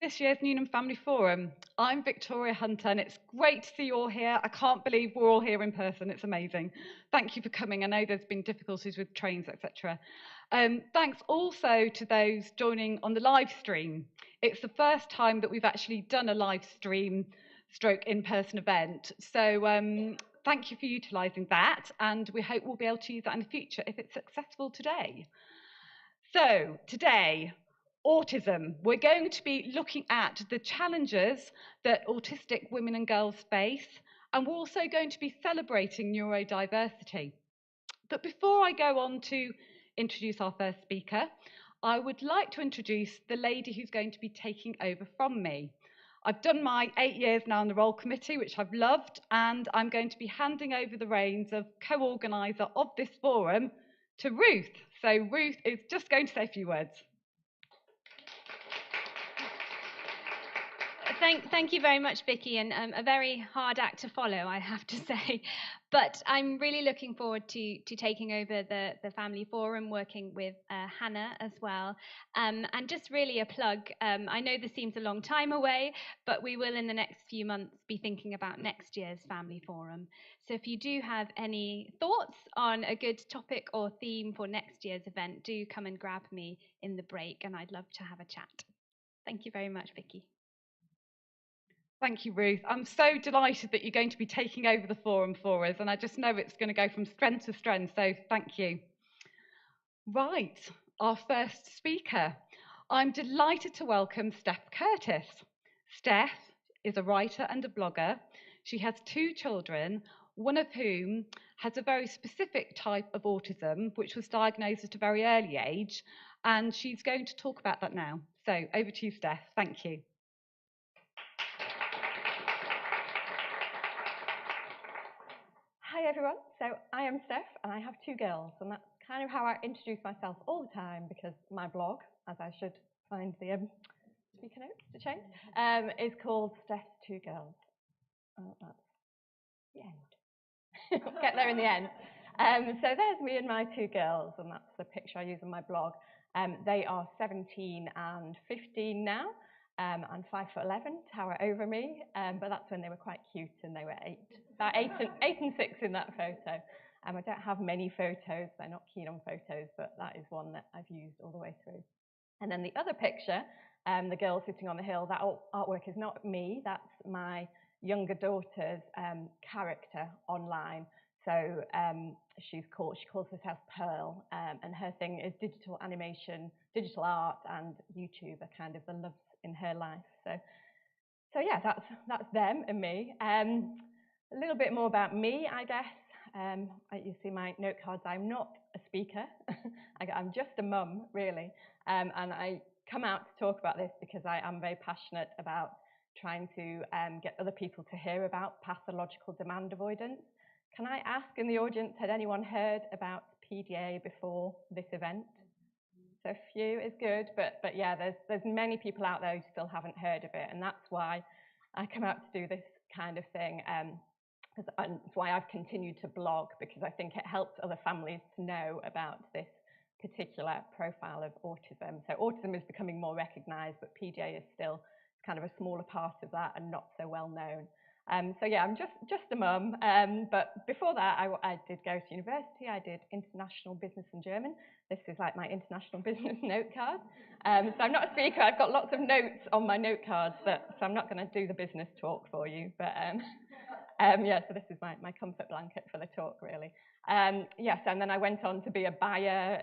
This year's Newnham Family Forum. I'm Victoria Hunter, and it's great to see you all here. I can't believe we're all here in person. It's amazing. Thank you for coming. I know there's been difficulties with trains, etc. Thanks also to those joining on the live stream. It's the first time that we've actually done a live stream stroke in-person event. So thank you for utilising that, and we hope we'll be able to use that in the future if it's successful today. So today, autism. We're going to be looking at the challenges that autistic women and girls face, and we're also going to be celebrating neurodiversity. But before I go on to introduce our first speaker, I would like to introduce the lady who's going to be taking over from me. I've done my 8 years now on the Roll Committee, which I've loved, and I'm going to be handing over the reins of co-organiser of this forum to Ruth. So Ruth is just going to say a few words. Thank you very much, Vicky, and a very hard act to follow, I have to say. But I'm really looking forward to taking over the Family Forum, working with Hannah as well. And just really a plug, I know this seems a long time away, but we will in the next few months be thinking about next year's Family Forum. So if you do have any thoughts on a good topic or theme for next year's event, do come and grab me in the break, and I'd love to have a chat. Thank you very much, Vicky. Thank you, Ruth. I'm so delighted that you're going to be taking over the forum for us, and I just know it's going to go from strength to strength, so thank you. Right, our first speaker. I'm delighted to welcome Steph Curtis. Steph is a writer and a blogger. She has 2 children, one of whom has a very specific type of autism, which was diagnosed at a very early age, and she's going to talk about that now. So over to you, Steph. Thank you. Hi everyone, so I am Steph and I have 2 girls, and that's kind of how I introduce myself all the time, because my blog, as I should find the speaker notes to change, is called Steph's 2 Girls. Oh, that's the end. Get there in the end. So there's me and my 2 girls, and that's the picture I use on my blog. They are 17 and 15 now, and 5'11", tower over me, but that's when they were quite cute and they were 8. About 8 and 6 in that photo. I don't have many photos, they're not keen on photos, but that is one that I've used all the way through. And then the other picture, the girl sitting on the hill, that artwork is not me, that's my younger daughter's character online. So she calls herself Pearl, and her thing is digital animation, digital art, and YouTube are kind of the loves in her life. So yeah, that's them and me. A little bit more about me, I guess. You see my note cards. I'm not a speaker. I'm just a mum, really. And I come out to talk about this because I am very passionate about trying to get other people to hear about pathological demand avoidance. Can I ask in the audience, had anyone heard about PDA before this event? So a few is good, but yeah, there's many people out there who still haven't heard of it, and that's why I come out to do this kind of thing. And it's why I've continued to blog, because I think it helps other families to know about this particular profile of autism. So autism is becoming more recognised, but PDA is still kind of a smaller part of that and not so well known. So yeah, I'm just a mum, but before that I did go to university. I did international business and German. This is like my international business note card. So I'm not a speaker, I've got lots of notes on my note cards, so I'm not going to do the business talk for you, but yeah, so this is my comfort blanket for the talk, really. Yes, and then I went on to be a buyer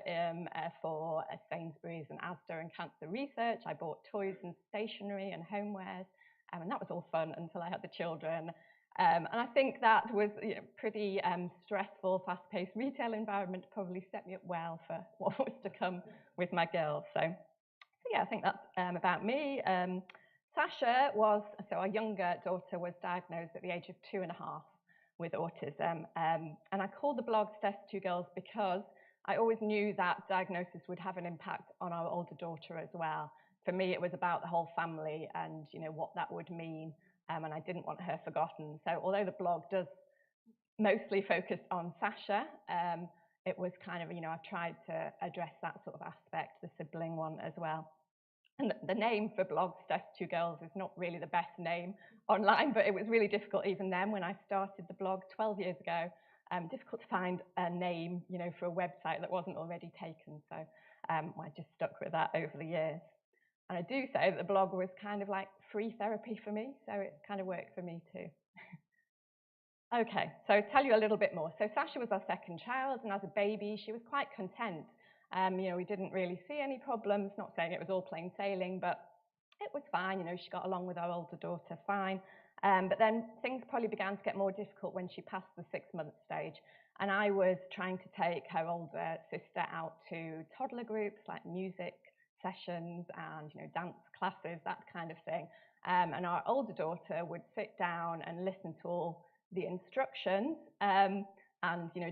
for Sainsbury's and Asda and cancer research. I bought toys and stationery and homewares, and that was all fun until I had the children. And I think that was pretty stressful, fast-paced retail environment probably set me up well for what was to come with my girls. So yeah, I think that's about me. Sasha so our younger daughter was diagnosed at the age of 2.5 with autism. And I called the blog Steph's 2 Girls because I always knew that diagnosis would have an impact on our older daughter as well. For me, it was about the whole family and what that would mean, and I didn't want her forgotten. So although the blog does mostly focus on Sasha, it was kind of, I've tried to address that sort of aspect, the sibling one as well. And the name for blog, Steph's Two Girls, is not really the best name online, but it was really difficult even then when I started the blog 12 years ago. Difficult to find a name, for a website that wasn't already taken. So I just stuck with that over the years. And I do say that the blog was kind of like free therapy for me, so it kind of worked for me too. Okay, so tell you a little bit more. So Sasha was our second child, and as a baby, she was quite content. We didn't really see any problems, not saying it was all plain sailing, but it was fine. She got along with our older daughter fine. But then things probably began to get more difficult when she passed the 6-month stage. And I was trying to take her older sister out to toddler groups like music sessions and dance classes, that kind of thing. And our older daughter would sit down and listen to all the instructions and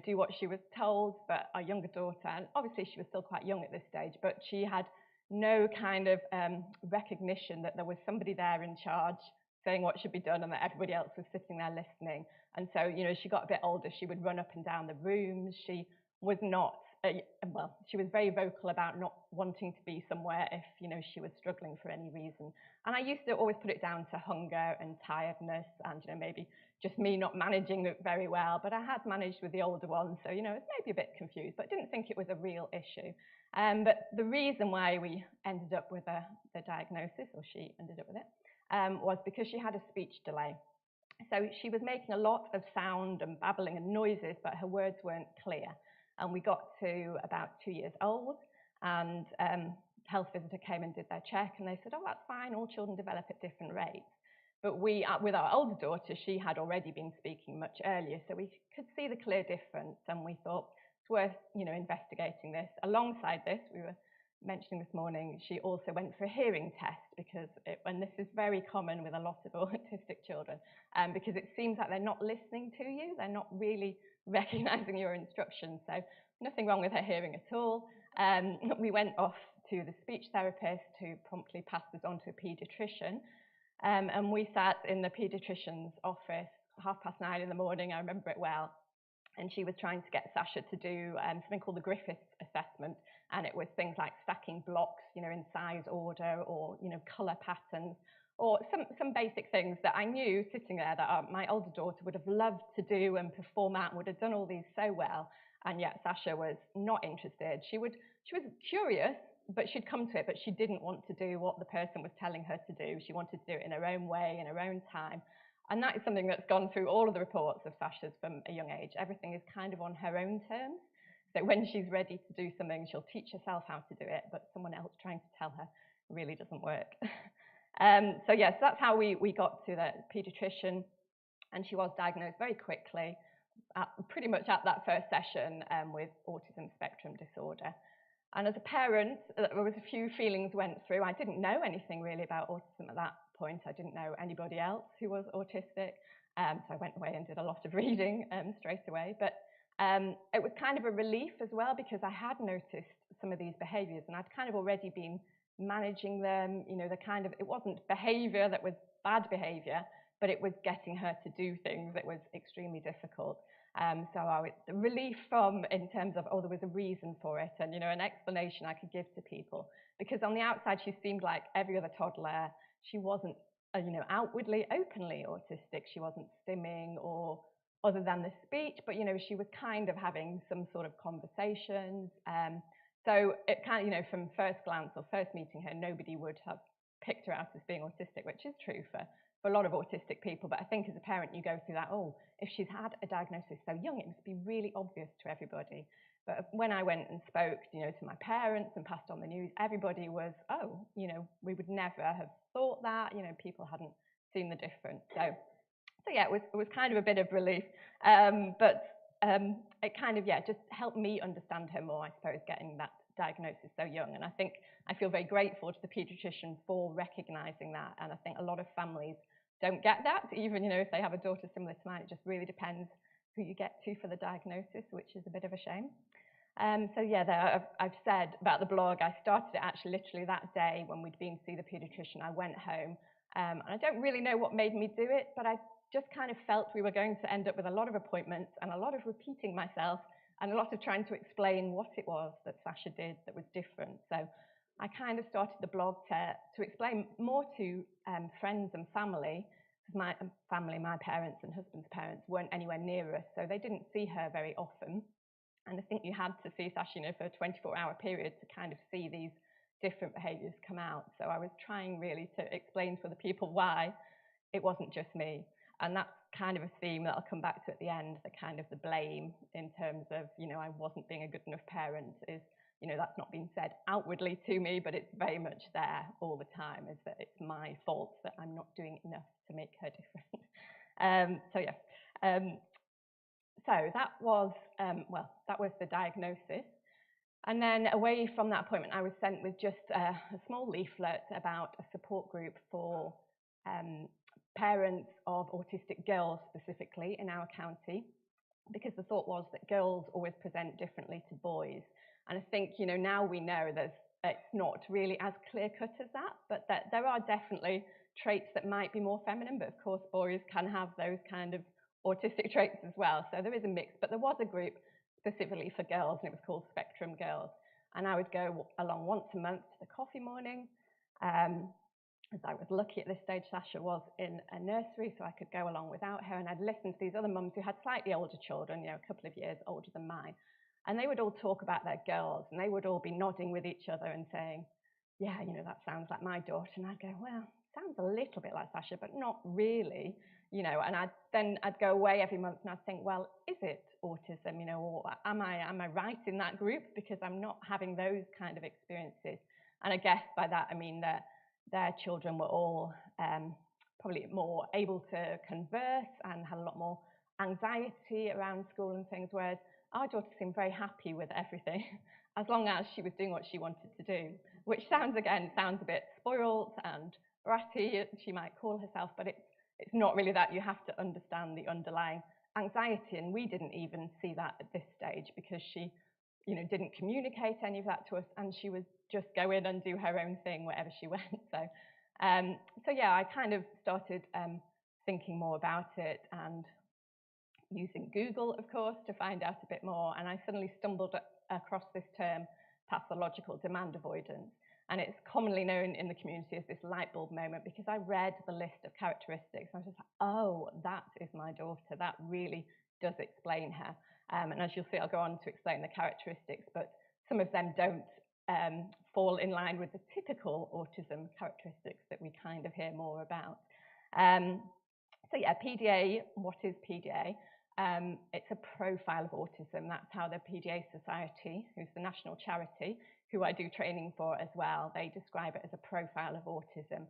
do what she was told. But our younger daughter, and obviously she was still quite young at this stage, but she had no kind of recognition that there was somebody there in charge saying what should be done and that everybody else was sitting there listening. And so, as she got a bit older, she would run up and down the rooms. She was not, she was very vocal about not wanting to be somewhere if, she was struggling for any reason. And I used to always put it down to hunger and tiredness and, maybe just me not managing it very well. But I had managed with the older one, so, it's maybe a bit confused, but didn't think it was a real issue. But the reason why we ended up with the diagnosis, or she ended up with it, was because she had a speech delay. So she was making a lot of sound and babbling and noises, but her words weren't clear. And we got to about 2 years old, and health visitor came and did their check, and they said, oh, that's fine, all children develop at different rates. But with our older daughter, she had already been speaking much earlier, so we could see the clear difference, and we thought it's worth, investigating this. Alongside this, we were mentioning this morning, she also went for a hearing test and this is very common with a lot of autistic children, because it seems like they're not listening to you, they're not really recognizing your instructions. So nothing wrong with her hearing at all. We went off to the speech therapist, who promptly passed us on to a paediatrician. And we sat in the paediatrician's office 9:30 in the morning, I remember it well, and she was trying to get Sasha to do something called the Griffith assessment, and it was things like stacking blocks, in size order, or colour patterns, or some basic things that I knew sitting there that my older daughter would have loved to do and perform at, and would have done all these so well, and yet Sasha was not interested. She was curious, but she'd come to it, but she didn't want to do what the person was telling her to do. She wanted to do it in her own way, in her own time. And that is something that's gone through all of the reports of Sasha's from a young age. Everything is kind of on her own terms. So when she's ready to do something, she'll teach herself how to do it, but someone else trying to tell her really doesn't work. So yes, that's how we got to the paediatrician, and she was diagnosed very quickly, pretty much at that first session, with autism spectrum disorder. And as a parent, there was a few feelings went through. I didn't know anything really about autism at that point. I didn't know anybody else who was autistic. So I went away and did a lot of reading straight away. But it was kind of a relief as well, because I had noticed some of these behaviours, and I'd kind of already been managing them. It wasn't behaviour that was bad behaviour, but it was getting her to do things that was extremely difficult. So the relief in terms of, there was a reason for it, and an explanation I could give to people, because on the outside she seemed like every other toddler. She wasn't outwardly openly autistic. She wasn't stimming or other than the speech, but she was kind of having some sort of conversations. So it kind of, from first glance or first meeting her, nobody would have picked her out as being autistic, which is true for a lot of autistic people. But I think as a parent, you go through that, if she's had a diagnosis so young, it must be really obvious to everybody. But when I went and spoke, to my parents and passed on the news, everybody was, we would never have thought that, people hadn't seen the difference. So yeah, it was kind of a bit of relief. But it kind of, just helped me understand her more, I suppose, getting that diagnosis so young. And I feel very grateful to the paediatrician for recognising that. And I think a lot of families don't get that, even, if they have a daughter similar to mine. It just really depends who you get to for the diagnosis, which is a bit of a shame. So yeah, I've said about the blog, I started it actually literally that day when we'd been to see the paediatrician. I went home, and I don't really know what made me do it, but I just kind of felt we were going to end up with a lot of appointments and a lot of repeating myself and a lot of trying to explain what it was that Sasha did that was different. So I kind of started the blog to explain more to friends and family, because my family, my parents and husband's parents, weren't anywhere near us, so they didn't see her very often. And I think you had to see Sasha, for a 24-hour period to kind of see these different behaviours come out. So I was trying really to explain to other people why it wasn't just me. And that's kind of a theme that I'll come back to at the end, the kind of the blame in terms of, I wasn't being a good enough parent is, that's not been said outwardly to me, but it's very much there all the time, is that it's my fault that I'm not doing enough to make her different. So that was, that was the diagnosis. And then away from that appointment, I was sent with just a small leaflet about a support group for parents of autistic girls specifically in our county, because the thought was that girls always present differently to boys. And I think, now we know it's not really as clear-cut as that, but that there are definitely traits that might be more feminine, but of course boys can have those kind of autistic traits as well. So there is a mix, but there was a group specifically for girls, and it was called Spectrum Girls. And I would go along once a month to the coffee morning. As I was lucky at this stage, Sasha was in a nursery, so I could go along without her, and I'd listen to these other mums who had slightly older children, a couple of years older than mine. And they would all talk about their girls, and they would all be nodding with each other and saying, yeah, that sounds like my daughter. And I'd go, well, sounds a little bit like Sasha, but not really, and I'd go away every month and I'd think, well, is it autism, or am I right in that group? Because I'm not having those kind of experiences. And I guess by that, I mean that their children were all probably more able to converse and had a lot more anxiety around school and things, whereas our daughter seemed very happy with everything, as long as she was doing what she wanted to do, which sounds a bit spoiled and bratty, she might call herself, but it's not really that. You have to understand the underlying anxiety, and we didn't even see that at this stage because she didn't communicate any of that to us, and she would just go in and do her own thing wherever she went. So yeah, I kind of started thinking more about it and using Google, of course, to find out a bit more. And I suddenly stumbled across this term, pathological demand avoidance. And it's commonly known in the community as this light bulb moment, because I read the list of characteristics. And I was just like, oh, that is my daughter. That really does explain her. And as you'll see, I'll go on to explain the characteristics, but some of them don't fall in line with the typical autism characteristics that we kind of hear more about. So yeah, PDA, what is PDA? It's a profile of autism. That's how the PDA Society, who's the national charity, who I do training for as well, they describe it as a profile of autism.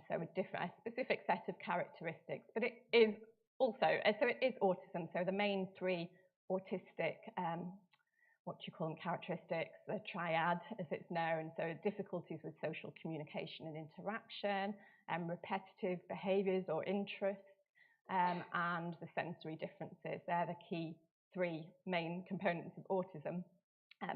So a specific set of characteristics, but it is also, so it is autism. So the main three autistic, characteristics, the triad as it's known. So difficulties with social communication and interaction, repetitive behaviours or interests, and the sensory differences. They're the key three main components of autism.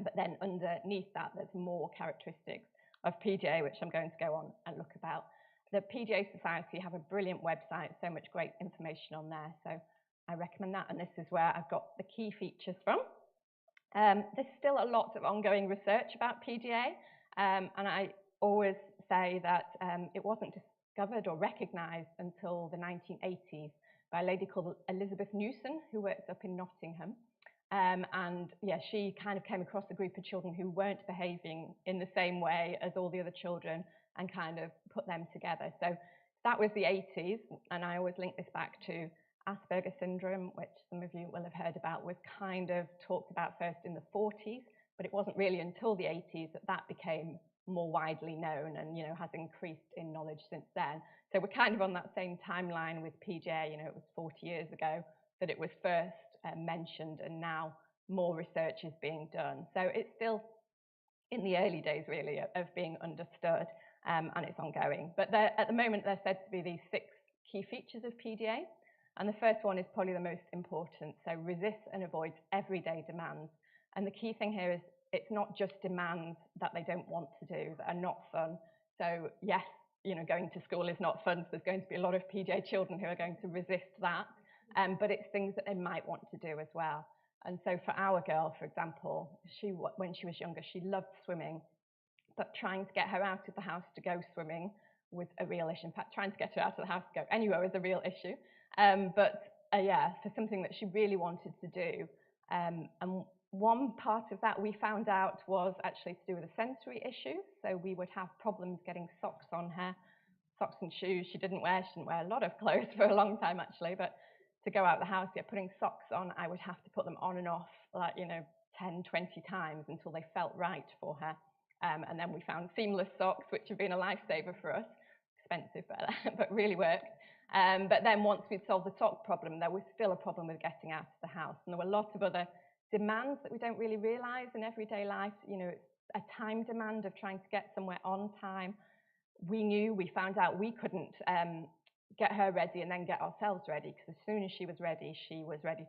But then underneath that, there's more characteristics of PDA, which I'm going to go on and look about. The PDA Society have a brilliant website, so much great information on there. So I recommend that. And this is where I've got the key features from. There's still a lot of ongoing research about PDA. And I always say that it wasn't discovered or recognised until the 1980s by a lady called Elizabeth Newson, who works up in Nottingham. And yeah, she kind of came across a group of children who weren't behaving in the same way as all the other children and kind of put them together. So that was the 80s, and I always link this back to Asperger syndrome, which some of you will have heard about, was kind of talked about first in the 40s, but it wasn't really until the 80s that became more widely known and, has increased in knowledge since then. So we're kind of on that same timeline with PDA. It was 40 years ago that it was first mentioned, and now more research is being done. So it's still in the early days, really, of being understood, and it's ongoing. But at the moment, they're said to be these 6 key features of PDA. And the first one is probably the most important. So resists and avoids everyday demands. And the key thing here is it's not just demands that they don't want to do, that are not fun. So yes, going to school is not fun. So there's going to be a lot of PDA children who are going to resist that. But it's things that they might want to do as well. And so for our girl, for example, when she was younger, she loved swimming, but trying to get her out of the house to go swimming was a real issue. In fact, trying to get her out of the house to go anywhere was a real issue. Yeah, for something that she really wanted to do. And one part of that we found out was actually to do with a sensory issue. So we would have problems getting socks on her, socks and shoes. She didn't wear a lot of clothes for a long time actually, but to go out the house, yeah, putting socks on, I would have to put them on and off, like, 10, 20 times until they felt right for her. And then we found seamless socks, which have been a lifesaver for us. Expensive, but really worked. But then once we'd solved the sock problem, there was still a problem with getting out of the house. And there were lots of other demands that we don't really realize in everyday life. It's a time demand of trying to get somewhere on time. We found out we couldn't get her ready and then get ourselves ready, because as soon as she was ready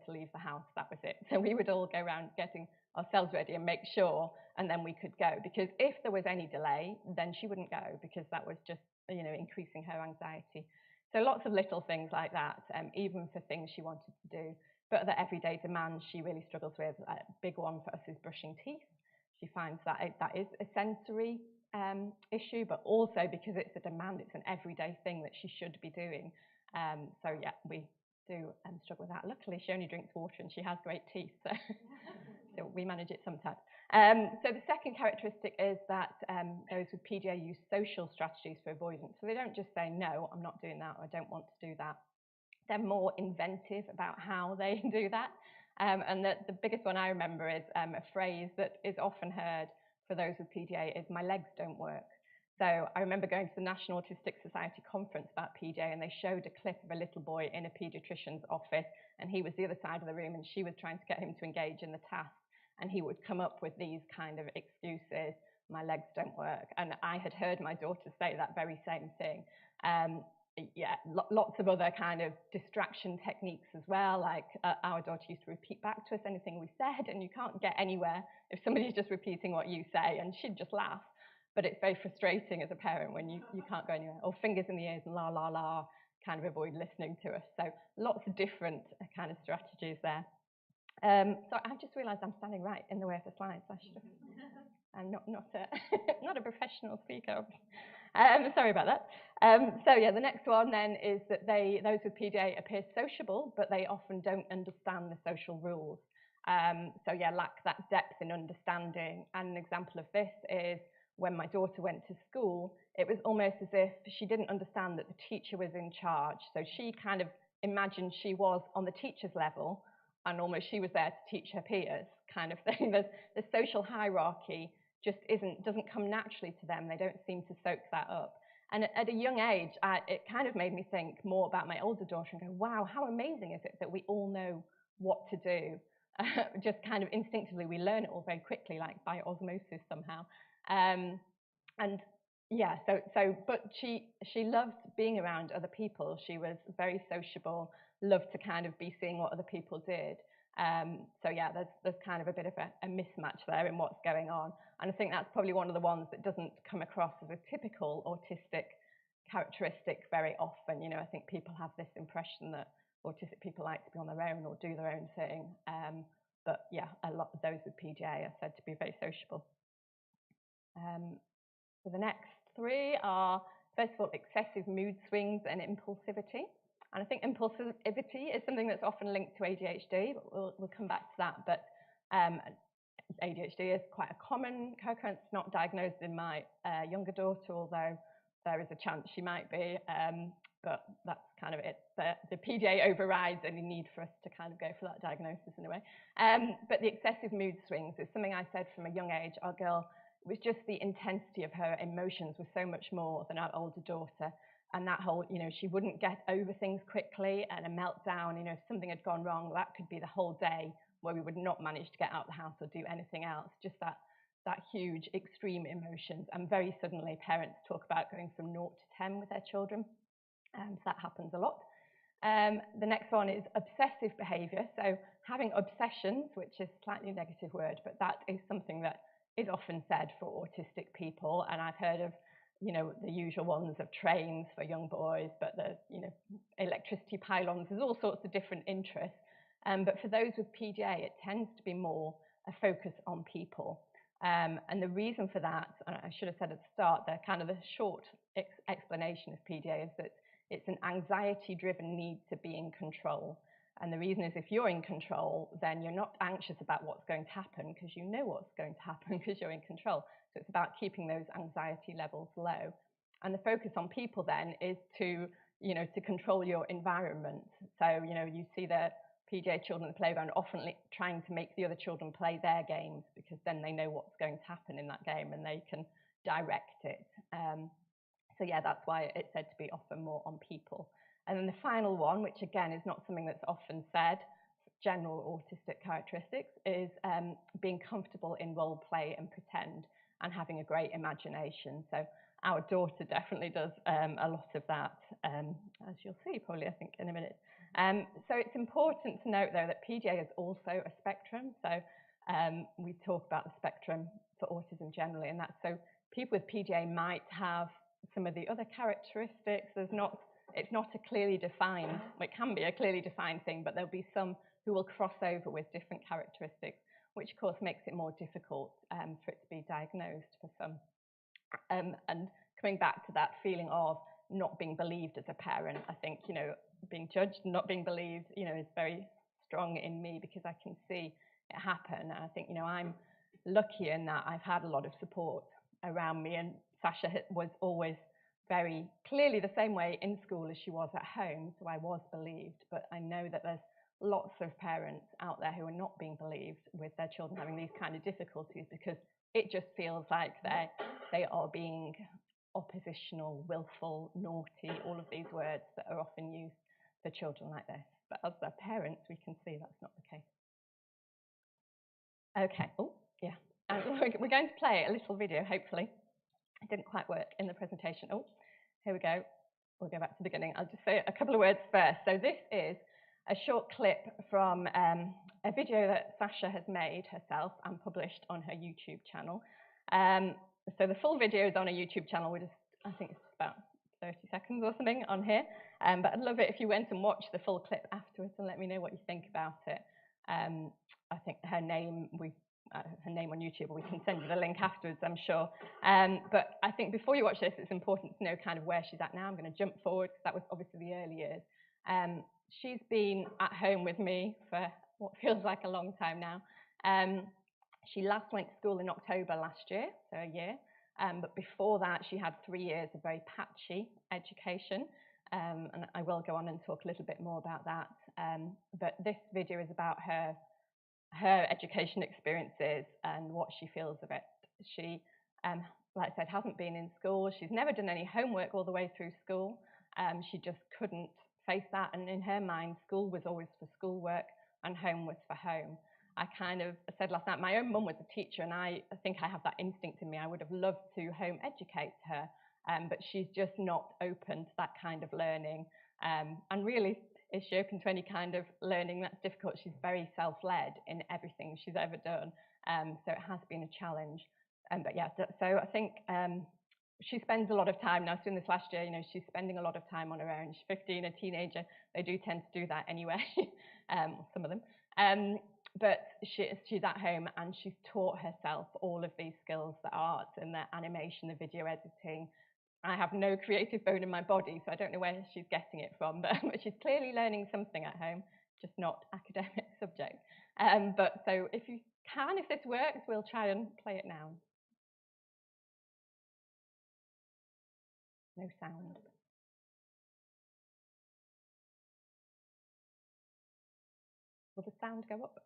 to leave the house. That was it. So we would all go around getting ourselves ready and make sure, and then we could go. Because if there was any delay, then she wouldn't go, because that was just, increasing her anxiety. So lots of little things like that, even for things she wanted to do. But the everyday demands she really struggles with. A big one for us is brushing teeth. She finds that that is a sensory issue, but also because it's a demand, it's an everyday thing that she should be doing. So yeah, we do struggle with that. Luckily, she only drinks water and she has great teeth, so, so we manage it sometimes. So the second characteristic is that those with PDA use social strategies for avoidance. So they don't just say, no, I'm not doing that, or I don't want to do that. They're more inventive about how they do that. And the biggest one I remember is a phrase that is often heard for those with PDA is, my legs don't work. So I remember going to the National Autistic Society conference about PDA, and they showed a clip of a little boy in a paediatrician's office, and he was the other side of the room, and she was trying to get him to engage in the task. And he would come up with these kind of excuses, my legs don't work. And I had heard my daughter say that very same thing. Yeah, lots of other kind of distraction techniques as well. Like our daughter used to repeat back to us anything we said, and you can't get anywhere if somebody's just repeating what you say, and she'd just laugh. But it's very frustrating as a parent when you can't go anywhere. Or fingers in the ears and la, la, la, kind of avoid listening to us. So lots of different kind of strategies there. So I've just realised I'm standing right in the way of the slides. I should have. I'm not a professional speaker. Sorry about that. So yeah, the next one then is that those with PDA appear sociable, but they often don't understand the social rules. So yeah, lack that depth in understanding. And an example of this is when my daughter went to school, it was almost as if she didn't understand that the teacher was in charge. So she kind of imagined she was on the teacher's level, and almost she was there to teach her peers, kind of thing. The social hierarchy just doesn't come naturally to them. They don't seem to soak that up. And at a young age, it kind of made me think more about my older daughter and go, wow, how amazing is it that we all know what to do? Just kind of instinctively, we learn it all very quickly, like by osmosis somehow. And yeah, but she loved being around other people. She was very sociable, loved to kind of be seeing what other people did. So yeah, there's kind of a bit of a mismatch there in what's going on. And I think that's probably one of the ones that doesn't come across as a typical autistic characteristic very often. I think people have this impression that autistic people like to be on their own or do their own thing. But yeah, a lot of those with PDA are said to be very sociable. So the next three are, first of all, excessive mood swings and impulsivity. And I think impulsivity is something that's often linked to ADHD, but we'll come back to that. But ADHD is quite a common co-occurrence, not diagnosed in my younger daughter, although there is a chance she might be. But that's kind of it. The PDA overrides any need for us to kind of go for that diagnosis in a way. But the excessive mood swings is something I said from a young age. Our girl, it was just the intensity of her emotions was so much more than our older daughter. And that whole, she wouldn't get over things quickly, and a meltdown, if something had gone wrong, that could be the whole day where we would not manage to get out of the house or do anything else. Just that huge extreme emotions. And very suddenly parents talk about going from 0 to 10 with their children. So that happens a lot. The next one is obsessive behavior. So having obsessions, which is a slightly negative word, but that is something that is often said for autistic people. And I've heard of, the usual ones of trains for young boys, but there's, electricity pylons, there's all sorts of different interests. But for those with PDA, it tends to be more a focus on people. And the reason for that, and I should have said at the start, the short explanation of PDA is that it's an anxiety-driven need to be in control. And the reason is if you're in control, then you're not anxious about what's going to happen because you know what's going to happen because you're in control. So it's about keeping those anxiety levels low. And the focus on people then is to control your environment. So, you see the PDA children at the playground often trying to make the other children play their games because then they know what's going to happen in that game and they can direct it. So yeah, that's why it's said to be often more on people. And then the final one, which again is not something that's often said, general autistic characteristics, is being comfortable in role play and pretend and having a great imagination. So our daughter definitely does a lot of that, as you'll see probably, I think, in a minute. So it's important to note, though, that PDA is also a spectrum. So we talk about the spectrum for autism generally, and that's so people with PDA might have some of the other characteristics. It's not a clearly defined, well, it can be a clearly defined thing, but there'll be some who will cross over with different characteristics, which of course makes it more difficult for it to be diagnosed for some. And coming back to that feeling of not being believed as a parent, I think, being judged and not being believed, is very strong in me because I can see it happen. And I think, I'm lucky in that I've had a lot of support around me, and Sasha was always very clearly the same way in school as she was at home, so I was believed. But I know that there's lots of parents out there who are not being believed with their children having these kind of difficulties because it just feels like they are being oppositional, willful, naughty, all of these words that are often used for children like this. But as their parents, we can see that's not the case. Okay, oh, yeah. And we're going to play a little video, hopefully. It didn't quite work in the presentation. Oh, here we go. We'll go back to the beginning. I'll just say a couple of words first. So this is a short clip from a video that Sasha has made herself and published on her YouTube channel. So the full video is on a YouTube channel. I think it's about 30 seconds or something on here. But I'd love it if you went and watched the full clip afterwards and let me know what you think about it. I think her name on YouTube, or we can send you the link afterwards, I'm sure. But I think before you watch this, it's important to know kind of where she's at now. I'm going to jump forward because that was obviously the early years. She's been at home with me for what feels like a long time now. She last went to school in October last year, so a year. But before that, she had 3 years of very patchy education. And I will go on and talk a little bit more about that. But this video is about her education experiences and what she feels of it. She, like I said, hasn't been in school. She's never done any homework all the way through school. She just couldn't face that. And in her mind, school was always for schoolwork and home was for home. I said last night, my own mum was a teacher, and I think I have that instinct in me. I would have loved to home educate her, but she's just not open to that kind of learning. And really, is she open to any kind of learning? That's difficult. She's very self-led in everything she's ever done. So it has been a challenge. But yeah, so I think she spends a lot of time now. So in this last year, she's spending a lot of time on her own. She's 15, a teenager. They do tend to do that anyway, some of them. But she's at home and she's taught herself all of these skills, the arts and the animation, the video editing. I have no creative bone in my body, so I don't know where she's getting it from, but she's clearly learning something at home, just not academic subject. But so if this works, we'll try and play it now. No sound. Will the sound go up?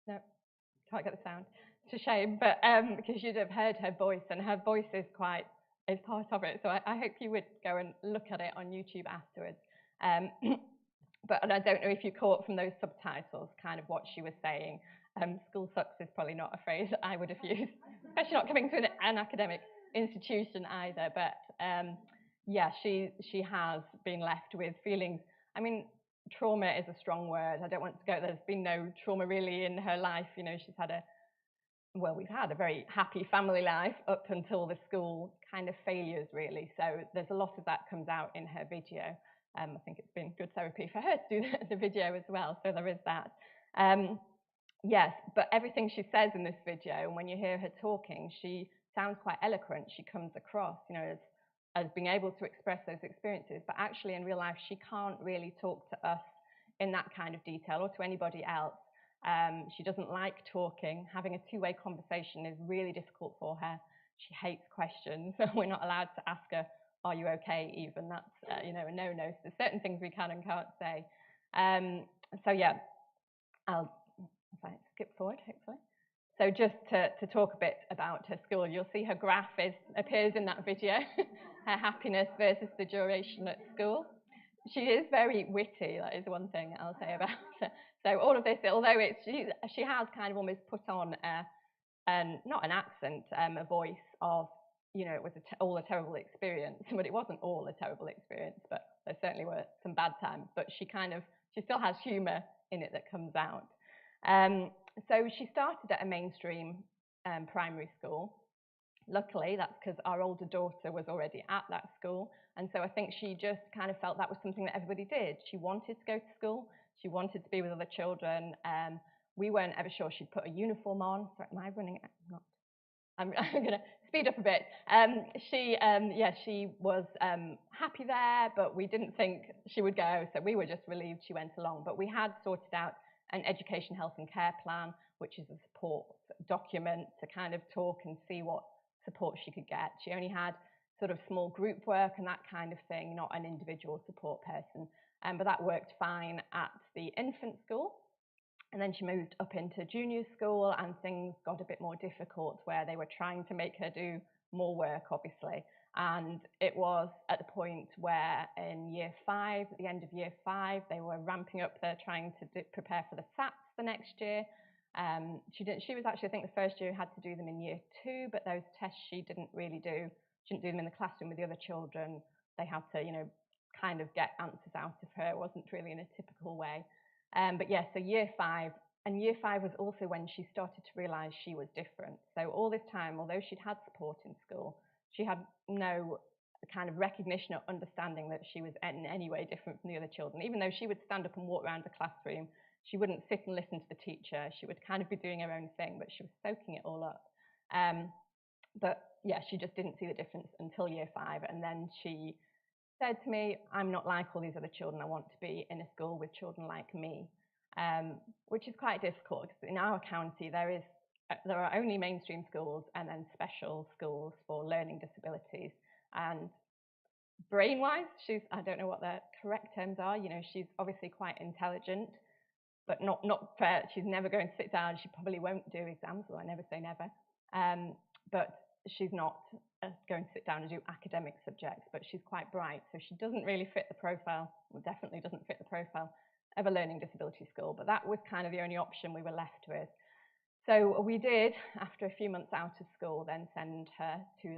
No, can't get the sound. It's a shame, but because you'd have heard her voice, and her voice is part of it. So I hope you would go and look at it on YouTube afterwards. But I don't know if you caught from those subtitles kind of what she was saying. School sucks is probably not a phrase I would have used, especially not coming to an academic institution either. But yeah, she has been left with feelings. I mean, trauma is a strong word. I don't want to go, there's been no trauma really in her life. You know, she's had we've had a very happy family life up until the school kind of failures, really. So there's a lot of that comes out in her video. I think it's been good therapy for her to do the video as well. So there is that. Yes, but everything she says in this video, and when you hear her talking, she sounds quite eloquent. She comes across, you know, as being able to express those experiences. But actually, in real life, she can't really talk to us in that kind of detail or to anybody else. She doesn't like talking. Having a two-way conversation is really difficult for her. She hates questions. We're not allowed to ask her, "Are you okay?" Even that's you know, a no-no. So there's certain things we can and can't say. So yeah, if I skip forward, hopefully. So just to talk a bit about her school, you'll see her graph appears in that video, her happiness versus the duration at school. She is very witty, that is one thing I'll say about her. So all of this, although she has kind of almost put on not an accent, a voice of, you know, it was all a terrible experience, but it wasn't all a terrible experience, but there certainly were some bad times, but she still has humour in it that comes out. So she started at a mainstream primary school. Luckily, that's because our older daughter was already at that school. And so I think she just kind of felt that was something that everybody did. She wanted to go to school. She wanted to be with other children. We weren't ever sure she'd put a uniform on. Sorry, am I running? I'm going to speed up a bit. She was happy there, but we didn't think she would go. So we were just relieved she went along. But we had sorted out an education, health and care plan, which is a support document to kind of talk and see what support she could get. She only had sort of small group work and that kind of thing, not an individual support person. But that worked fine at the infant school. And then she moved up into junior school and things got a bit more difficult where they were trying to make her do more work, obviously. And it was at the point where in year 5, at the end of year 5, they were ramping up there trying to prepare for the SATs the next year. She was actually, I think the first year had to do them in year 2, but those tests she didn't really do. She didn't do them in the classroom with the other children. They had to, you know, kind of get answers out of her. It wasn't really in a typical way. But yeah, so year 5, and year 5 was also when she started to realise she was different. So all this time, although she'd had support in school, she had no kind of recognition or understanding that she was in any way different from the other children. Even though she would stand up and walk around the classroom, she wouldn't sit and listen to the teacher. She would kind of be doing her own thing, but she was soaking it all up. But yeah, she just didn't see the difference until year 5. And then she said to me, "I'm not like all these other children. I want to be in a school with children like me," which is quite difficult because in our county there are only mainstream schools and then special schools for learning disabilities. And brain-wise, I don't know what the correct terms are. You know, she's obviously quite intelligent, but she's never going to sit down. She probably won't do exams, though I never say never. But she's not going to sit down and do academic subjects, but she's quite bright. So she doesn't really fit the profile, well, definitely doesn't fit the profile of a learning disability school. But that was kind of the only option we were left with. So we did, after a few months out of school, then send her to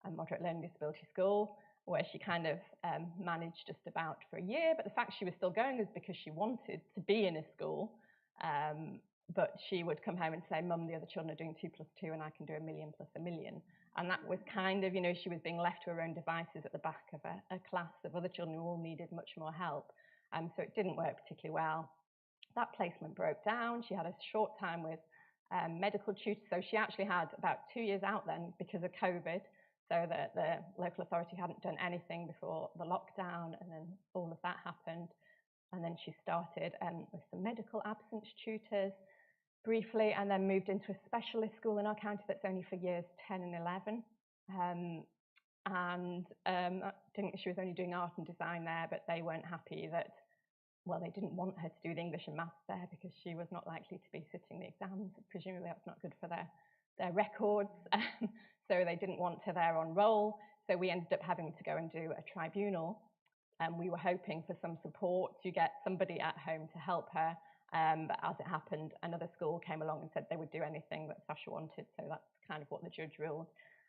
a moderate learning disability school, where she kind of managed just about for a year. But the fact she was still going was because she wanted to be in a school. But she would come home and say, "Mum, the other children are doing 2 + 2 and I can do 1,000,000 + 1,000,000. And that was kind of, you know, she was being left to her own devices at the back of a class of other children who all needed much more help. So it didn't work particularly well. That placement broke down. She had a short time with medical tutors. So she actually had about 2 years out then because of COVID. So the local authority hadn't done anything before the lockdown, and then all of that happened. And then she started with some medical absence tutors briefly, and then moved into a specialist school in our county that's only for years 10 and 11. I think she was only doing art and design there, but they weren't happy that, well, they didn't want her to do the English and maths there because she was not likely to be sitting the exams. Presumably that's not good for their records. So they didn't want her there on roll. So we ended up having to go and do a tribunal. And we were hoping for some support to get somebody at home to help her. But as it happened, another school came along and said they would do anything that Sasha wanted. So that's kind of what the judge ruled.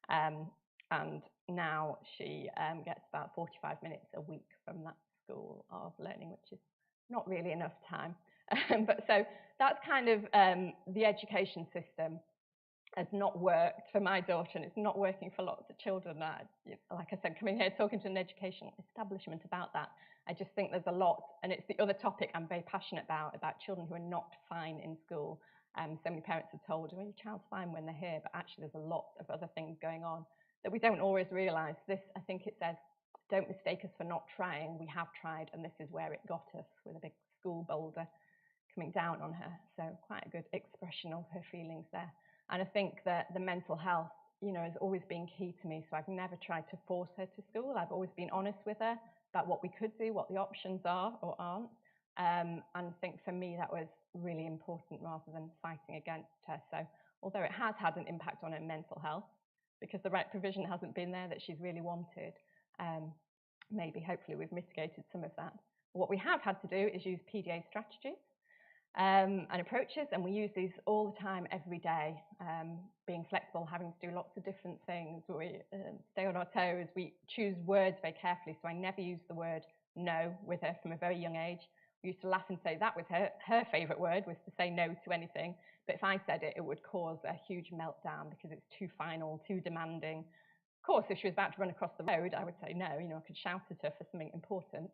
And now she gets about 45 minutes a week from that school of learning, which is not really enough time. But so that's kind of the education system has not worked for my daughter, and it's not working for lots of children. That, like I said, coming here talking to an educational establishment about that, I just think there's a lot, and it's the other topic I'm very passionate about children who are not fine in school. So many parents are told, well, your child's fine when they're here, but actually there's a lot of other things going on that we don't always realise. This, I think it says, don't mistake us for not trying. We have tried, and this is where it got us, with a big school boulder coming down on her. So quite a good expression of her feelings there. And I think that the mental health, has always been key to me. So I've never tried to force her to school. I've always been honest with her about what we could do, what the options are or aren't. And I think for me that was really important rather than fighting against her. So although it has had an impact on her mental health, because the right provision hasn't been there that she's really wanted, maybe hopefully we've mitigated some of that. What we have had to do is use PDA strategies and approaches, and we use these all the time, every day, being flexible, having to do lots of different things. We stay on our toes. We choose words very carefully, so I never use the word no with her from a very young age. We used to laugh and say that was her favourite word, was to say no to anything, but if I said it, it would cause a huge meltdown because it's too final, too demanding. Of course, if she was about to run across the road, I would say no, I could shout at her for something important,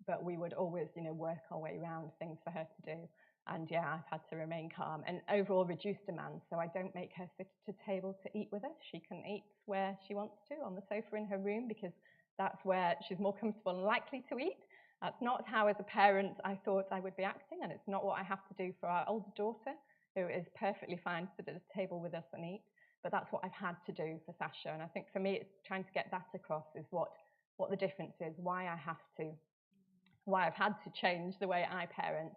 but we would always, work our way around things for her to do. And yeah, I've had to remain calm and overall reduce demands. So I don't make her sit at a table to eat with us. She can eat where she wants to, on the sofa in her room, because that's where she's more comfortable and likely to eat. That's not how, as a parent, I thought I would be acting, and it's not what I have to do for our older daughter, who is perfectly fine to sit at a table with us and eat. But that's what I've had to do for Sasha. And I think for me, it's trying to get that across is what the difference is, why I've had to change the way I parent.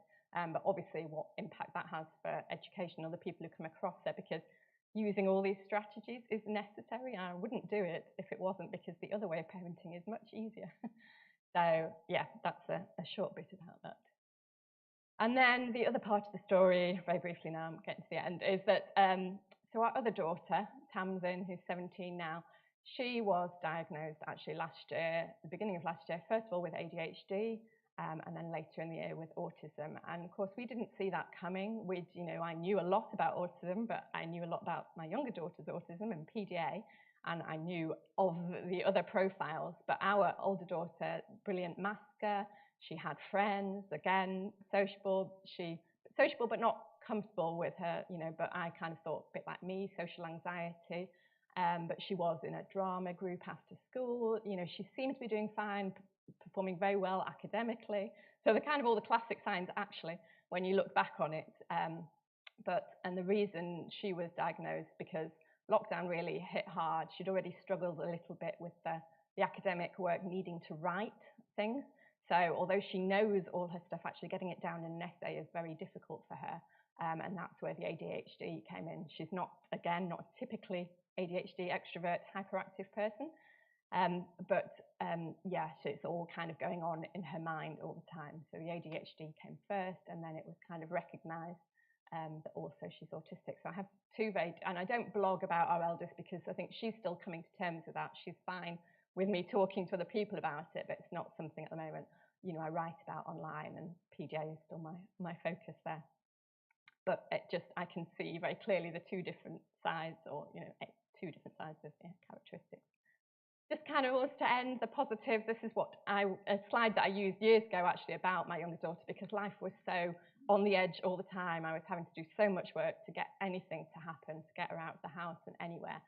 But obviously what impact that has for education, other people who come across it, because using all these strategies is necessary. I wouldn't do it if it wasn't, because the other way of parenting is much easier. So yeah, that's a short bit about that. And then the other part of the story, very briefly now, I'm getting to the end, is that so our other daughter, Tamsin, who's 17 now, she was diagnosed actually last year, the beginning of last year, first of all with ADHD, and then later in the year with autism. And of course, we didn't see that coming. I knew a lot about autism, but I knew a lot about my younger daughter's autism and PDA, and I knew of the other profiles. But our older daughter, brilliant masker, she had friends, again, sociable but not comfortable with her, but I kind of thought a bit like me, social anxiety. But she was in a drama group after school. She seemed to be doing fine, performing very well academically. So they're kind of all the classic signs, actually, when you look back on it. And the reason she was diagnosed, because lockdown really hit hard. She'd already struggled a little bit with the academic work, needing to write things. So although she knows all her stuff, actually getting it down in an essay is very difficult for her. And that's where the ADHD came in. She's not typically ADHD, extrovert, hyperactive person. So it's all kind of going on in her mind all the time. So the ADHD came first, and then it was kind of recognised that also she's autistic. So I have and I don't blog about our eldest because I think she's still coming to terms with that. She's fine with me talking to other people about it, but it's not something at the moment, I write about online, and PDA is still my focus there. But I can see very clearly the two different sides, or, two different sides of characteristics. Just kind of also to end, the positive, this is a slide that I used years ago actually about my younger daughter, because life was so on the edge all the time. I was having to do so much work to get anything to happen, to get her out of the house and anywhere.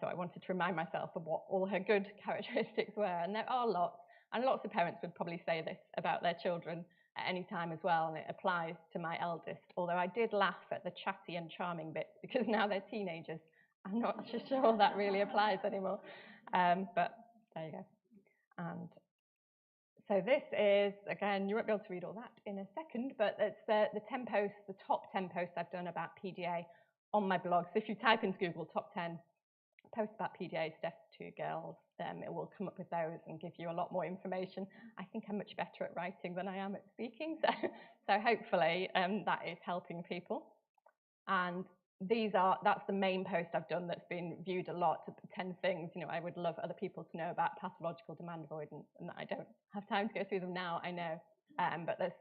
So I wanted to remind myself of what all her good characteristics were, and there are lots. And lots of parents would probably say this about their children at any time as well, and it applies to my eldest, although I did laugh at the chatty and charming bits, because now they're teenagers. I'm not sure that really applies anymore. But there you go. And so this is, again, you won't be able to read all that in a second, but it's the 10 posts, the top 10 posts I've done about PDA on my blog. So if you type into Google top 10 posts about PDA, Steph's two girls, it will come up with those and give you a lot more information. I think I'm much better at writing than I am at speaking, so hopefully that is helping people. And that's the main post I've done that's been viewed a lot, 10 things I would love other people to know about pathological demand avoidance, and I don't have time to go through them now, I know, but there's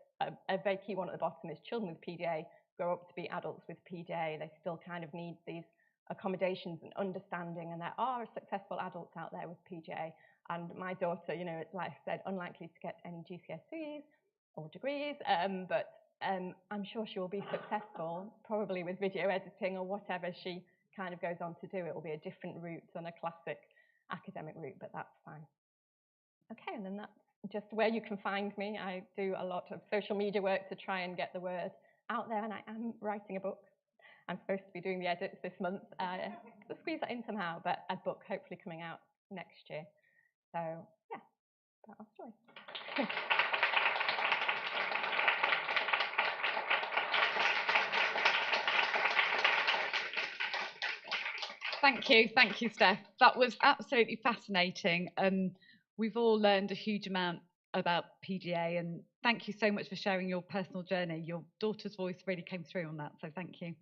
a very key one at the bottom is children with PDA grow up to be adults with PDA. They still kind of need these accommodations and understanding, and there are successful adults out there with PDA. And my daughter, you know, like I said, unlikely to get any GCSEs or degrees, but I'm sure she will be successful, probably with video editing or whatever she kind of goes on to do. It will be a different route than a classic academic route, but that's fine. Okay, and then that's just where you can find me. I do a lot of social media work to try and get the word out there, and I am writing a book. I'm supposed to be doing the edits this month. To squeeze that in somehow, but a book hopefully coming out next year. So yeah, that's our story. Thank you, Steph. That was absolutely fascinating. We've all learned a huge amount about PDA, and thank you so much for sharing your personal journey. Your daughter's voice really came through on that, so thank you.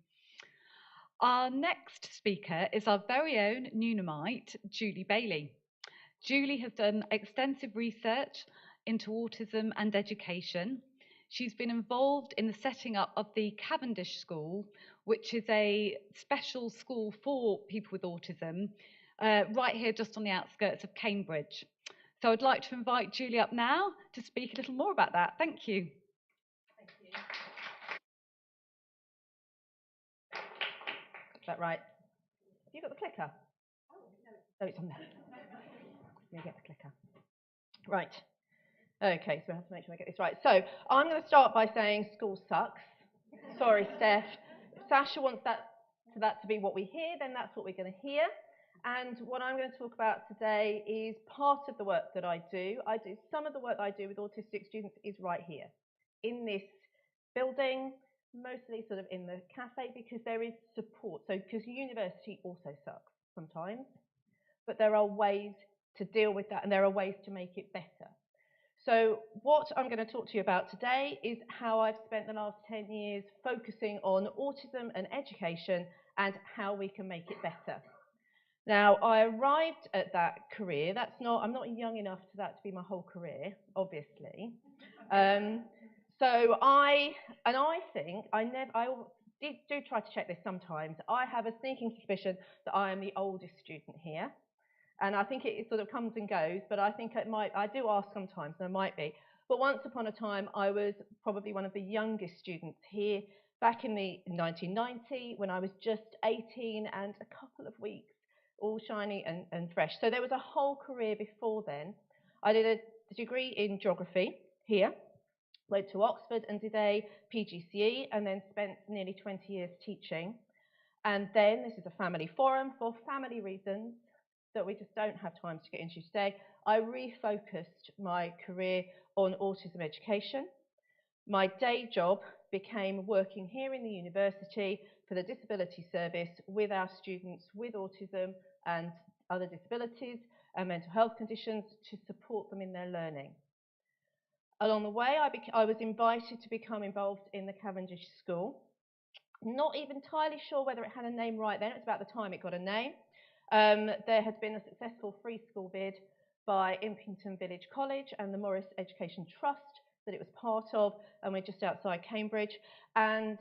Our next speaker is our very own Newnhamite, Julie Bailey. Julie has done extensive research into autism and education. She's been involved in the setting up of the Cavendish School, which is a special school for people with autism, right here just on the outskirts of Cambridge. So I'd like to invite Julie up now to speak a little more about that. Thank you. Thank you. Is that right? Have you got the clicker? Oh, it's on there. Let me get the clicker. Right. Okay, so I have to make sure I get this right. So I'm going to start by saying school sucks. Sorry, Steph. If Sasha wants that to be what we hear, then that's what we're going to hear. And what I'm going to talk about today is part of the work that I do. Some of the work I do with autistic students is right here, in this building, mostly sort of in the cafe, because there is support. So, because university also sucks sometimes, but there are ways to deal with that, and there are ways to make it better. So what I'm going to talk to you about today is how I've spent the last 10 years focusing on autism and education and how we can make it better. Now, I arrived at that career. I'm not young enough for that to be my whole career, obviously. So I think I do try to check this sometimes. I have a sneaking suspicion that I am the oldest student here. And I think it sort of comes and goes, but I think I do ask sometimes, and I might be. But once upon a time, I was probably one of the youngest students here back in 1990, when I was just 18 and a couple of weeks, all shiny and fresh. So there was a whole career before then. I did a degree in geography here, went to Oxford and did a PGCE, and then spent nearly 20 years teaching. And then, this is a family forum, for family reasons that we just don't have time to get into today, I refocused my career on autism education. My day job became working here in the university for the disability service with our students with autism and other disabilities and mental health conditions to support them in their learning. Along the way, I was invited to become involved in the Cavendish School. Not even entirely sure whether it had a name right then. It's about the time it got a name. There had been a successful free school bid by Impington Village College and the Morris Education Trust that it was part of, and we're just outside Cambridge, and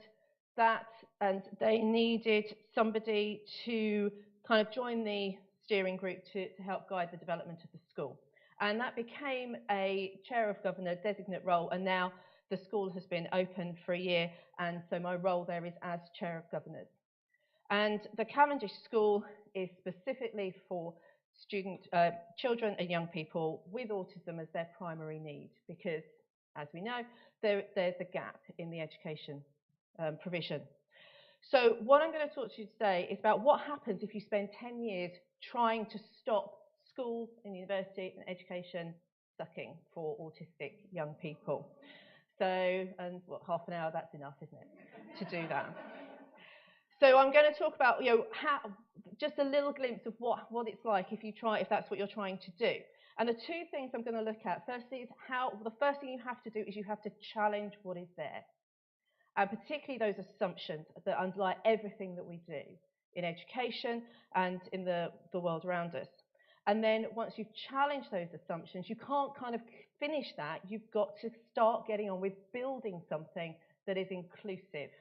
they needed somebody to kind of join the steering group to help guide the development of the school. And that became a Chair of Governor designate role, and now the school has been open for a year, and so my role there is as Chair of Governors. And the Cavendish School is specifically for children and young people with autism as their primary need, because, as we know, there's a gap in the education provision. So what I'm going to talk to you today is about what happens if you spend 10 years trying to stop school and university and education sucking for autistic young people. So, and what, half an hour, that's enough, isn't it, to do that. So I'm going to talk about, just a little glimpse of what it's like if that's what you're trying to do. And the two things I'm going to look at, firstly, is the first thing you have to do is you have to challenge what is there. And particularly those assumptions that underlie everything that we do in education and in the world around us. And then once you've challenged those assumptions, you can't kind of finish that. You've got to start getting on with building something that is inclusive.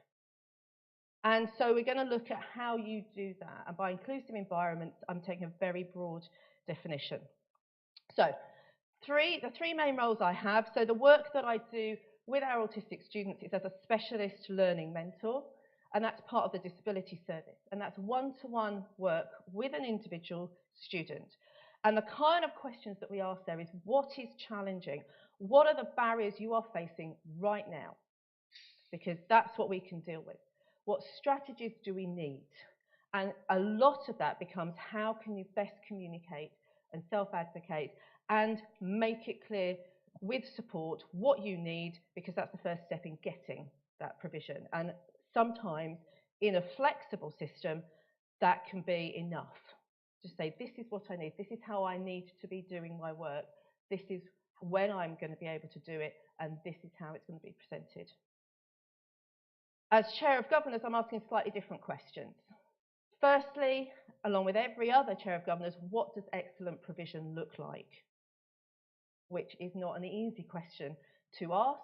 And so we're going to look at how you do that. And by inclusive environments, I'm taking a very broad definition. So the three main roles I have. So the work that I do with our autistic students is as a specialist learning mentor. And that's part of the disability service. And that's one-to-one work with an individual student. And the kind of questions that we ask there is, what is challenging? What are the barriers you are facing right now? Because that's what we can deal with. What strategies do we need? And a lot of that becomes, how can you best communicate and self-advocate and make it clear with support what you need, because that's the first step in getting that provision. And sometimes in a flexible system, that can be enough. Just say, this is what I need, this is how I need to be doing my work, this is when I'm going to be able to do it, and this is how it's going to be presented. As Chair of Governors, I'm asking slightly different questions. Firstly, along with every other Chair of Governors, what does excellent provision look like? Which is not an easy question to ask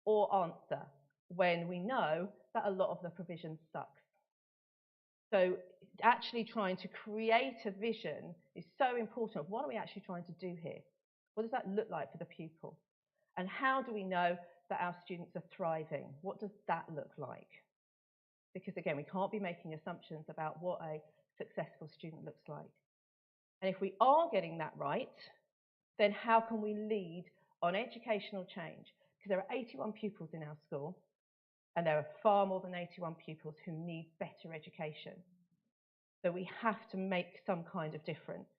or answer when we know that a lot of the provision sucks. So actually trying to create a vision is so important. What are we actually trying to do here? What does that look like for the pupil? And how do we know that our students are thriving? What does that look like? Because again, we can't be making assumptions about what a successful student looks like. And if we are getting that right, then how can we lead on educational change? Because there are 81 pupils in our school, and there are far more than 81 pupils who need better education. So we have to make some kind of difference.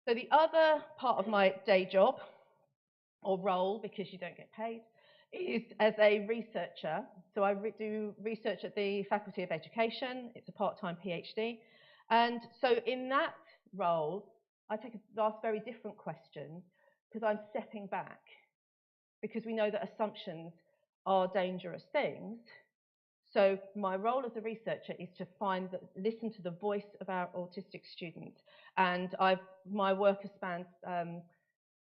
So the other part of my day job, or role, because you don't get paid, is as a researcher. So I do research at the Faculty of Education. It's a part-time PhD. And so in that role, I ask very different questions, because I'm stepping back, because we know that assumptions are dangerous things. So my role as a researcher is to listen to the voice of our autistic students. And my work has spanned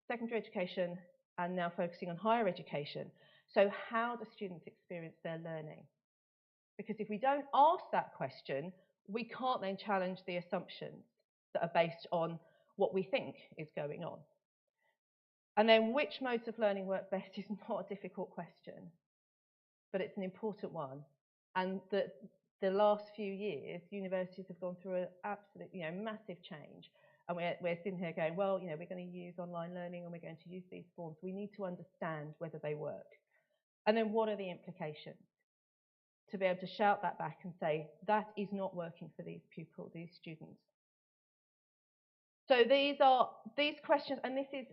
secondary education and now focusing on higher education. So how do students experience their learning? Because if we don't ask that question, we can't then challenge the assumptions that are based on what we think is going on. And then which modes of learning work best is not a difficult question, but it's an important one. And the last few years, universities have gone through an absolute, massive change. And we're sitting here going, well, we're going to use online learning and we're going to use these forms. We need to understand whether they work. And then what are the implications? To be able to shout that back and say, that is not working for these pupils, these students. So these questions, and this is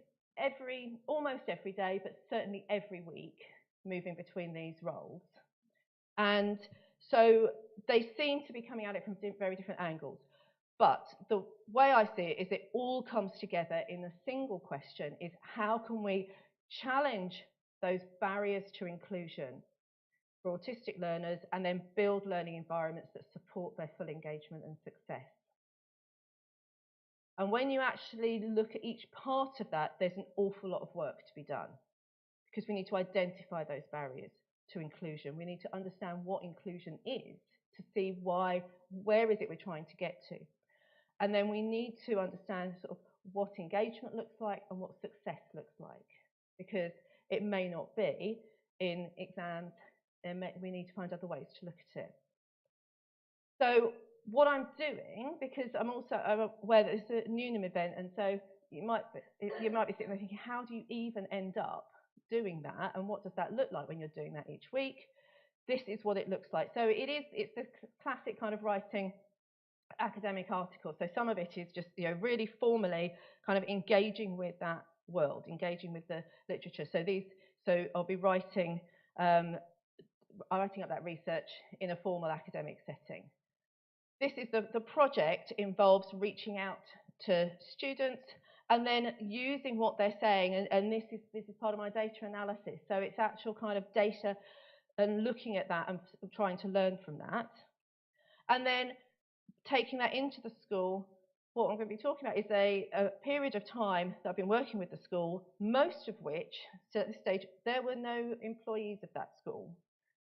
almost every day, but certainly every week, moving between these roles. And so they seem to be coming at it from very different angles. But the way I see it is it all comes together in a single question, is how can we challenge those barriers to inclusion for autistic learners and then build learning environments that support their full engagement and success. And when you actually look at each part of that, there's an awful lot of work to be done, because we need to identify those barriers to inclusion. We need to understand what inclusion is to see where is it we're trying to get to. And then we need to understand sort of what engagement looks like and what success looks like, because it may not be in exams, and we need to find other ways to look at it. So what I'm doing, because I'm aware that it's a Newnham event, and so you might be sitting there thinking, how do you even end up doing that, and what does that look like when you're doing that each week? This is what it looks like. So it's the classic kind of writing academic article. So some of it is just really formally kind of engaging with that world, engaging with the literature. So I'll be writing up that research in a formal academic setting. This is the project involves reaching out to students and then using what they're saying, and this is part of my data analysis. So it's actual kind of data and looking at that and trying to learn from that. And then taking that into the school what I'm going to be talking about is a period of time that I've been working with the school, most of which, so at this stage, there were no employees of that school.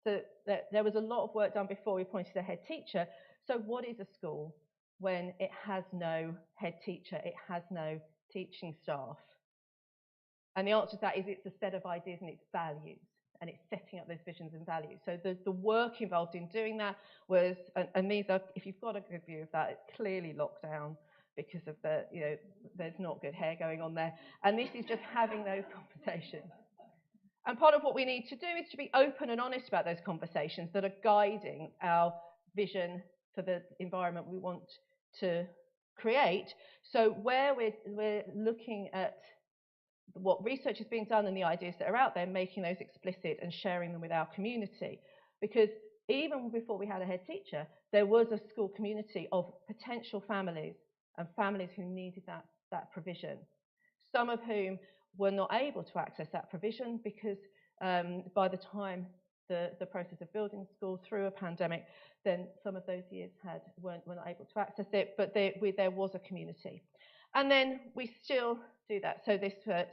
So there was a lot of work done before we appointed a head teacher. So what is a school when it has no head teacher, it has no teaching staff? And the answer to that is it's a set of ideas and it's values, and it's setting up those visions and values. So the work involved in doing that was, and these are, if you've got a good view of that, it's clearly locked down because of the, there's not good hair going on there. And this is just having those conversations. And part of what we need to do is to be open and honest about those conversations that are guiding our vision for the environment we want to create. So where we're looking at what research is being done and the ideas that are out there, making those explicit and sharing them with our community. Because even before we had a head teacher, there was a school community of potential families and families who needed that provision. Some of whom were not able to access that provision because by the time the process of building school through a pandemic, then some of those years were not able to access it, but there was a community. And then we still do that.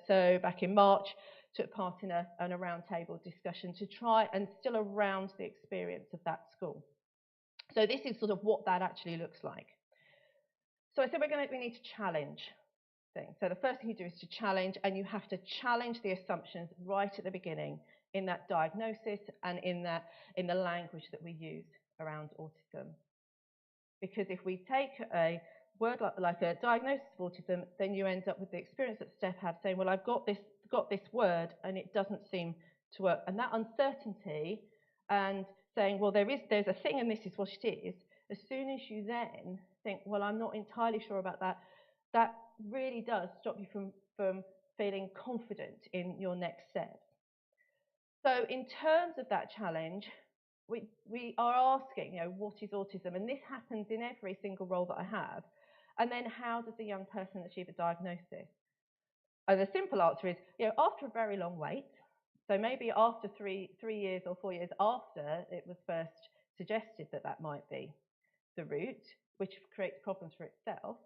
So back in March, took part in a roundtable discussion to try and still around the experience of that school. So this is sort of what that actually looks like. So I said we need to challenge things. So the first thing you do is to challenge, and you have to challenge the assumptions right at the beginning in that diagnosis and in the language that we use around autism. Because if we take a word like a diagnosis of autism, then you end up with the experience that Steph had saying, well, I've got this word and it doesn't seem to work. And that uncertainty and saying, well, there's a thing and this is what it is, as soon as you then think, well, I'm not entirely sure about that, that really does stop you from feeling confident in your next step. So in terms of that challenge, we are asking, what is autism? And this happens in every single role that I have. And then how does a young person achieve a diagnosis? And the simple answer is, after a very long wait, so maybe after 3 years or 4 years after it was first suggested that might be the route, which creates problems for itself.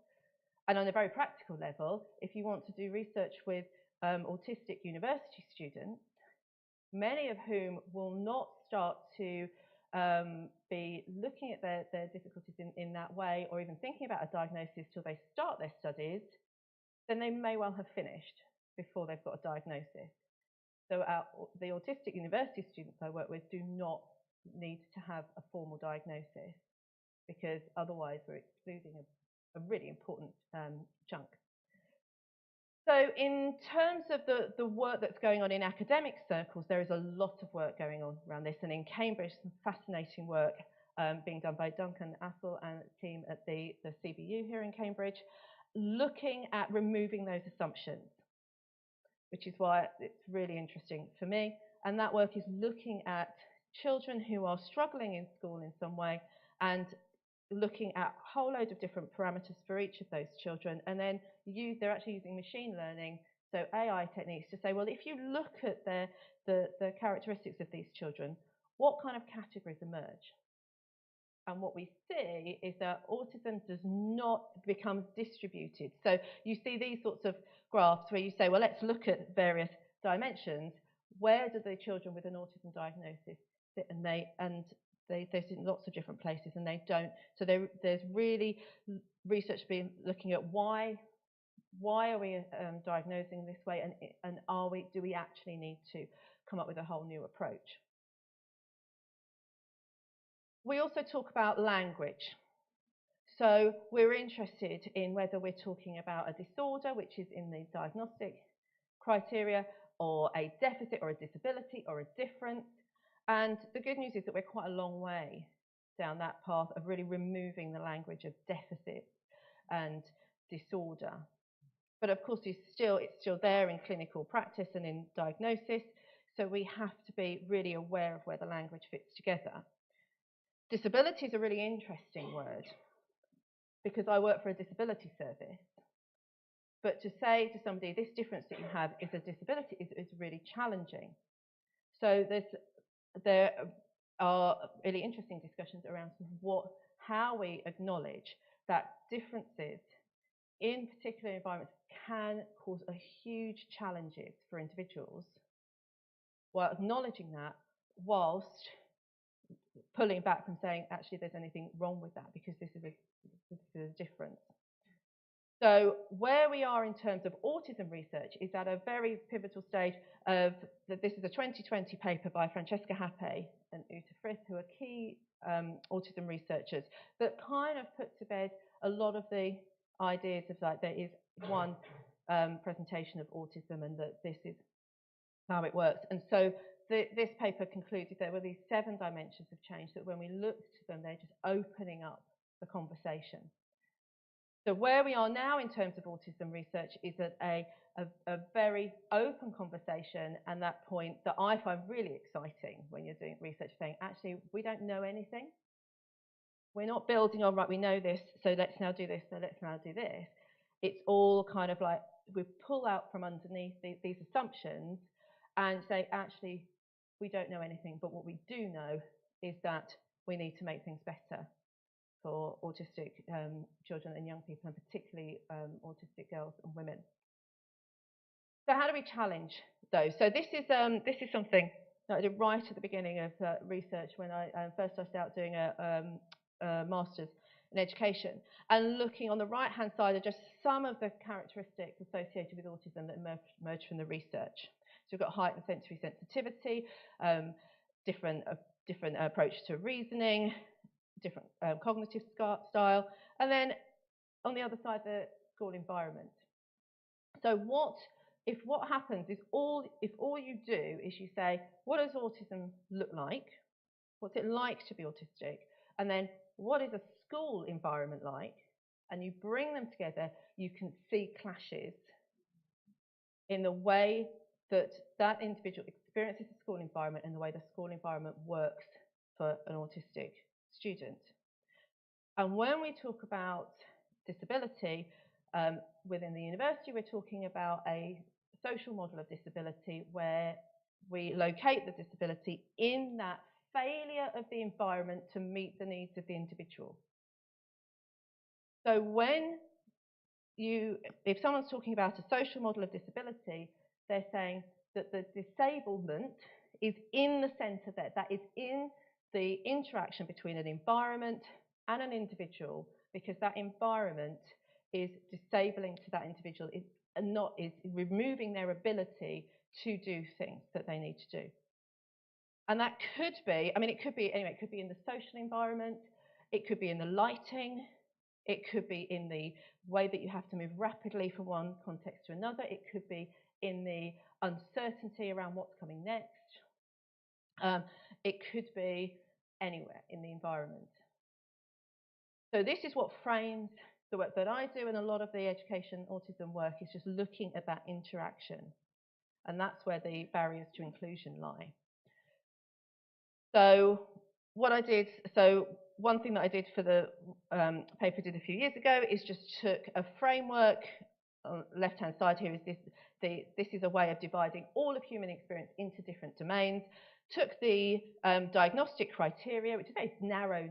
And on a very practical level, if you want to do research with autistic university students, many of whom will not start to be looking at their difficulties in that way, or even thinking about a diagnosis till they start their studies, then they may well have finished before they've got a diagnosis. So the autistic university students I work with do not need to have a formal diagnosis, because otherwise we're excluding a really important chunk. So in terms of the work that's going on in academic circles, there is a lot of work going on around this. And in Cambridge, some fascinating work being done by Duncan Assel and the team at the CBU here in Cambridge, looking at removing those assumptions, which is why it's really interesting for me. And that work is looking at children who are struggling in school in some way and looking at a whole load of different parameters for each of those children, and then they're actually using machine learning, so AI techniques, to say, well, if you look at the characteristics of these children, what kind of categories emerge? And what we see is that autism does not become distributed. So you see these sorts of graphs where you say, well, let's look at various dimensions. Where do the children with an autism diagnosis sit? And they sit in lots of different places, and they don't. So there's really research being looking at why are we diagnosing this way, and do we actually need to come up with a whole new approach? We also talk about language. So we're interested in whether we're talking about a disorder, which is in the diagnostic criteria, or a deficit or a disability or a difference. And the good news is that we're quite a long way down that path of really removing the language of deficit and disorder. But of course, it's still there in clinical practice and in diagnosis. So we have to be really aware of where the language fits together. Disability is a really interesting word, because I work for a disability service. But to say to somebody, this difference that you have is a disability, is really challenging. So there are really interesting discussions around how we acknowledge that differences in particular environments can cause a huge challenges for individuals, while acknowledging that, whilst pulling back from saying actually there's anything wrong with that, because this is a difference. So where we are in terms of autism research is at a very pivotal stage of this is a 2020 paper by Francesca Happe and Uta Frith, who are key autism researchers, that kind of put to bed a lot of the ideas of like there is one presentation of autism and that this is how it works. And so this paper concluded there were these 7 dimensions of change that when we looked at them, they're just opening up the conversation. So where we are now in terms of autism research is at a very open conversation, and that point that I find really exciting when you're doing research, saying, actually, we don't know anything. We're not building on, right, we know this, so let's now do this, so let's now do this. It's all kind of like we pull out from underneath these assumptions and say, actually, we don't know anything, but what we do know is that we need to make things better for autistic children and young people, and particularly autistic girls and women. So how do we challenge those? So this is something that I did right at the beginning of research when I first started out doing a master's in education, and looking on the right-hand side are just some of the characteristics associated with autism that emerged from the research. So we've got heightened sensory sensitivity, different approach to reasoning, different cognitive style, and then on the other side, the school environment. So if what happens is if all you do is you say, what does autism look like? What's it like to be autistic? And then what is a school environment like? And you bring them together, you can see clashes in the way that that individual experiences the school environment and the way the school environment works for an autistic student. And when we talk about disability within the university, we're talking about a social model of disability where we locate the disability in that failure of the environment to meet the needs of the individual. So if someone's talking about a social model of disability, they're saying that the disablement is in the centre there. That is in the interaction between an environment and an individual, because that environment is disabling to that individual, is removing their ability to do things that they need to do. And that could be, it could be in the social environment, it could be in the lighting, it could be in the way that you have to move rapidly from one context to another, it could be in the uncertainty around what's coming next, it could be anywhere in the environment. So this is what frames the work that I do, and a lot of the education autism work is just looking at that interaction. And that's where the barriers to inclusion lie. So one thing that I did for the paper I did a few years ago is just took a framework. On the left-hand side here is this is a way of dividing all of human experience into different domains. Took the diagnostic criteria, which is a very narrow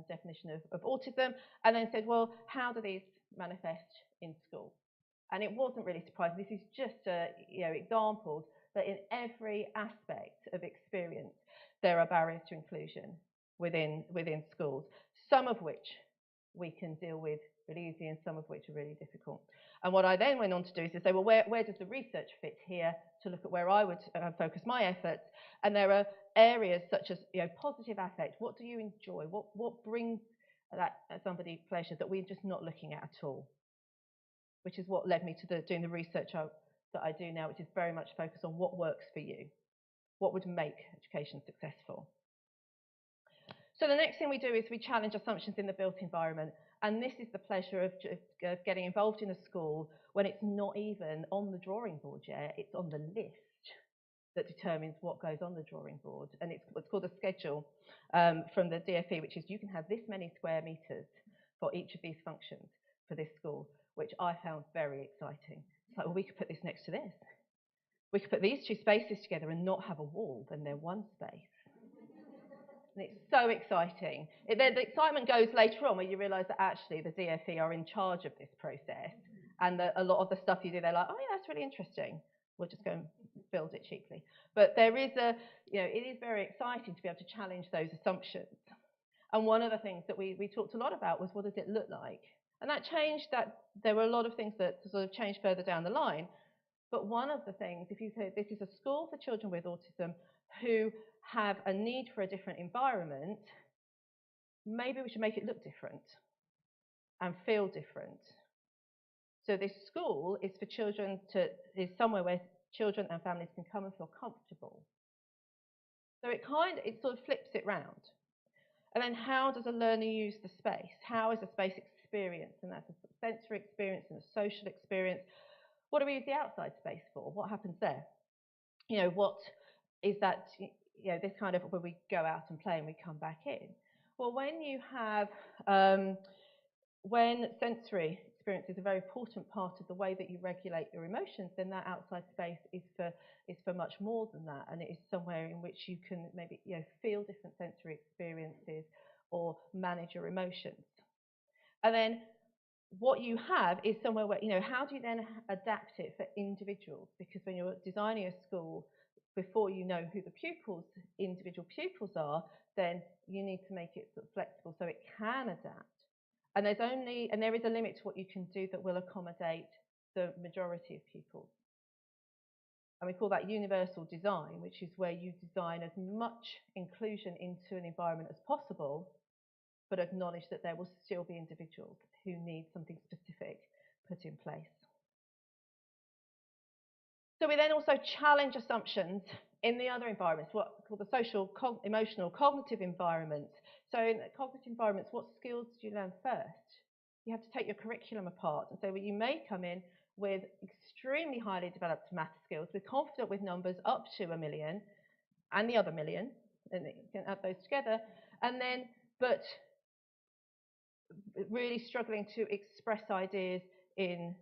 definition of autism, and then said, well, how do these manifest in school? And it wasn't really surprising. This is just examples that in every aspect of experience, there are barriers to inclusion within schools, some of which we can deal with really easily and some of which are really difficult. And what I then went on to do is to say, well, where does the research fit here, to look at where I would focus my efforts? And there are areas such as positive affect. What do you enjoy? What brings somebody pleasure that we're just not looking at all? Which is what led me to doing the research that I do now, which is very much focused on what works for you. What would make education successful? So the next thing we do is we challenge assumptions in the built environment. And this is the pleasure of getting involved in a school when it's not even on the drawing board yet, it's on the list that determines what goes on the drawing board. And it's what's called a schedule from the DfE, which is you can have this many square meters for each of these functions for this school, which I found very exciting. It's like, well, we could put this next to this. We could put these two spaces together and not have a wall, then they're one space. And it's so exciting. The excitement goes later on where you realise that actually the DFE are in charge of this process, and that a lot of the stuff you do, they're like, oh yeah, that's really interesting. We'll just go and build it cheaply. But there is it is very exciting to be able to challenge those assumptions. And one of the things that we talked a lot about was, what does it look like? And that changed, that there were a lot of things that sort of changed further down the line. But one of the things, if you say this is a school for children with autism who have a need for a different environment, maybe we should make it look different and feel different. So this school is for children is somewhere where children and families can come and feel comfortable. So it sort of flips it round. And then how does a learner use the space? How is the space experienced? And that's a sensory experience and a social experience. What do we use the outside space for? What happens there? What is that, this kind of where we go out and play and we come back in? Well, when you have, when sensory experience is a very important part of the way that you regulate your emotions, then that outside space is for much more than that, and it is somewhere in which you can maybe feel different sensory experiences or manage your emotions. And then what you have is somewhere where, how do you then adapt it for individuals? Because when you're designing a school, before you know who the individual pupils are, then you need to make it sort of flexible so it can adapt. And there is a limit to what you can do that will accommodate the majority of pupils. And we call that universal design, which is where you design as much inclusion into an environment as possible, but acknowledge that there will still be individuals who need something specific put in place. So we then also challenge assumptions in the other environments, what we call the social, emotional, cognitive environments. So in cognitive environments, what skills do you learn first? You have to take your curriculum apart and say, well, you may come in with extremely highly developed math skills, with confident with numbers up to 1 million and the other million, and you can add those together, and then, but really struggling to express ideas in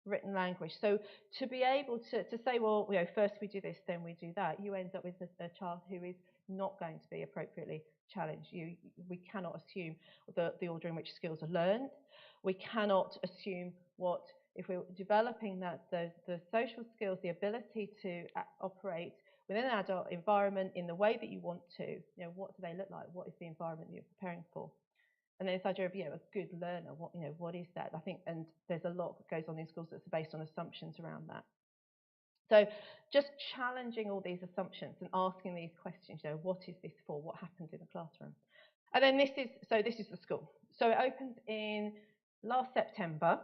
written language. So to be able to say, well, first we do this, then we do that, you end up with a child who is not going to be appropriately challenged. We cannot assume the order in which skills are learned. We cannot assume if we're developing the social skills, the ability to operate within an adult environment in the way that you want to, what do they look like? What is the environment that you're preparing for? And then this idea of a good learner, what is that? I think, and there's a lot that goes on in schools that's based on assumptions around that. So just challenging all these assumptions and asking these questions, what is this for? What happens in the classroom? And then this is the school. So it opens in last September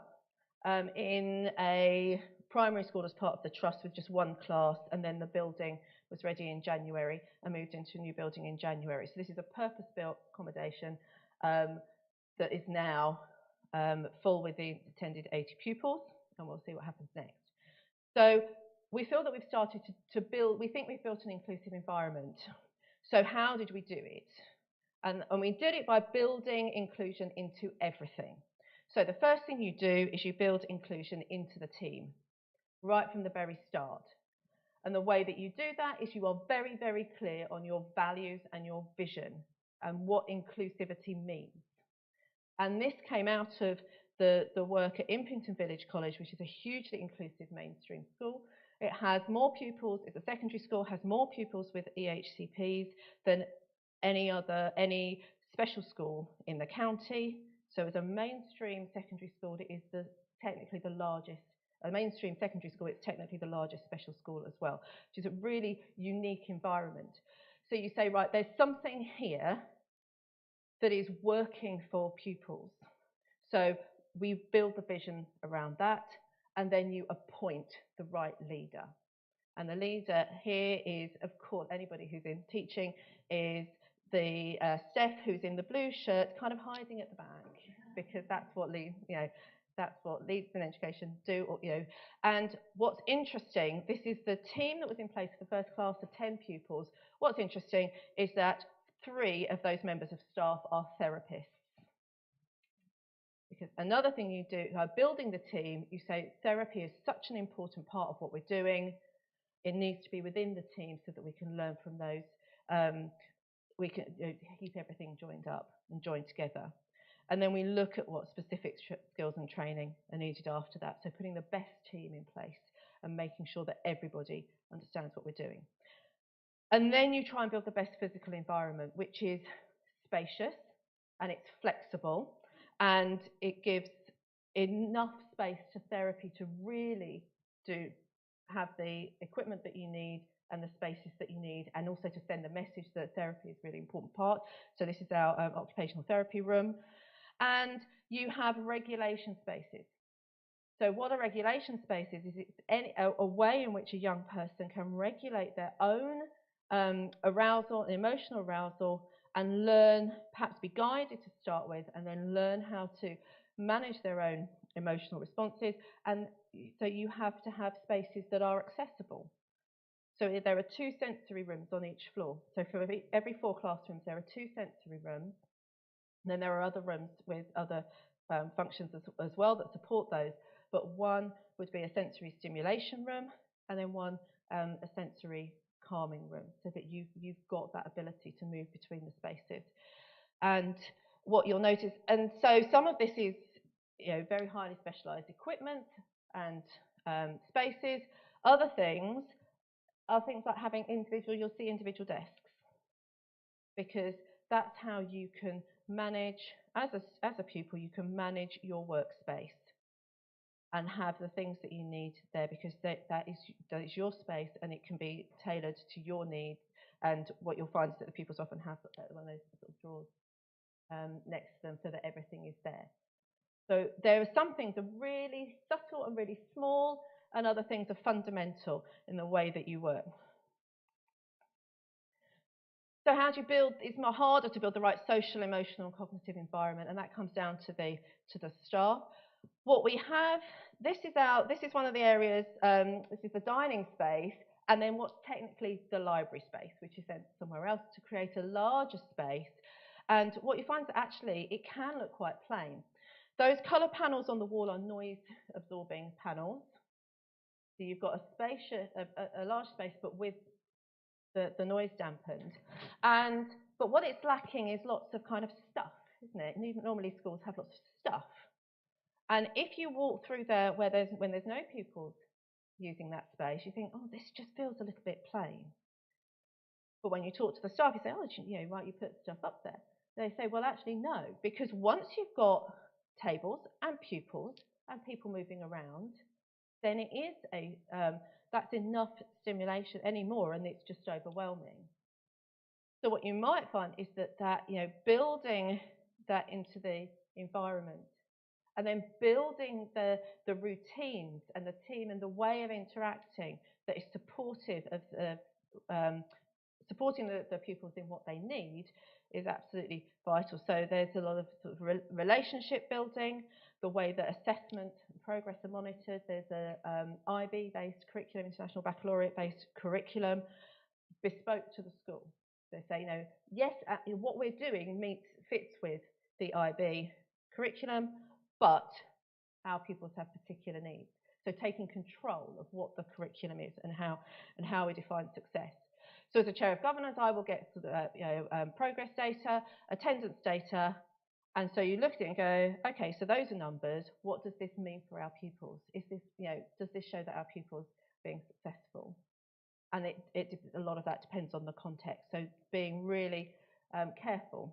in a primary school as part of the trust with just one class, and then the building was ready in January and moved into a new building in January. So this is a purpose-built accommodation that is now full with the intended 80 pupils, and we'll see what happens next. So we feel that we've started to build, we think we've built an inclusive environment. So how did we do it? And we did it by building inclusion into everything. So the first thing you do is you build inclusion into the team, right from the very start. And the way that you do that is you are very, very clear on your values and your vision and what inclusivity means. And this came out of the work at Impington Village College, which is a hugely inclusive mainstream school. It has more pupils, it's a secondary school, has more pupils with EHCPs than any special school in the county. So as a mainstream secondary school, it is technically the largest. A mainstream secondary school, it's technically the largest special school as well, which is a really unique environment. So you say, right, there's something here that is working for pupils. So we build the vision around that, and then you appoint the right leader. And the leader here is, of course, anybody who's in teaching, is the Steph, who's in the blue shirt, kind of hiding at the back, because that's what leads in education do. And what's interesting, this is the team that was in place for the first class of 10 pupils. What's interesting is that 3 of those members of staff are therapists. Because another thing you do by building the team, you say therapy is such an important part of what we're doing. It needs to be within the team so that we can learn from those we can keep everything joined up and joined together. And then we look at what specific skills and training are needed after that. So putting the best team in place and making sure that everybody understands what we're doing. And then you try and build the best physical environment, which is spacious and it's flexible and it gives enough space to therapy to really have the equipment that you need and the spaces that you need, and also to send the message that therapy is a really important part. So this is our occupational therapy room. And you have regulation spaces. So what are regulation spaces is it's a way in which a young person can regulate their own arousal, emotional arousal, and learn, perhaps be guided to start with, and then learn how to manage their own emotional responses. And so you have to have spaces that are accessible. So there are 2 sensory rooms on each floor. So for every 4 classrooms, there are 2 sensory rooms. And then there are other rooms with other functions as well that support those. But one would be a sensory stimulation room, and then one a sensory calming room, so that you've got that ability to move between the spaces. And what you'll notice, and so some of this is very highly specialised equipment and spaces. Other things are things like having you'll see individual desks, because that's how you can manage, as a pupil, you can manage your workspace and have the things that you need there, because that is your space and it can be tailored to your needs. And what you'll find is that the pupils often have one of those sort of drawers next to them, so that everything is there. So there are some things are really subtle and really small, and other things are fundamental in the way that you work. So how do you build? It's more harder to build the right social, emotional, and cognitive environment, and that comes down to the staff. What we have, this is one of the areas. This is the dining space, and then what's technically the library space, which is then somewhere else to create a larger space. And what you find is that actually it can look quite plain. Those colour panels on the wall are noise-absorbing panels. So you've got a large space, but with the noise dampened. But what it's lacking is lots of kind of stuff, isn't it? Normally schools have lots of stuff. And if you walk through there when there's no pupils using that space, you think, oh, this just feels a little bit plain. But when you talk to the staff, you say, oh, why don't you put stuff up there? They say, well, actually, no, because once you've got tables and pupils and people moving around, then it is that's enough stimulation anymore, and it's just overwhelming. So what you might find is that building that into the environment, and then building the routines and the team and the way of interacting that is supportive of supporting the pupils in what they need, is absolutely vital. So there's a lot of sort of relationship building, the way that assessment and progress are monitored. There's a IB-based curriculum, International Baccalaureate-based curriculum, bespoke to the school. They say, yes, what we're doing fits with the IB curriculum, but our pupils have particular needs. So taking control of what the curriculum is and how we define success. So as a chair of governors, I will get progress data, attendance data, and so you look at it and go, okay, so those are numbers. What does this mean for our pupils? Is this, does this show that our pupils are being successful? And a lot of that depends on the context. So being really careful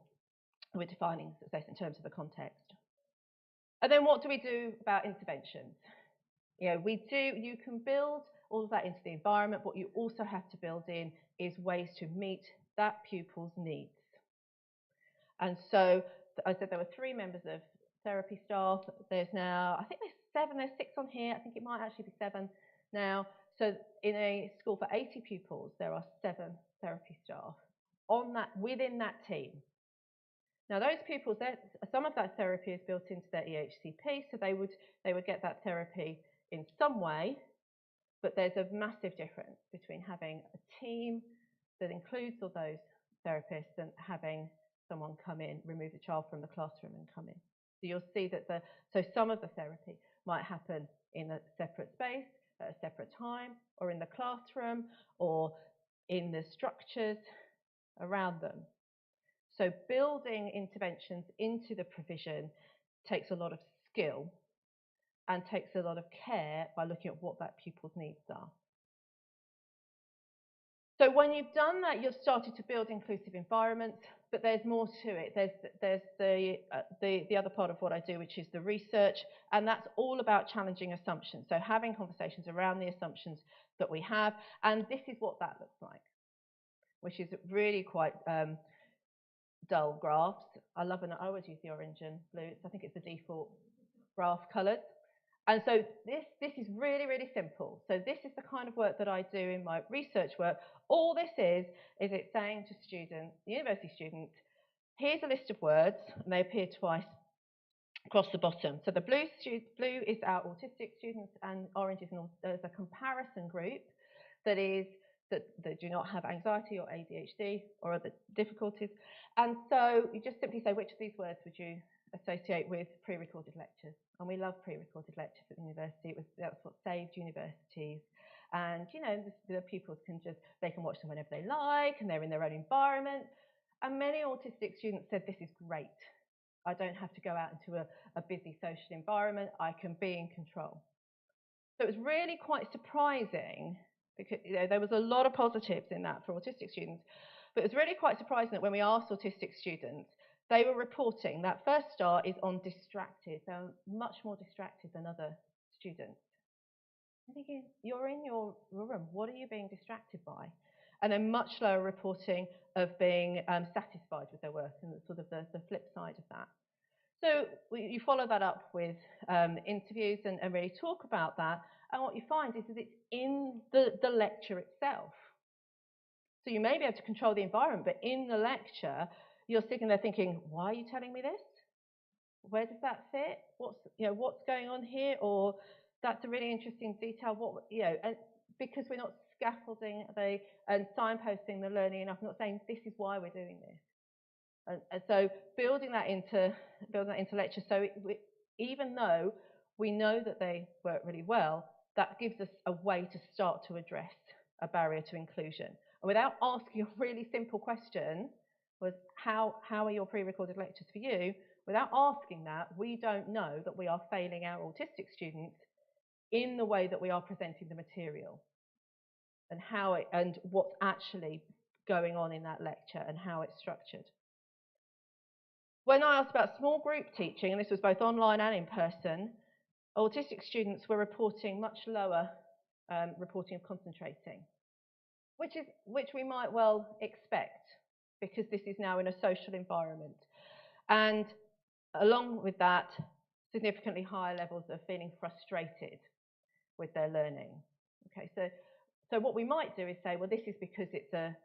with defining success in terms of the context. And then what do we do about interventions? You can build all of that into the environment. What you also have to build in is ways to meet that pupil's needs. And so I said there were 3 members of therapy staff. There's now, I think there's 7, there's 6 on here. I think it might actually be 7 now. So in a school for 80 pupils, there are 7 therapy staff within that team. Now those pupils, some of that therapy is built into their EHCP, so they would get that therapy in some way, but there's a massive difference between having a team that includes all those therapists and having someone come in, remove the child from the classroom and come in. So you'll see that so some of the therapy might happen in a separate space, at a separate time, or in the classroom, or in the structures around them. So building interventions into the provision takes a lot of skill and takes a lot of care by looking at what that pupil's needs are. So when you've done that, you've started to build inclusive environments, but there's more to it. There's the other part of what I do, which is the research, and that's all about challenging assumptions. So having conversations around the assumptions that we have, and this is what that looks like, which is really quite dull graphs. I always use the orange and blue. I think it's the default graph colours. And so this is really, really simple. So this is the kind of work that I do in my research work. All this is it's saying to students, university students, here's a list of words, and they appear twice across the bottom. So the blue is our autistic students, and orange is there's a comparison group that do not have anxiety or ADHD or other difficulties. And so you just simply say, which of these words would you associate with pre-recorded lectures? And we love pre-recorded lectures at the university. That's what saved universities. And, the pupils can watch them whenever they like, and they're in their own environment. And many autistic students said, this is great. I don't have to go out into a busy social environment. I can be in control. So it was really quite surprising because there was a lot of positives in that for autistic students. But it was really quite surprising that when we asked autistic students, they were reporting that first star is on distracted. They're much more distracted than other students. I'm thinking, you're in your room. What are you being distracted by? And then much lower reporting of being satisfied with their work, and sort of the flip side of that. So you follow that up with interviews and really talk about that. And what you find is it's in the lecture itself. So you may be able to control the environment, but in the lecture, you're sitting there thinking, why are you telling me this? Where does that fit? What's going on here? Or that's a really interesting detail. And because we're not scaffolding and signposting the learning enough, we're not saying this is why we're doing this. And so building that into lecture. So even though we know that they work really well, that gives us a way to start to address a barrier to inclusion. And without asking a really simple question, was how are your pre-recorded lectures for you? Without asking that, we don't know that we are failing our autistic students in the way that we are presenting the material, and what's actually going on in that lecture and how it's structured. When I asked about small group teaching, and this was both online and in person, autistic students were reporting much lower reporting of concentrating, which we might well expect because this is now in a social environment. And along with that, significantly higher levels of feeling frustrated with their learning. Okay, so what we might do is say, well, this is because it's a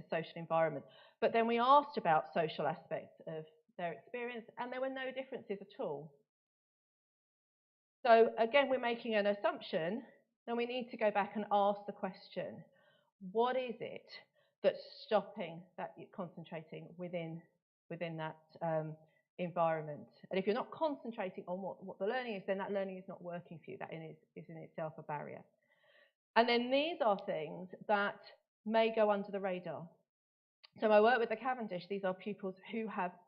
social environment. But then we asked about social aspects of their experience, and there were no differences at all. So again, we're making an assumption, then we need to go back and ask the question, what is it that's stopping that concentrating within that environment? And if you're not concentrating on what the learning is, then that learning is not working for you. That is in itself a barrier. And then these are things that may go under the radar. So I work with the Cavendish. These are pupils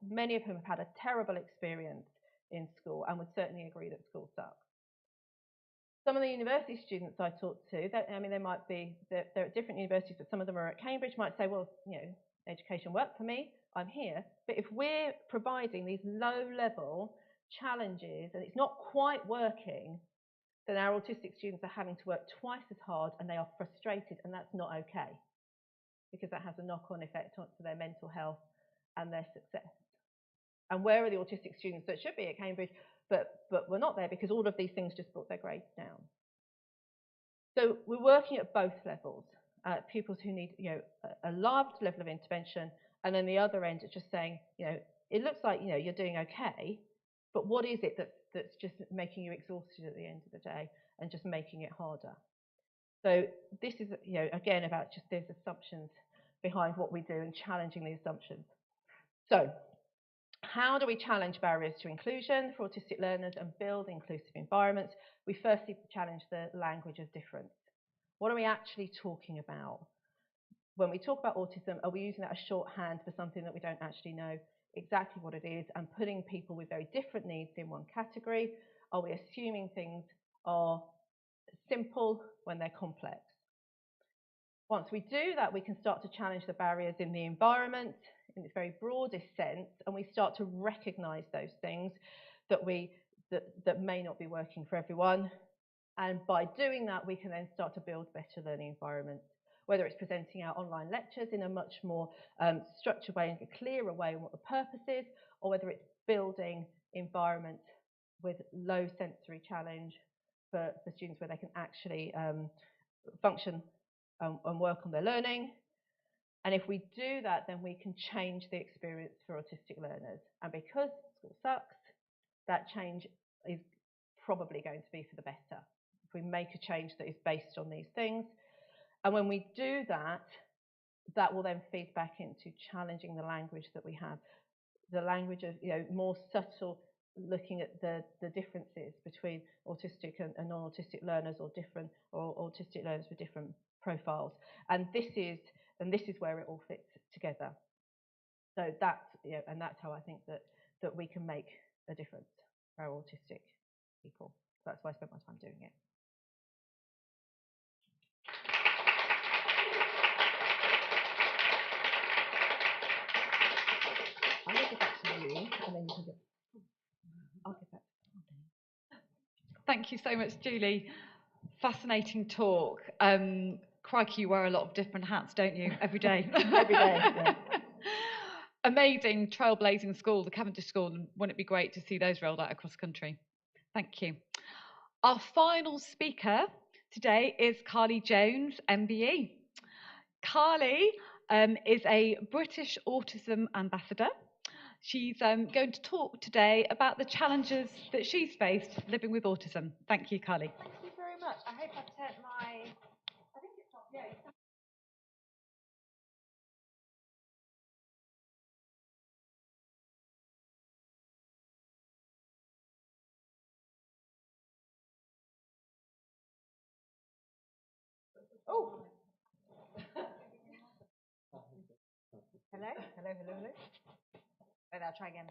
many of whom have had a terrible experience in school and would certainly agree that school sucks. Some of the university students I talk to, they're at different universities, but some of them are at Cambridge, might say, well, education worked for me, I'm here. But if we're providing these low-level challenges and it's not quite working, then our autistic students are having to work twice as hard and they are frustrated, and that's not okay because that has a knock-on effect onto their mental health and their success. And where are the autistic students that should be at Cambridge, but were not there because all of these things just brought their grades down? So we're working at both levels. Pupils who need a large level of intervention, and then the other end is just saying, it looks like you're doing okay, but what is it that's just making you exhausted at the end of the day and just making it harder? So this is again about just those assumptions behind what we do and challenging the assumptions. So how do we challenge barriers to inclusion for autistic learners and build inclusive environments? We firstly challenge the language of difference. What are we actually talking about? when we talk about autism, are we using that as shorthand for something that we don't actually know exactly what it is and putting people with very different needs in one category? Are we assuming things are simple when they're complex? Once we do that, we can start to challenge the barriers in the environment in its very broadest sense, and we start to recognise those things that may not be working for everyone. And by doing that, we can then start to build better learning environments, whether it's presenting our online lectures in a much more structured way and a clearer way on what the purpose is, or whether it's building environments with low sensory challenge for students where they can actually function and work on their learning. And if we do that, then we can change the experience for autistic learners. And because school sucks, that change is probably going to be for the better. If we make a change that is based on these things. And when we do that, that will then feed back into challenging the language that we have. The language of, more subtle, looking at the differences between autistic and non-autistic learners, or autistic learners with different profiles. And this is where it all fits together. So that's how I think that we can make a difference for our autistic people. That's why I spent my time doing it. I'm going to give that to you, and then you can I'll give that. Thank you so much, Julie. Fascinating talk. Crikey, you wear a lot of different hats, don't you? Every day. Every day. Yeah. Amazing, trailblazing school, the Cavendish School, and wouldn't it be great to see those rolled out across the country? Thank you. Our final speaker today is Carly Jones, MBE. Carly is a British Autism Ambassador. She's going to talk today about the challenges that she's faced living with autism. Thank you, Carly. Thank you very much. I hope I've turned my... I think it's not... Yeah, it's... Oh! Hello? Hello, hello, hello. Wait, I'll try again.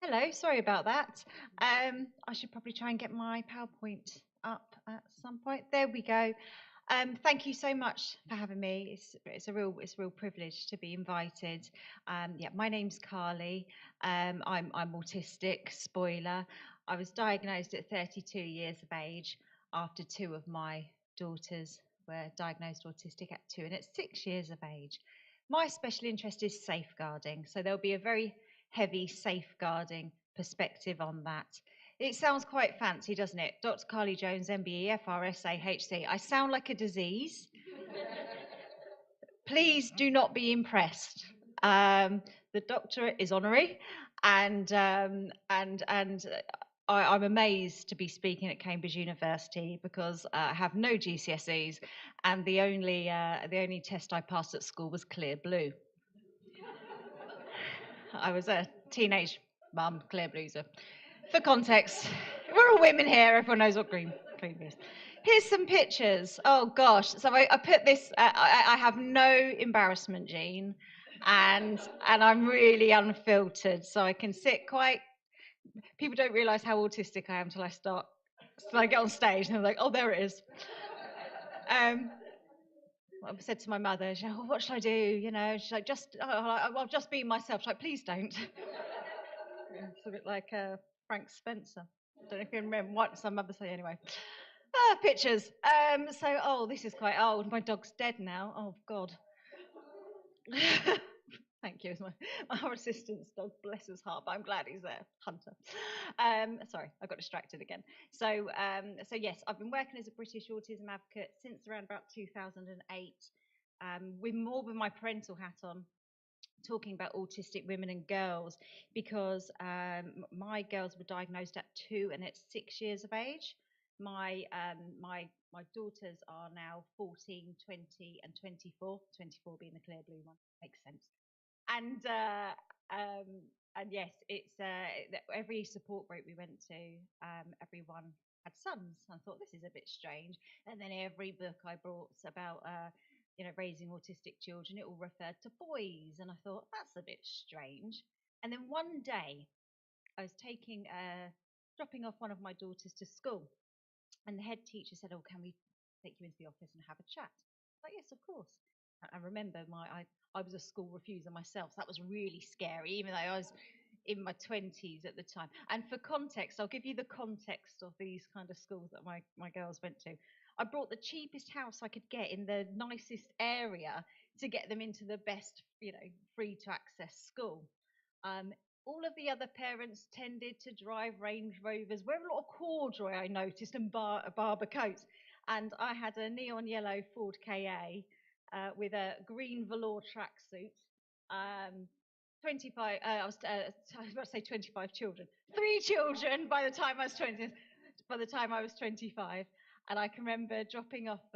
Hello, sorry about that. I should probably try and get my PowerPoint up at some point. There we go. Thank you so much for having me. It's a real privilege to be invited. Yeah, my name's Carly. I'm autistic. Spoiler. I was diagnosed at 32 years of age after 2 of my daughters were diagnosed autistic at 2 and at 6 years of age. My special interest is safeguarding, so there'll be a very heavy safeguarding perspective on that. It sounds quite fancy, doesn't it? Dr. Carly Jones, MBE, FRSA, HC. I sound like a disease. Please do not be impressed. The doctorate is honorary, and I'm amazed to be speaking at Cambridge University because I have no GCSEs, and the only test I passed at school was clear blue. I was a teenage mum, clear blues. For context, we're all women here. Everyone knows what green is. Here's some pictures. Oh gosh! So I put this. I have no embarrassment gene, and I'm really unfiltered, so I can sit quite. People don't realise how autistic I am till I start. So I get on stage and they're like, "Oh, there it is." I said to my mother, she said, "Oh, what should I do?" You know, she's like, I'll just be myself." She's like, "Please don't." It's a bit like Frank Spencer. I don't know if you remember what some mother say anyway. Pictures. This is quite old. My dog's dead now. Oh, God. Thank you. It's our assistant's dog, bless his heart, but I'm glad he's there. Hunter. Sorry, I got distracted again. So yes, I've been working as a British autism advocate since around about 2008, with my parental hat on, talking about autistic women and girls, because my girls were diagnosed at 2 and at 6 years of age. My daughters are now 14, 20 and 24, 24 being the clear blue one, makes sense. And and yes, it's every support group we went to, everyone had sons. I thought this is a bit strange. And then every book I brought about, raising autistic children, it all referred to boys, and I thought that's a bit strange. And then one day, I was dropping off one of my daughters to school, and the head teacher said, "Oh, can we take you into the office and have a chat?" I was like, "Yes, of course." I remember I was a school refuser myself. So that was really scary, even though I was in my 20s at the time. And for context, I'll give you the context of these kind of schools that my girls went to. I brought the cheapest house I could get in the nicest area to get them into the best, free to access school. All of the other parents tended to drive Range Rovers, wear a lot of corduroy, I noticed, and barber coats. And I had a neon yellow Ford KA with a green velour tracksuit. 25, I was about to say 25 children. 3 children by the time I was 20, by the time I was 25. And I can remember dropping off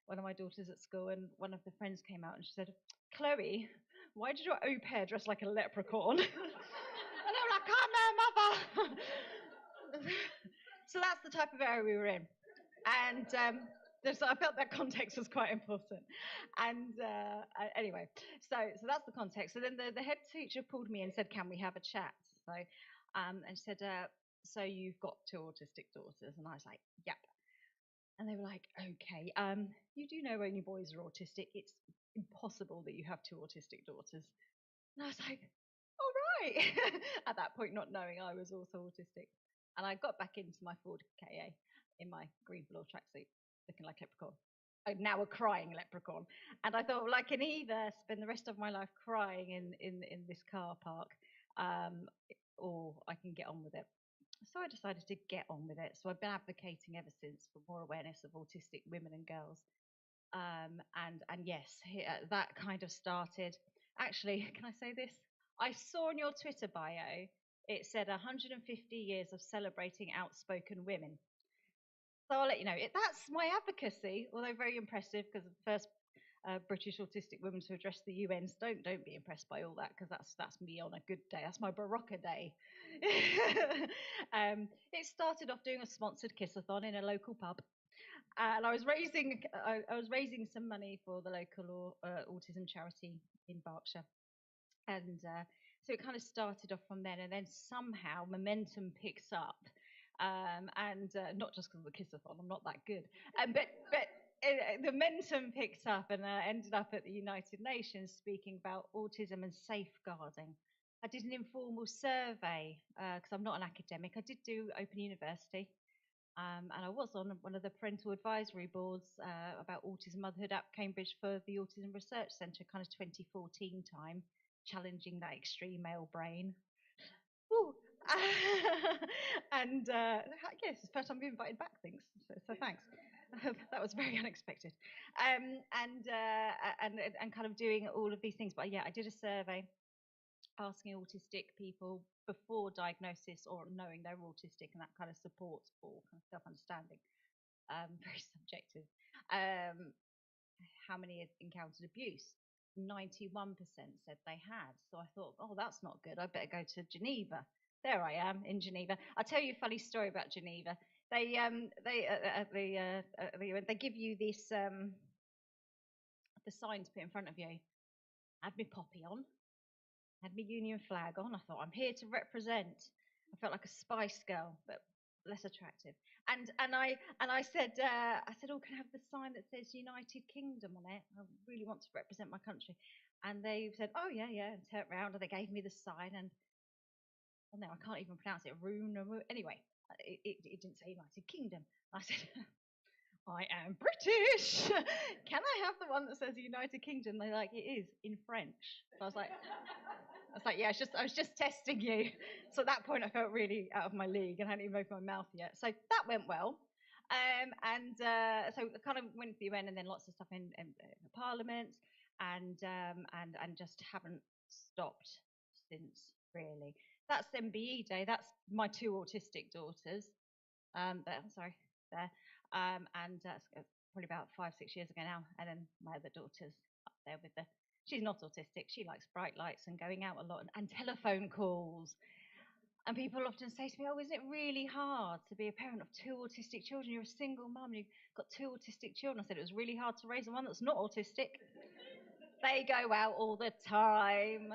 one of my daughters at school, and one of the friends came out and she said, "Chloe, why did your au pair dress like a leprechaun?" And I'm like, "Oh no, mother." So that's the type of area we were in. And I felt that context was quite important. And anyway, so that's the context. So then the head teacher pulled me and said, "Can we have a chat?" So and she said, "So you've got 2 autistic daughters?" And I was like, "Yep." And they were like, "Okay, you do know only boys are autistic. It's impossible that you have 2 autistic daughters." And I was like, "All right." At that point, not knowing I was also autistic. And I got back into my Ford KA in my green velour tracksuit, looking like a leprechaun. Now a crying leprechaun. And I thought, well, I can either spend the rest of my life crying in this car park, or I can get on with it. So I decided to get on with it. So I've been advocating ever since for more awareness of autistic women and girls. And yes, that kind of started. Actually, can I say this? I saw in your Twitter bio, it said 150 years of celebrating outspoken women. So I'll let you know, that's my advocacy, although very impressive, because the first British autistic woman to address the UN. Don't be impressed by all that, because that's me on a good day. That's my Barocca day. It started off doing a sponsored kissathon in a local pub. And I was raising some money for the local autism charity in Berkshire. And so it kind of started off from then, and then somehow momentum picks up. And not just because of the kissathon, I'm not that good. But the momentum picked up, and ended up at the United Nations speaking about autism and safeguarding. I did an informal survey because I'm not an academic. I did do Open University. And I was on one of the parental advisory boards about autism motherhood at Cambridge for the Autism Research Centre, kind of 2014 time, challenging that extreme male brain. Ooh. And yes, it's the first time I've been invited back, thanks. So thanks. That was very unexpected. And kind of doing all of these things. But yeah, I did a survey asking autistic people before diagnosis or knowing they're autistic, and that kind of support for kind of self-understanding. Very subjective. How many had encountered abuse? 91% said they had. So I thought, oh, that's not good. I better go to Geneva. There I am in Geneva. I'll tell you a funny story about Geneva. They give you this the sign to put in front of you. I had my poppy on, had my Union flag on. I thought, I'm here to represent. I felt like a Spice Girl, but less attractive. And I said, oh, can I have the sign that says United Kingdom on it? I really want to represent my country. And they said, oh yeah, and turned around, and they gave me the sign, and well, no, I can't even pronounce it. Anyway, it didn't say United Kingdom. I said, I am British. Can I have the one that says United Kingdom? They're like, it is in French. So I was like, yeah, I was just testing you. So at that point, I felt really out of my league and hadn't even opened my mouth yet. So that went well. So I kind of went to the UN, and then lots of stuff in Parliament, and just haven't stopped since, really. That's MBE Day. That's my 2 autistic daughters. And that's probably about 5-6 years ago now. And then my other daughter's up there with the She's not autistic. She likes bright lights and going out a lot and telephone calls. And people often say to me, oh, isn't it really hard to be a parent of two autistic children? You're a single mum and you've got two autistic children. I said it was really hard to raise one that's not autistic. They go out all the time.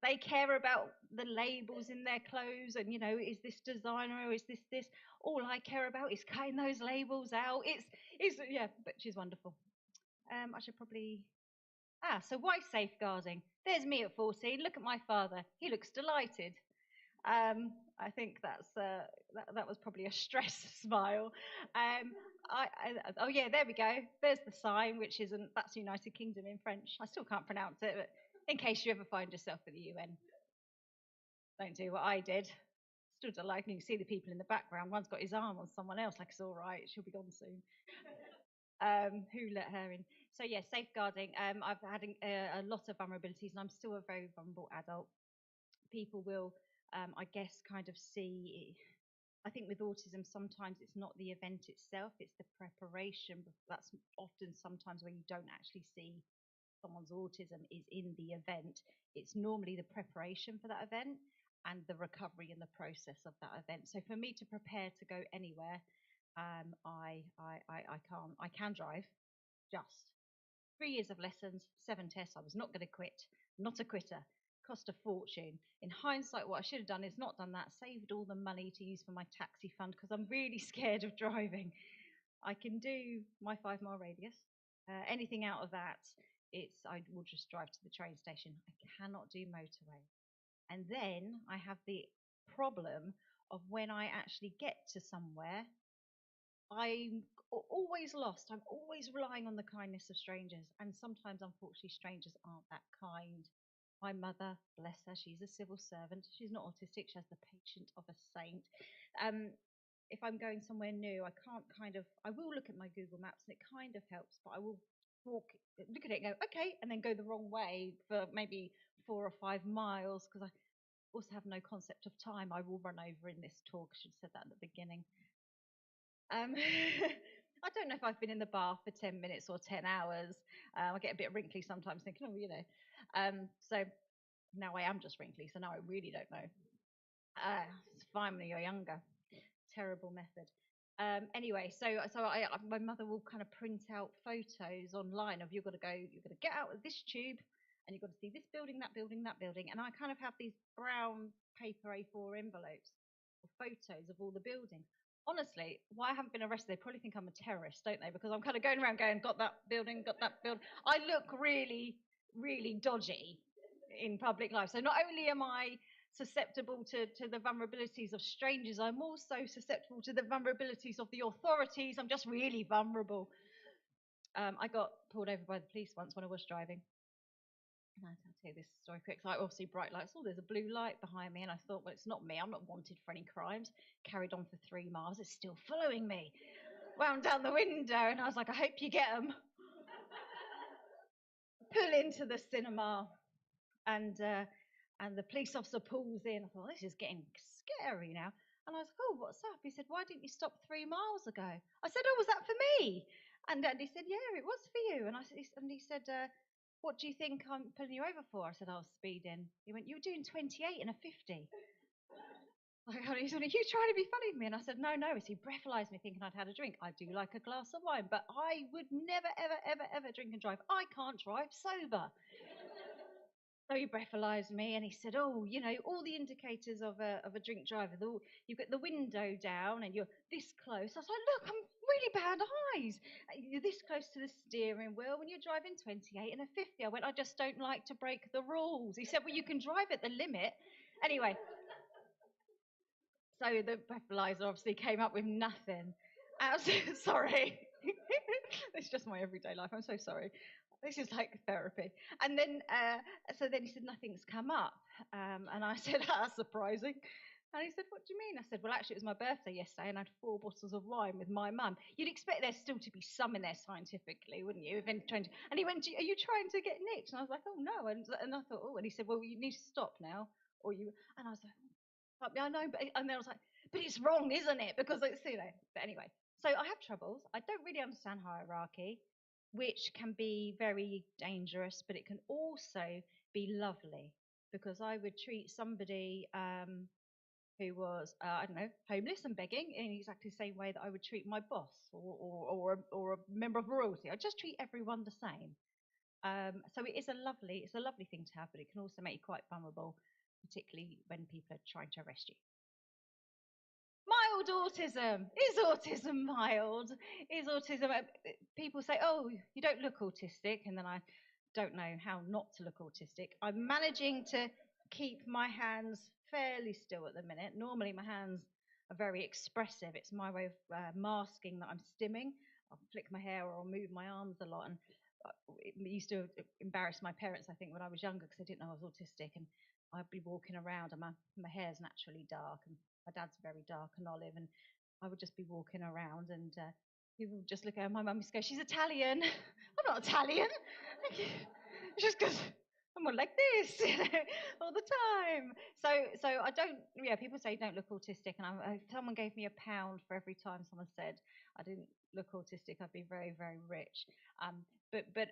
They care about the labels in their clothes and, is this designer or is this? All I care about is cutting those labels out. Yeah, but she's wonderful. I should probably... so why safeguarding? There's me at 14. Look at my father. He looks delighted. I think that was probably a stressed smile. Oh yeah, there we go. There's the sign, that's United Kingdom in French. I still can't pronounce it, but in case you ever find yourself at the UN, don't do what I did. Stood like, you can see the people in the background. One's got his arm on someone else, like it's all right, she'll be gone soon. Who let her in? So yeah, safeguarding. I've had a lot of vulnerabilities, and I'm still a very vulnerable adult. People will, I guess, kind of see. I think with autism, sometimes it's not the event itself; it's the preparation. That's often sometimes where you don't actually see someone's autism is in the event. It's normally the preparation for that event and the recovery and the process of that event. So for me to prepare to go anywhere, I can't. I can drive, just 3 years of lessons, 7 tests. I was not going to quit. Not a quitter. Cost a fortune. In hindsight, what I should have done is not done that. Saved all the money to use for my taxi fund because I'm really scared of driving. I can do my 5-mile radius. Anything out of that, I will just drive to the train station. I cannot do motorway. And then I have the problem of when I actually get to somewhere, I'm always lost. I'm always relying on the kindness of strangers. And sometimes, unfortunately, strangers aren't that kind. My mother, bless her, she's a civil servant. She's not autistic. She has the patience of a saint. If I'm going somewhere new, I will look at my Google Maps and it kind of helps, but I will look at it and go, okay, and then go the wrong way for maybe 4 or 5 miles because I also have no concept of time. I will run over in this talk. I should have said that at the beginning. I don't know if I've been in the bath for 10 minutes or 10 hours. I get a bit wrinkly sometimes thinking, so now I am just wrinkly, so now I really don't know. It's fine when you're younger. Terrible method. Anyway, so my mother will kind of print out photos online of you're going to get out of this tube and you've got to see this building, that building, that building. And I kind of have these brown paper A4 envelopes of photos of all the buildings. Honestly, why I haven't been arrested, they probably think I'm a terrorist, don't they? Because I'm kind of going around going, got that building, got that building. I look really, really dodgy in public life. So not only am I susceptible to the vulnerabilities of strangers, I'm also susceptible to the vulnerabilities of the authorities. I'm just really vulnerable. I got pulled over by the police once when I was driving. And I'll tell you this story quick. So I obviously bright lights. Oh, there's a blue light behind me. And I thought, well, it's not me. I'm not wanted for any crimes. Carried on for 3 miles. It's still following me. Wound down the window. And I was like, I hope you get them. Pull into the cinema. And the police officer pulls in. I thought, this is getting scary now. And I was like, oh, what's up? He said, why didn't you stop 3 miles ago? I said, oh, was that for me? And he said, yeah, it was for you. And he said, what do you think I'm pulling you over for? I said, I was speeding. He went, you were doing 28 and a 50. He said, are you trying to be funny with me? And I said, no. He breathalyzed me thinking I'd had a drink. I do like a glass of wine, but I would never, ever, ever, ever drink and drive. I can't drive sober. So he breathalyzed me and he said, oh, all the indicators of a drink driver, you've got the window down and you're this close. I was like, look, I'm really bad eyes. You're this close to the steering wheel when you're driving 28 and a 50. I went, I just don't like to break the rules. He said, well, you can drive at the limit. Anyway, so the breathalyzer obviously came up with nothing. Sorry. It's just my everyday life. I'm so sorry. This is like therapy. And then, so then he said, nothing's come up. And I said, that's surprising. And he said, what do you mean? I said, well, actually, it was my birthday yesterday and I had 4 bottles of wine with my mum. You'd expect there still to be some in there scientifically, wouldn't you? And he went, are you trying to get nicked? And I was like, oh, no. And I thought, oh, and he said, well, you need to stop now. And I was like, I know, and then I was like, but it's wrong, isn't it? Because it's, but anyway. So I have troubles. I don't really understand hierarchy. which can be very dangerous, but it can also be lovely, because I would treat somebody who was, I don't know, homeless and begging in exactly the same way that I would treat my boss or a member of royalty. I just treat everyone the same. So it's a lovely thing to have, but it can also make you quite vulnerable, particularly when people are trying to arrest you. Mild autism. Is autism mild? Is autism? People say, "Oh, you don't look autistic," and then I don't know how not to look autistic. I'm managing to keep my hands fairly still at the minute. Normally, my hands are very expressive. It's my way of masking that I'm stimming. I'll flick my hair or I'll move my arms a lot, and it used to embarrass my parents, I think, when I was younger, because they didn't know I was autistic, and I'd be walking around and my hair's naturally dark, and my dad's very dark and olive, and I would just be walking around, and people would just look at her. My mum used to go, "She's Italian." I'm not Italian. Just because I'm all like this, all the time. So I don't. Yeah, people say don't look autistic, and if someone gave me £1 for every time someone said I didn't look autistic, I'd be very, very rich. But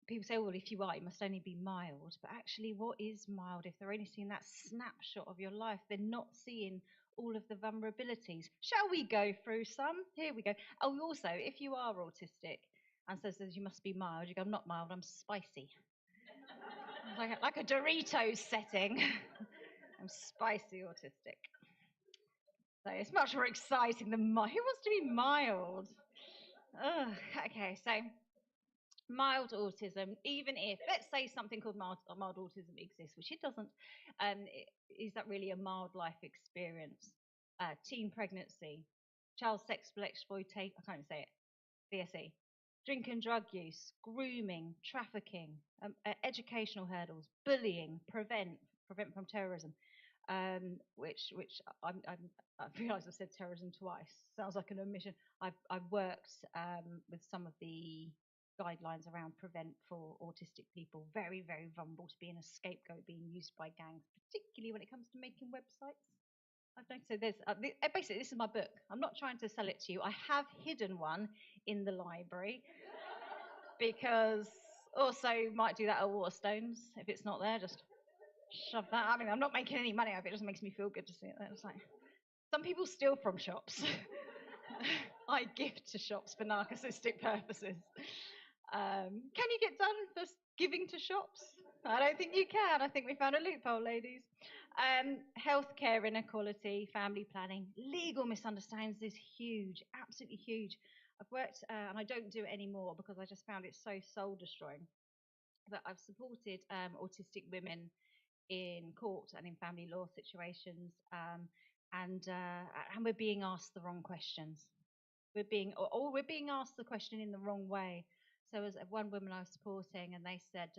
people say, well, if you are, it must only be mild. But actually, what is mild? If they're only seeing that snapshot of your life, they're not seeing all of the vulnerabilities. Shall we go through some? Here we go. Oh, also, if you are autistic and says you must be mild, you go, I'm not mild, I'm spicy. like a Doritos setting. I'm spicy autistic. So it's much more exciting than mild. Who wants to be mild? Ugh, okay, so mild autism, even if, let's say, something called mild autism exists, which it doesn't, is that really a mild life experience? Teen pregnancy, child sexual exploitation, I can't even say it, BSE, drink and drug use, grooming, trafficking, educational hurdles, bullying, prevent from terrorism, which I've realised I've said terrorism twice. Sounds like an omission. I've worked with some of the guidelines around prevent for autistic people, very, very vulnerable to being a scapegoat, being used by gangs, particularly when it comes to making websites. I've noticed, so there's basically, this is my book. I'm not trying to sell it to you. I have hidden one in the library because also might do that at Waterstones. If it's not there, just shove that. I mean, I'm not making any money out of it. It just makes me feel good to see it there. It's like, some people steal from shops. I gift to shops for narcissistic purposes. Can you get done for giving to shops? I don't think you can. I think we found a loophole, ladies. Healthcare inequality, family planning, legal misunderstandings is huge, absolutely huge. I've worked, and I don't do it anymore because I just found it so soul destroying. But I've supported autistic women in court and in family law situations, and we're being asked the wrong questions. We're being asked the question in the wrong way. So as one woman I was supporting, and they said,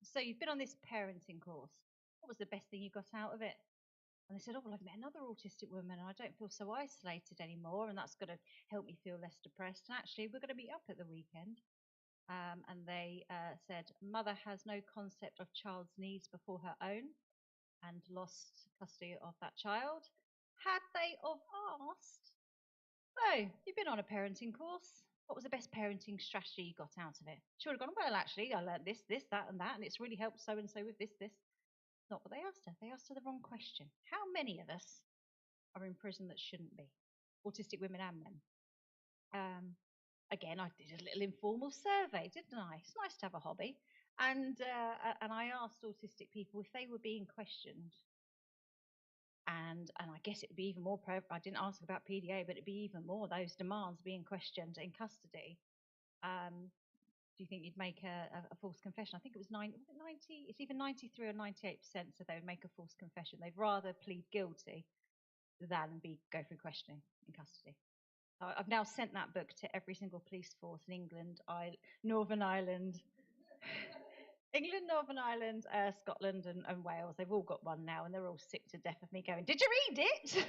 so you've been on this parenting course. What was the best thing you got out of it? And they said, oh, well, I've met another autistic woman and I don't feel so isolated anymore, and that's going to help me feel less depressed. And actually, we're going to meet up at the weekend. And they said, mother has no concept of child's needs before her own and lost custody of that child. Had they of asked, oh, you've been on a parenting course. What was the best parenting strategy you got out of it? She would have gone, well, actually, I learned this, that, and that, and it's really helped so and so with this. Not what they asked her. They asked her the wrong question. How many of us are in prison that shouldn't be? Autistic women and men. Again, I did a little informal survey, didn't I? It's nice to have a hobby. And I asked autistic people if they were being questioned. And I guess it would be even more, I didn't ask about PDA, but it'd be even more those demands being questioned in custody. Do you think you'd make a false confession? I think it was 90, it's either 93 or 98%, so they would make a false confession. They'd rather plead guilty than go through questioning in custody. So I've now sent that book to every single police force in England, Northern Ireland, Northern Ireland, Scotland and Wales. They've all got one now, and they're all sick to death of me going, did you read it?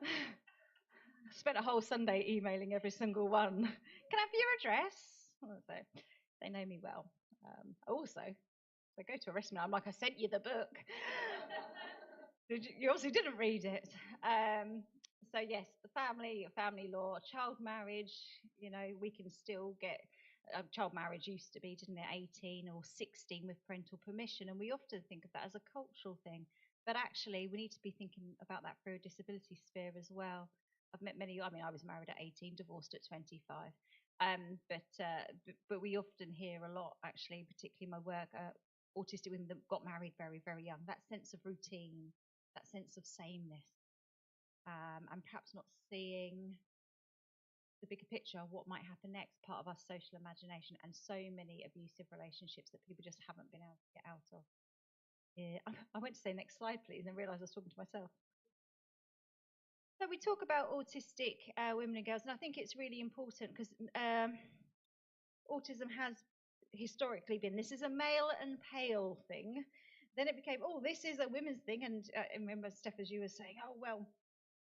I spent a whole Sunday emailing every single one. Can I have your address? So they know me well. Also, if they go to arrest me, I'm like, I sent you the book. You obviously didn't read it. So yes, the family law, child marriage, we can still get child marriage used to be, didn't it, 18 or 16 with parental permission, and we often think of that as a cultural thing, but actually we need to be thinking about that through a disability sphere as well. I've met many, I mean, I was married at 18, divorced at 25, but we often hear a lot, actually, particularly in my work, autistic women that got married very, very young, that sense of routine, that sense of sameness, and perhaps not seeing the bigger picture, what might happen next, part of our social imagination, and so many abusive relationships that people just haven't been able to get out of. Yeah, I went to say next slide, please, and realised I was talking to myself. So we talk about autistic women and girls, and I think it's really important because autism has historically been, this is a male and pale thing. Then it became, oh, this is a women's thing, and I remember, Steph, as you were saying, oh, well,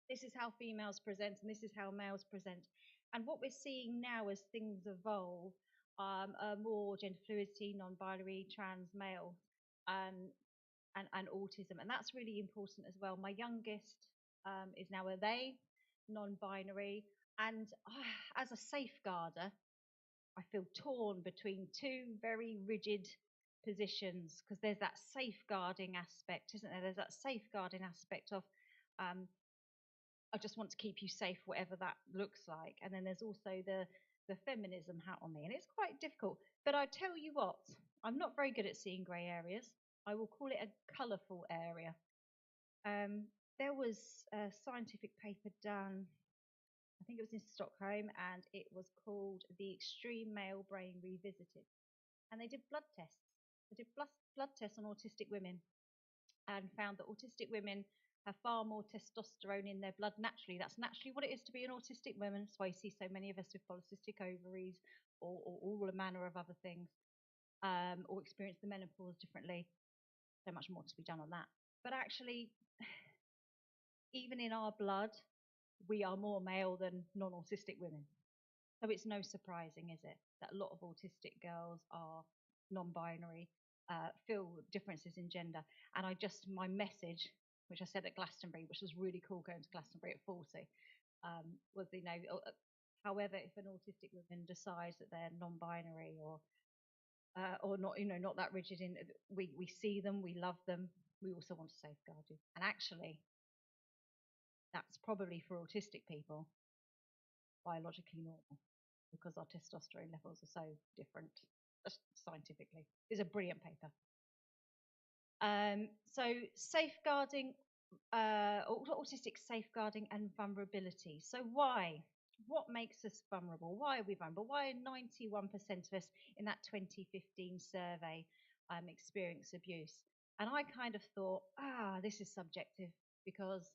this is how females present and this is how males present. And what we're seeing now as things evolve are more gender fluidity, non-binary, trans, male, and autism. And that's really important as well. My youngest is now a they, non-binary. And as a safeguarder, I feel torn between two very rigid positions, because there's that safeguarding aspect, isn't there? There's that safeguarding aspect of I just want to keep you safe, whatever that looks like. And then there's also the feminism hat on me, and it's quite difficult. But I tell you what, I'm not very good at seeing grey areas. I will call it a colourful area. There was a scientific paper done, I think it was in Stockholm, and it was called The Extreme Male Brain Revisited. And they did blood tests. They did blood tests on autistic women and found that autistic women have far more testosterone in their blood naturally. That's naturally what it is to be an autistic woman. That's why you see so many of us with polycystic ovaries or all a manner of other things, or experience the menopause differently. So much more to be done on that. But actually, even in our blood, we are more male than non-autistic women. So it's no surprising, is it, that a lot of autistic girls are non-binary, feel differences in gender. And my message, which I said at Glastonbury, which was really cool going to Glastonbury at 40, was, however, if an autistic woman decides that they're non-binary or not, not that rigid, we see them, we love them, we also want to safeguard you. And actually, that's probably for autistic people biologically normal, because our testosterone levels are so different scientifically. It's a brilliant paper. So safeguarding, autistic safeguarding and vulnerability. So why? What makes us vulnerable? Why are we vulnerable? Why are 91% of us in that 2015 survey experience abuse? And I kind of thought, this is subjective, because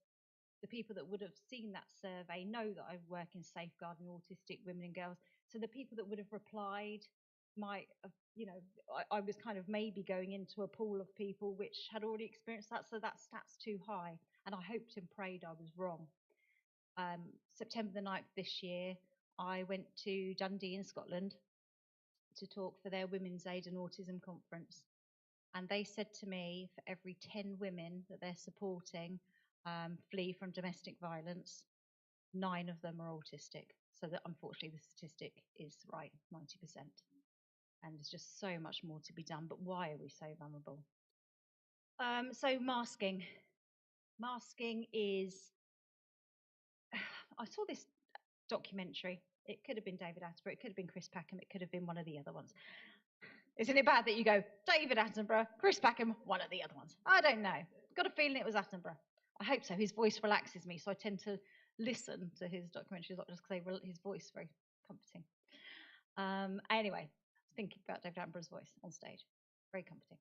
the people that would have seen that survey know that I work in safeguarding autistic women and girls. So the people that would have replied might have, I was kind of maybe going into a pool of people which had already experienced that, so that stat's too high. And I hoped and prayed I was wrong. September the 9th this year, I went to Dundee in Scotland to talk for their Women's Aid and Autism Conference. And they said to me, for every 10 women that they're supporting flee from domestic violence, 9 of them are autistic. So that, unfortunately, the statistic is right, 90%. And there's just so much more to be done. But why are we so vulnerable? So masking. Masking is, I saw this documentary. It could have been David Attenborough, it could have been Chris Packham, it could have been one of the other ones. Isn't it bad that you go, David Attenborough, Chris Packham, one of the other ones? I don't know. Got a feeling it was Attenborough. I hope so. His voice relaxes me, so I tend to listen to his documentaries, not just because his voice is very comforting. Anyway, thinking about David Attenborough's voice on stage, very comforting.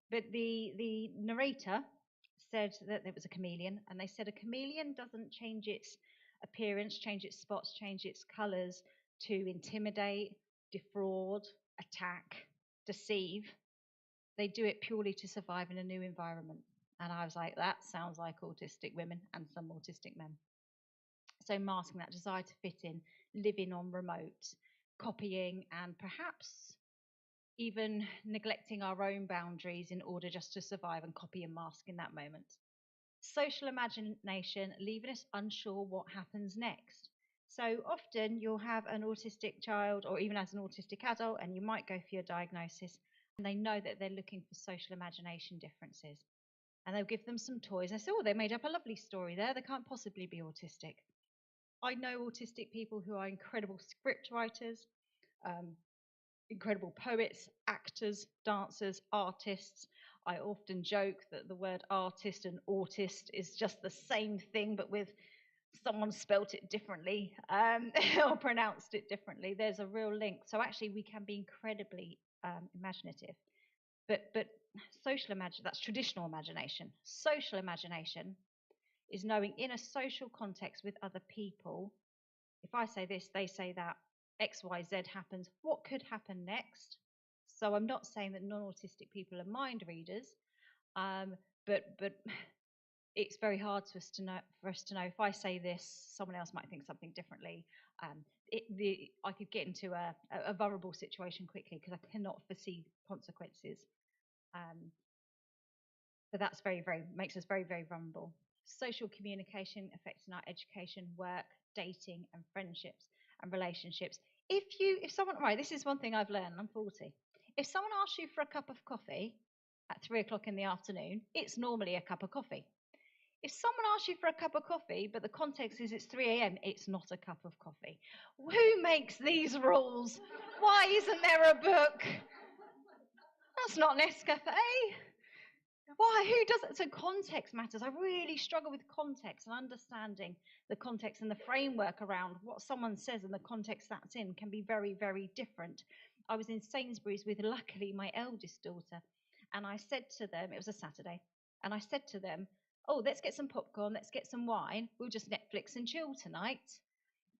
But the narrator said that it was a chameleon, and they said a chameleon doesn't change its appearance, change its spots, change its colours to intimidate, defraud, attack, deceive. They do it purely to survive in a new environment. And I was like, that sounds like autistic women and some autistic men. So masking, that desire to fit in, living on remote, copying, and perhaps even neglecting our own boundaries in order just to survive and copy and mask in that moment. Social imagination, leaving us unsure what happens next. So often you'll have an autistic child or even as an autistic adult, and you might go for your diagnosis, and they know that they're looking for social imagination differences. And they'll give them some toys. And they say, oh, they made up a lovely story there. They can't possibly be autistic. I know autistic people who are incredible script writers, incredible poets, actors, dancers, artists. I often joke that the word artist and autist is just the same thing, but with someone spelt it differently or pronounced it differently. There's a real link. So actually, we can be incredibly imaginative. But social imagination, that's traditional imagination. Social imagination is knowing in a social context with other people, if I say this, they say that, X, Y, Z happens, what could happen next? So I'm not saying that non-autistic people are mind readers, but it's very hard for us to know if I say this, someone else might think something differently. I could get into a vulnerable situation quickly because I cannot foresee consequences. So that's makes us very, very vulnerable. Social communication affects our education, work, dating, and friendships and relationships. If someone, right, this is one thing I've learned, I'm 40. If someone asks you for a cup of coffee at 3 o'clock in the afternoon, it's normally a cup of coffee. If someone asks you for a cup of coffee, but the context is it's 3 a.m., it's not a cup of coffee. Who makes these rules? Why isn't there a book? That's not Nescafe. Why? Who does it? So context matters. I really struggle with context and understanding the context and the framework around what someone says and the context that's in can be very, very different. I was in Sainsbury's with, luckily, my eldest daughter, and I said to them, it was a Saturday, and I said to them, oh, let's get some popcorn, let's get some wine, we'll just Netflix and chill tonight.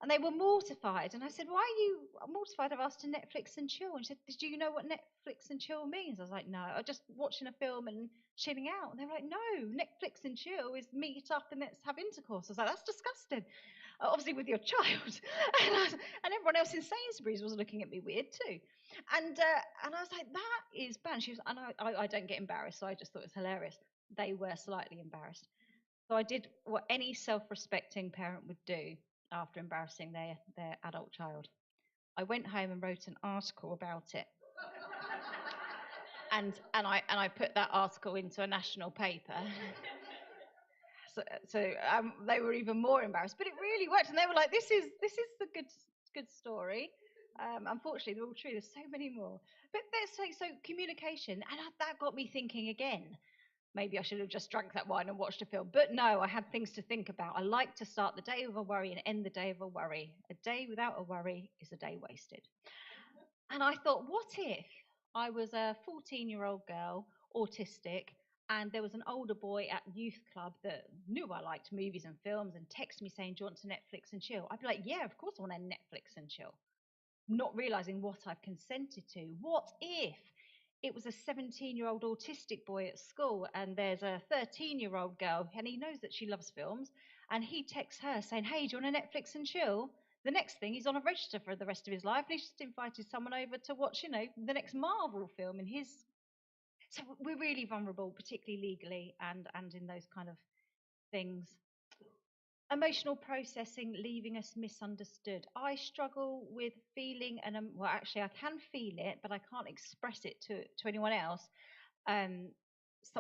And they were mortified. And I said, why are you mortified? I've asked to Netflix and chill. And she said, do you know what Netflix and chill means? I was like, no, I'm just watching a film and chilling out. And they were like, no, Netflix and chill is meet up and let's have intercourse. I was like, that's disgusting. Obviously with your child. And everyone else in Sainsbury's was looking at me weird too. And I was like, that is bad. She was, and I don't get embarrassed, so I just thought it was hilarious. They were slightly embarrassed. So I did what any self-respecting parent would do after embarrassing their adult child. I went home and wrote an article about it. and I put that article into a national paper. So they were even more embarrassed, but it really worked. And they were like, this is the good story. Unfortunately, they're all true. There's so many more. But so communication, and that got me thinking again. Maybe I should have just drank that wine and watched a film. But no, I had things to think about. I like to start the day with a worry and end the day with a worry. A day without a worry is a day wasted. And I thought, what if I was a 14-year-old girl, autistic, and there was an older boy at youth club that knew I liked movies and films and texted me saying, do you want to Netflix and chill? I'd be like, yeah, of course I want to Netflix and chill. Not realizing what I've consented to. What if it was a 17-year-old autistic boy at school and there's a 13-year-old girl and he knows that she loves films and he texts her saying, hey, do you want to Netflix and chill? The next thing, he's on a register for the rest of his life and he's just invited someone over to watch, the next Marvel film in his. So we're really vulnerable, particularly legally and in those kind of things. Emotional processing, leaving us misunderstood. I struggle with feeling, well, actually, I can feel it, but I can't express it to anyone else.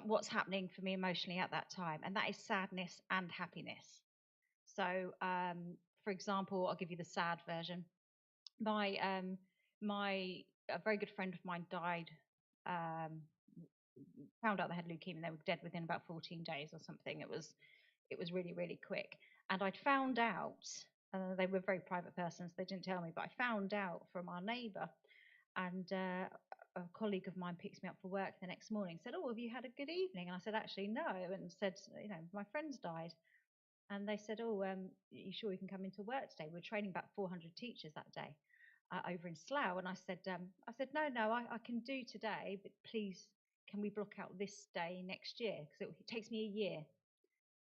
What's happening for me emotionally at that time, and that is sadness and happiness. So, for example, I'll give you the sad version. A very good friend of mine died. Found out they had leukemia. And they were dead within about 14 days or something. It was really, really quick. And I'd found out, they were very private persons, they didn't tell me, but I found out from our neighbour. And a colleague of mine picks me up for work the next morning, said, oh, have you had a good evening? And I said, actually, no. And said, my friend's died. And they said, oh, you sure you can come into work today? We were training about 400 teachers that day over in Slough. And I said, no, I can do today, but please, can we block out this day next year? Because it takes me a year.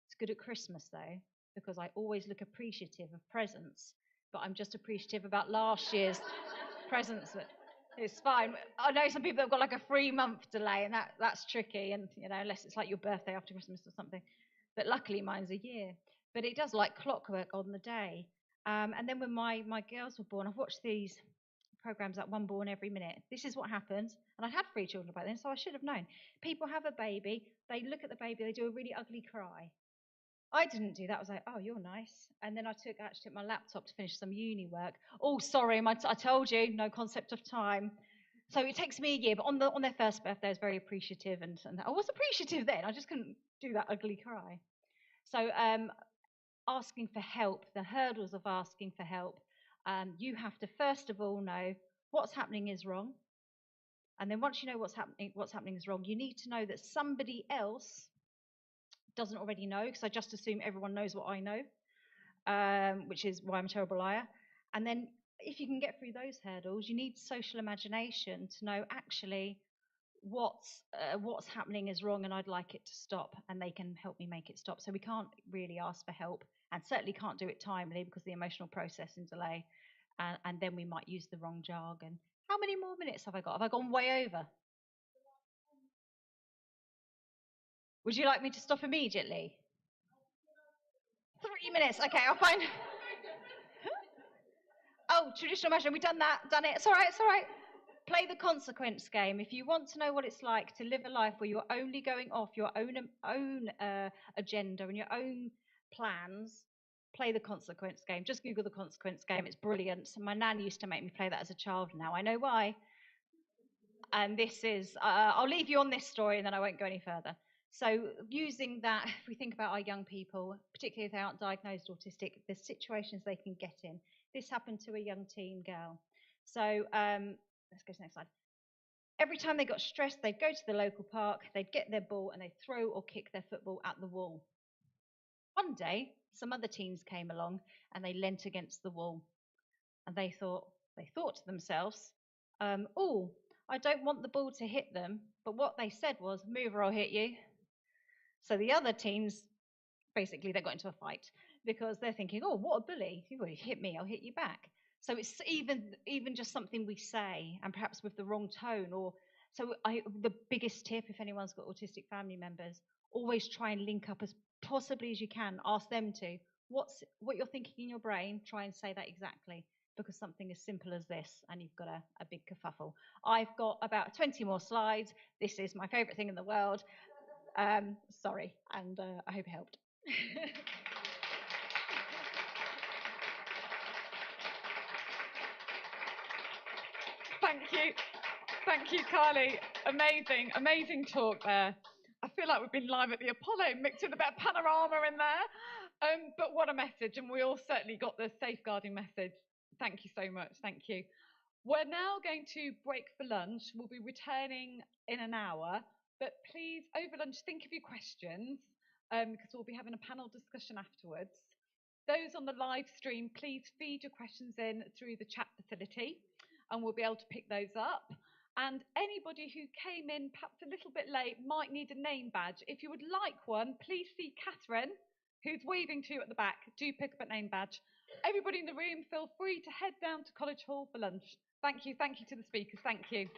It's good at Christmas, though, because I always look appreciative of presents, but I'm just appreciative about last year's presents. It's fine. I know some people have got like a 3-month delay, and that's tricky, and unless it's like your birthday after Christmas or something. But luckily mine's a year. But it does like clockwork on the day. And then when my girls were born, I've watched these programs like One Born Every Minute. This is what happens. And I'd had 3 children by then, so I should have known. People have a baby, they look at the baby, they do a really ugly cry. I didn't do that. I was like, oh, you're nice. And then I actually took my laptop to finish some uni work. Oh, sorry, I told you, no concept of time. So it takes me a year, but on their first birthday, I was very appreciative, and I was appreciative then. I just couldn't do that ugly cry. So asking for help, the hurdles of asking for help. You have to first of all know what's happening is wrong, and then once you know what's happening is wrong, you need to know that somebody else doesn't already know, because I just assume everyone knows what I know, which is why I'm a terrible liar. And then if you can get through those hurdles, you need social imagination to know actually what's happening is wrong and I'd like it to stop, and they can help me make it stop. So we can't really ask for help, and certainly can't do it timely because the emotional processing delay, and then we might use the wrong jargon. How many more minutes have I got? Have I gone way over? Would you like me to stop immediately? 3 minutes. Okay, I'll find. Oh, traditional measure. We've done that. Done it. It's all right. It's all right. Play the consequence game. If you want to know what it's like to live a life where you're only going off your own agenda and your own plans, play the consequence game. Just Google the consequence game. It's brilliant. My nan used to make me play that as a child. Now I know why. And this is, I'll leave you on this story and then I won't go any further. So using that, if we think about our young people, particularly if they aren't diagnosed autistic, the situations they can get in. This happened to a young teen girl. So let's go to the next slide. Every time they got stressed, they'd go to the local park, they'd get their ball and they'd throw or kick their football at the wall. One day, some other teens came along and they leant against the wall. And they thought to themselves, oh, I don't want the ball to hit them. But what they said was, move or I'll hit you. So the other teens, basically, they got into a fight because they're thinking, oh, what a bully. You hit me, I'll hit you back. So it's even just something we say, and perhaps with the wrong tone. Or so the biggest tip, if anyone's got autistic family members, always try and link up as possibly as you can. Ask them to. What you're thinking in your brain, try and say that exactly, because something as simple as this, and you've got a big kerfuffle. I've got about 20 more slides. This is my favourite thing in the world. Sorry, and I hope it helped. Thank you, Carly. Amazing talk there. I feel like we've been live at the Apollo, mixed with a bit of panorama in there. But what a message, and we all certainly got the safeguarding message. Thank you so much. Thank you. We're now going to break for lunch. We'll be returning in an hour, but please, over lunch, think of your questions, because we'll be having a panel discussion afterwards. Those on the live stream, please feed your questions in through the chat facility, and we'll be able to pick those up. And anybody who came in perhaps a little bit late might need a name badge. If you would like one, please see Catherine, who's waving to you at the back. Do pick up a name badge. Everybody in the room, feel free to head down to College Hall for lunch. Thank you to the speakers. Thank you.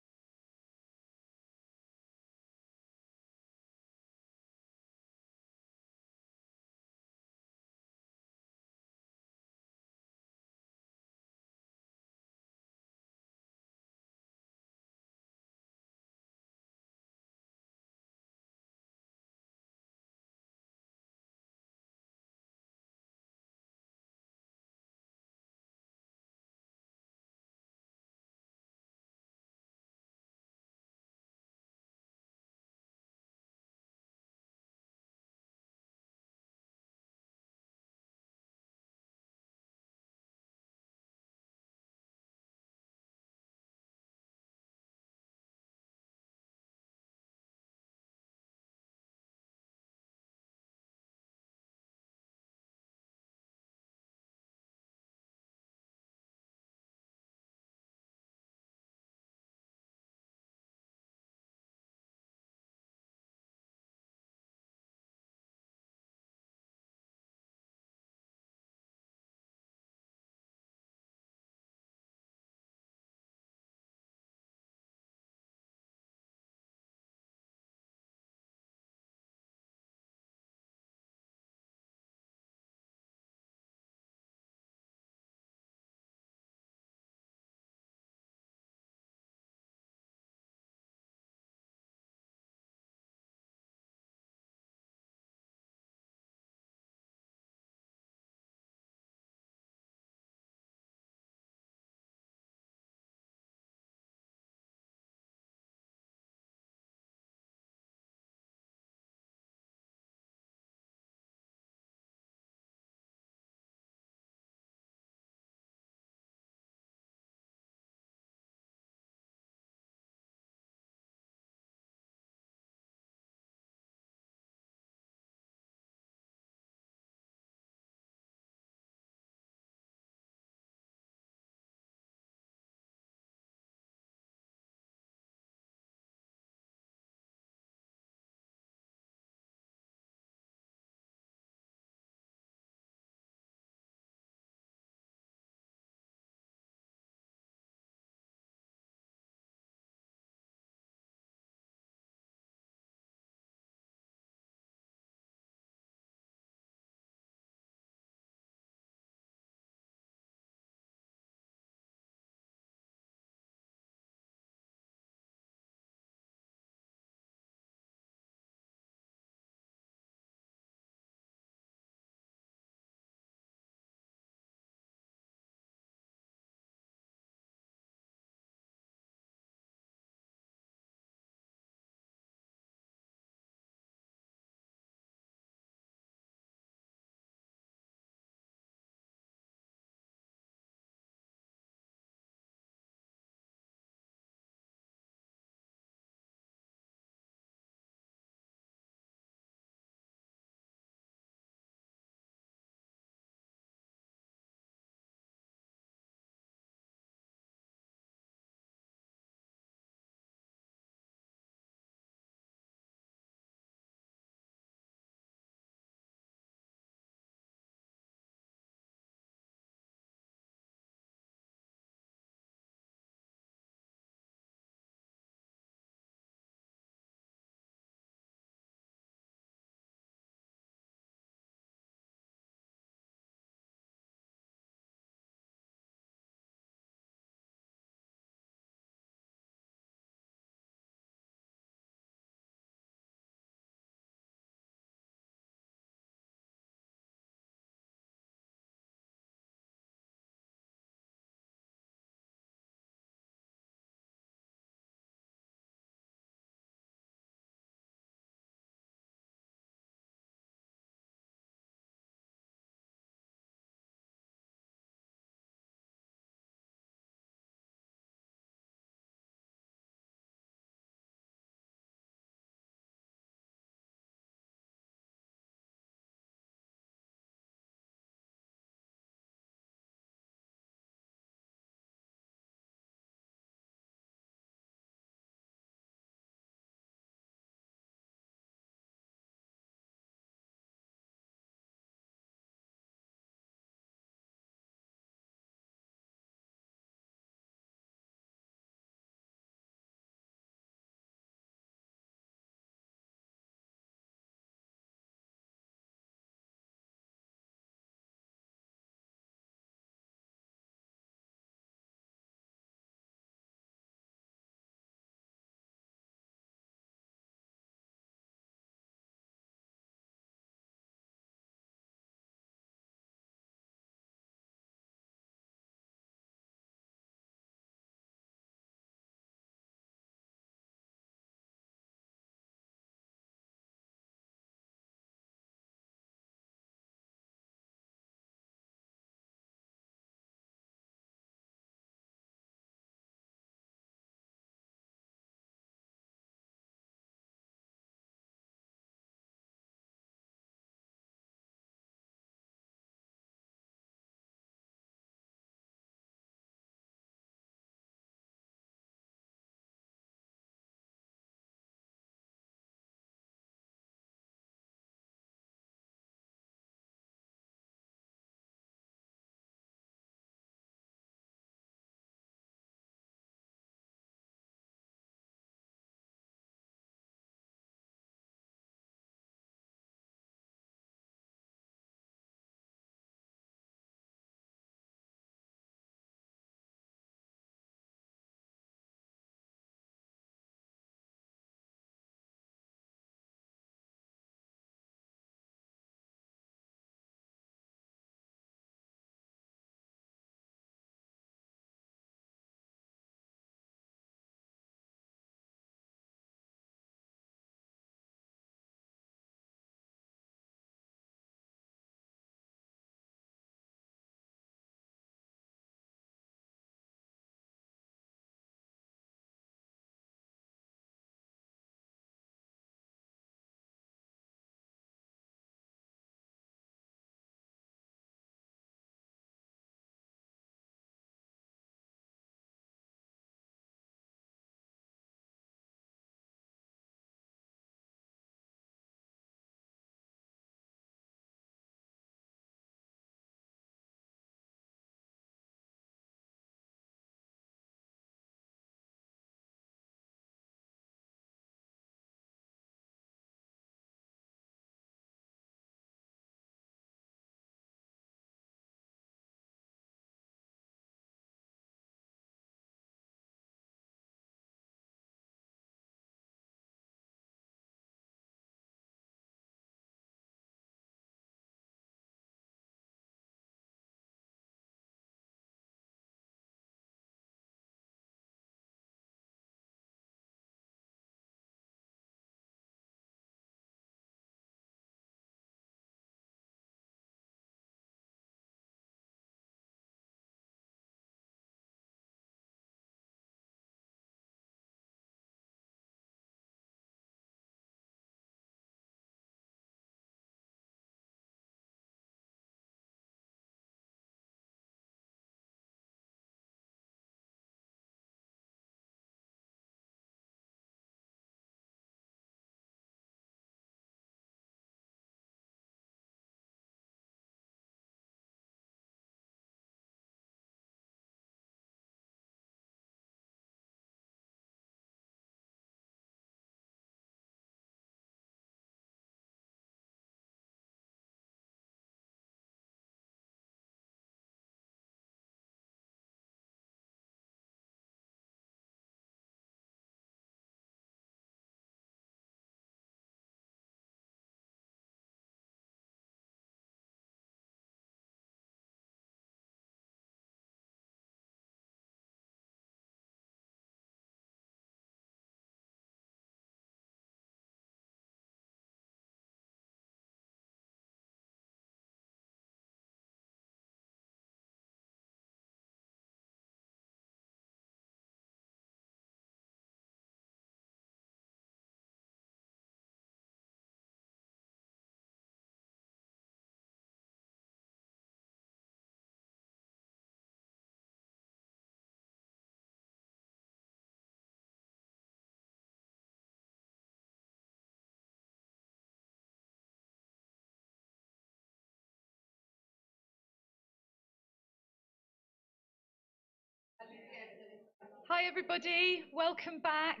Hi everybody, welcome back.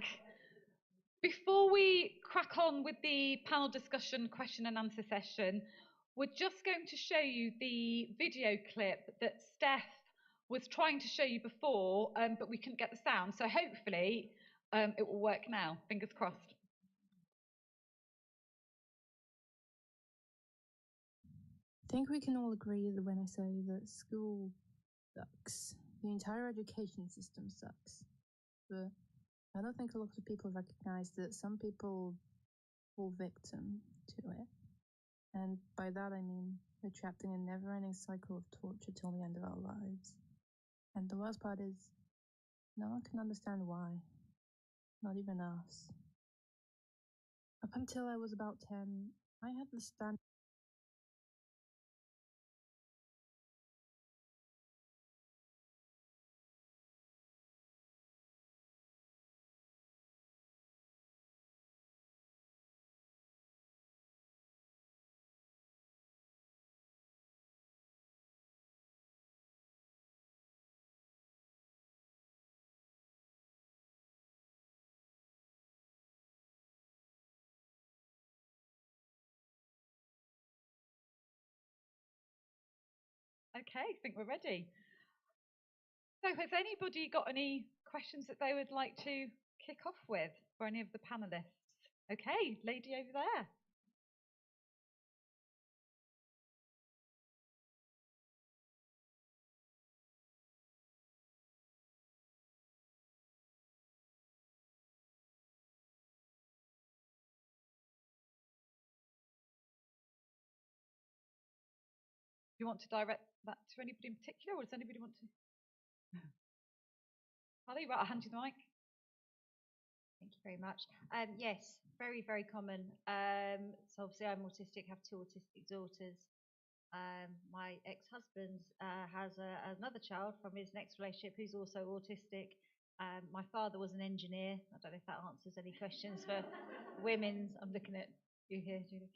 Before we crack on with the panel discussion question and answer session, we're just going to show you the video clip that Steph was trying to show you before, but we couldn't get the sound. So hopefully it will work now, fingers crossed. I think we can all agree that when I say that school sucks, the entire education system sucks. But I don't think a lot of people recognize that some people fall victim to it. And by that I mean we're trapped in a never-ending cycle of torture till the end of our lives. And the worst part is, no one can understand why. Not even us. Up until I was about 10, I had the stand. Okay, I think we're ready. So has anybody got any questions that they would like to kick off with for any of the panelists? Okay, lady over there. Do you want to direct that to anybody in particular, or does anybody want to? Ali, right, I'll hand you the mic. Thank you very much. Yes, very, very common. So obviously I'm autistic, have two autistic daughters. My ex-husband has another child from his next relationship who's also autistic. My father was an engineer. I don't know if that answers any questions for women's. I'm looking at you here, Julie.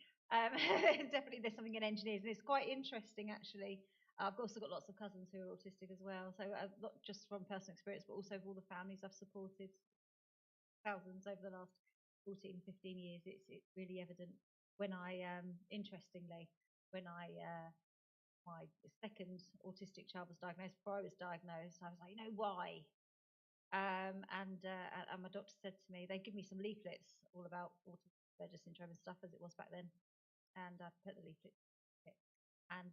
Definitely there's something in engineers, and it's quite interesting actually. I've also got lots of cousins who are autistic as well, so not just from personal experience, but also of all the families I've supported, thousands over the last 14, 15 years. It's really evident. When I, interestingly, when my second autistic child was diagnosed, before I was diagnosed, I was like, why? And my doctor said to me, they give me some leaflets all about autism spectrum syndrome and stuff, as it was back then, and I put the leaflet. And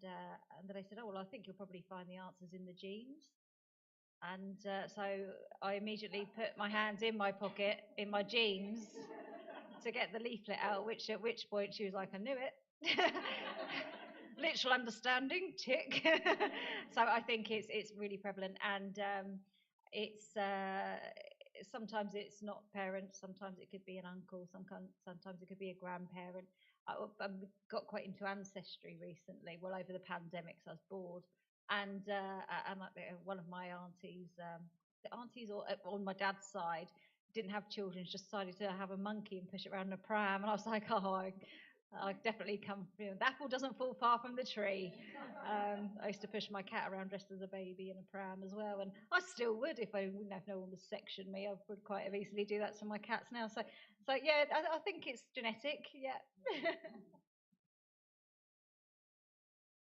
then they said, oh, well, I think you'll probably find the answers in the genes. And so I immediately put my hands in my pocket, in my jeans, to get the leaflet out, at which point she was like, I knew it. Literal understanding, tick. So I think it's really prevalent, and it's sometimes it's not parents, sometimes it could be an uncle, sometimes it could be a grandparent. I got quite into ancestry recently, well, over the pandemic, so I was bored. And one of my aunties, the aunties on my dad's side didn't have children, just decided to have a monkey and push it around in a pram. And I was like, oh, I definitely come, the apple doesn't fall far from the tree. I used to push my cat around dressed as a baby in a pram as well, and I still would if no one was sectioned me. I would quite easily do that to my cats now. So yeah, I think it's genetic. Yeah.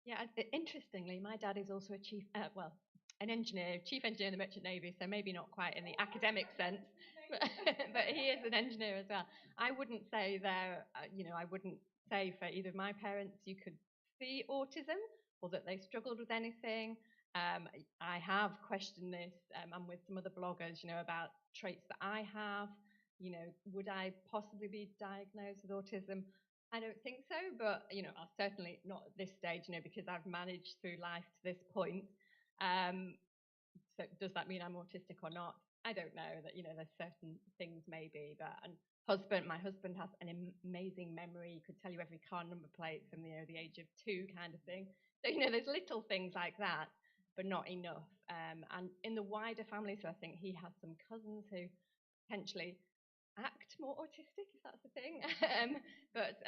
Yeah, interestingly, my dad is also a an engineer, chief engineer in the Merchant Navy, so maybe not quite in the academic sense, but he is an engineer as well. I wouldn't say I wouldn't say for either of my parents you could see autism or that they struggled with anything. I have questioned this, and with some other bloggers, about traits that I have. Would I possibly be diagnosed with autism? I don't think so, but I'll certainly not at this stage, because I've managed through life to this point. So does that mean I'm autistic or not? I don't know. That there's certain things maybe, but my husband has an amazing memory. He could tell you every car number plate from the age of 2, kind of thing. So there's little things like that, but not enough. And in the wider family, so I think he has some cousins who potentially act more autistic, if that's a thing, but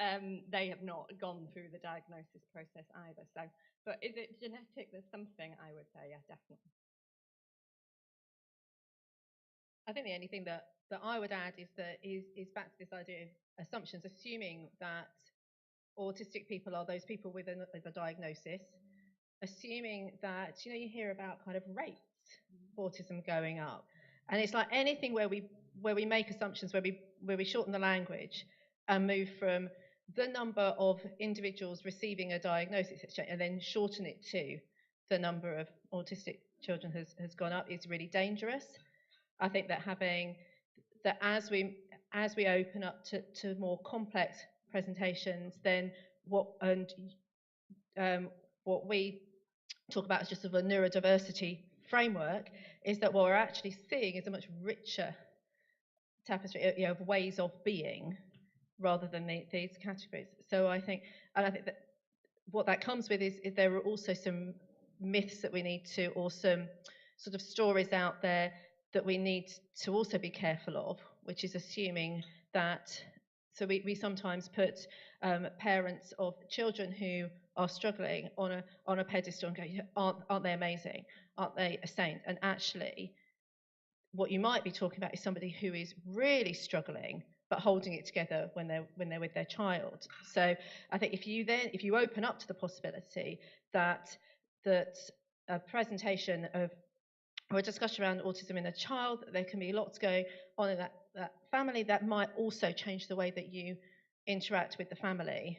they have not gone through the diagnosis process either. So, but is it genetic? There's something, I would say, yeah, definitely. I think the only thing that I would add is back to this idea of assumptions, assuming that autistic people are those people with a diagnosis, assuming that, you know, you hear about kind of rates of autism going up, and it's like anything where we make assumptions, where we shorten the language and move from the number of individuals receiving a diagnosis and then shorten it to the number of autistic children has gone up is really dangerous. I think that as we open up to more complex presentations, then what we talk about as just sort of a neurodiversity framework is that what we're actually seeing is a much richer tapestry, you know, of ways of being rather than these categories. So I think that what that comes with is there are also some myths that we need to, or some sort of stories out there that we need to also be careful of, which is assuming that, so we sometimes put parents of children who are struggling on a pedestal and go, aren't they amazing? Aren't they a saint? And actually, what you might be talking about is somebody who is really struggling but holding it together when they're with their child. So I think if you open up to the possibility that a presentation of, or a discussion around autism in a child, there can be lots going on in that family that might also change the way that you interact with the family.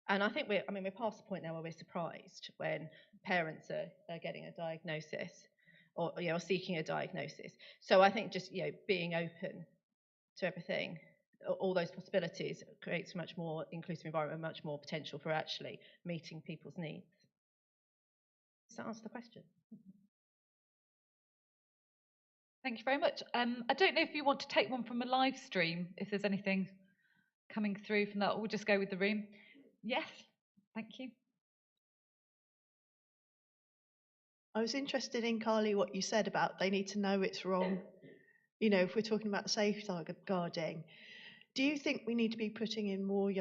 And I think we're past the point now where we're surprised when parents are getting a diagnosis, or, you know, seeking a diagnosis. So I think just, you know, being open to everything, all those possibilities, creates a much more inclusive environment, much more potential for actually meeting people's needs. Does that answer the question? Thank you very much. I don't know if you want to take one from a live stream, if there's anything coming through from that, or we'll just go with the room. Yes, thank you. I was interested in, Carly, what you said about they need to know it's wrong. You know, if we're talking about safeguarding, do you think we need to be putting in more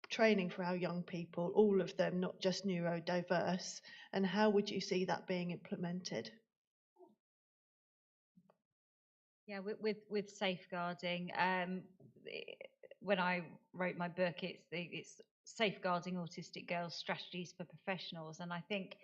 training for our young people, all of them, not just neurodiverse? And how would you see that being implemented? Yeah, with safeguarding, when I wrote my book, it's safeguarding autistic girls, strategies for professionals, and I think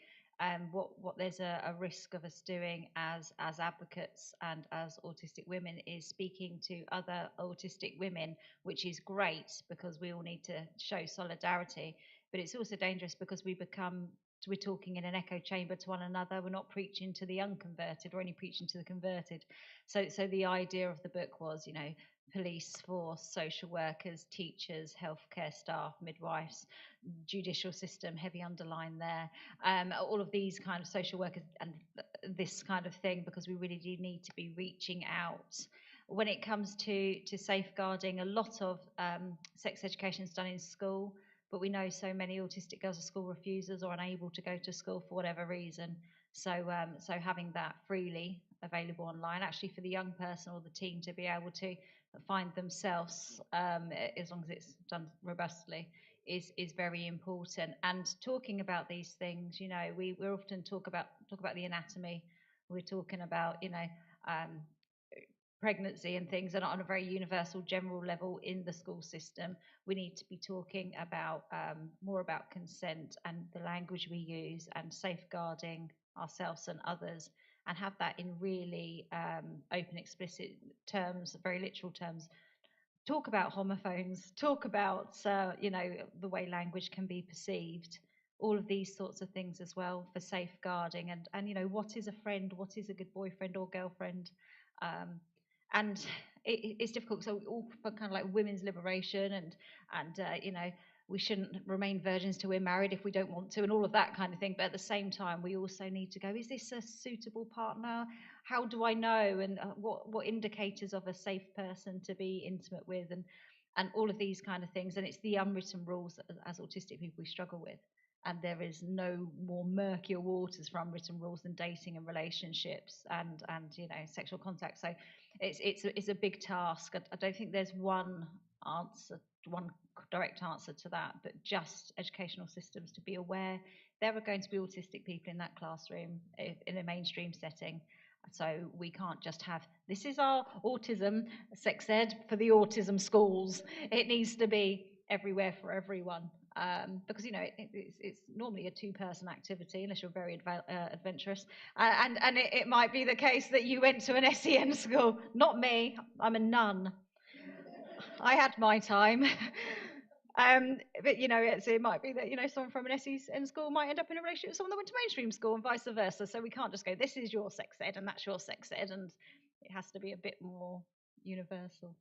what there's a risk of us doing as advocates and as autistic women is speaking to other autistic women, which is great because we all need to show solidarity, but it's also dangerous because we're talking in an echo chamber to one another. We're not preaching to the unconverted, we're only preaching to the converted. So the idea of the book was, you know, police force, social workers, teachers, healthcare staff, midwives, judicial system, heavy underline there, all of these kind of social workers and this kind of thing, because we really do need to be reaching out. When it comes to safeguarding, a lot of sex education is done in school, but we know so many autistic girls are school refusers or unable to go to school for whatever reason. So having that freely available online, actually for the young person or the teen to be able to find themselves, as long as it's done robustly, is very important. And talking about these things, you know, we often talk about the anatomy. We're talking about, you know, pregnancy and things, and on a very universal general level in the school system. We need to be talking about more about consent and the language we use and safeguarding ourselves and others, and have that in really open, explicit terms, very literal terms. Talk about homophones, talk about you know, the way language can be perceived, all of these sorts of things as well for safeguarding, and you know, what is a friend, what is a good boyfriend or girlfriend, and it's difficult. So all for kind of like women's liberation and you know, we shouldn't remain virgins till we're married if we don't want to, and all of that kind of thing. But at the same time, we also need to go, is this a suitable partner? How do I know? And what indicators of a safe person to be intimate with, and all of these kind of things. And it's the unwritten rules that, as autistic people, we struggle with. And there is no more murkier waters for unwritten rules than dating and relationships and you know, sexual contact. So it's a big task. I don't think there's one direct answer to that, but just educational systems to be aware there are going to be autistic people in that classroom in a mainstream setting. So we can't just have This is our autism sex ed for the autism schools. It needs to be everywhere for everyone. Because it's normally a two-person activity unless you're very adventurous, and it might be the case that you went to an SEN school. Not me. I'm a nun. I had my time. But it might be that someone from an SEN school might end up in a relationship with someone that went to mainstream school and vice versa. So we can't just go, this is your sex ed and that's your sex ed, and it has to be a bit more universal.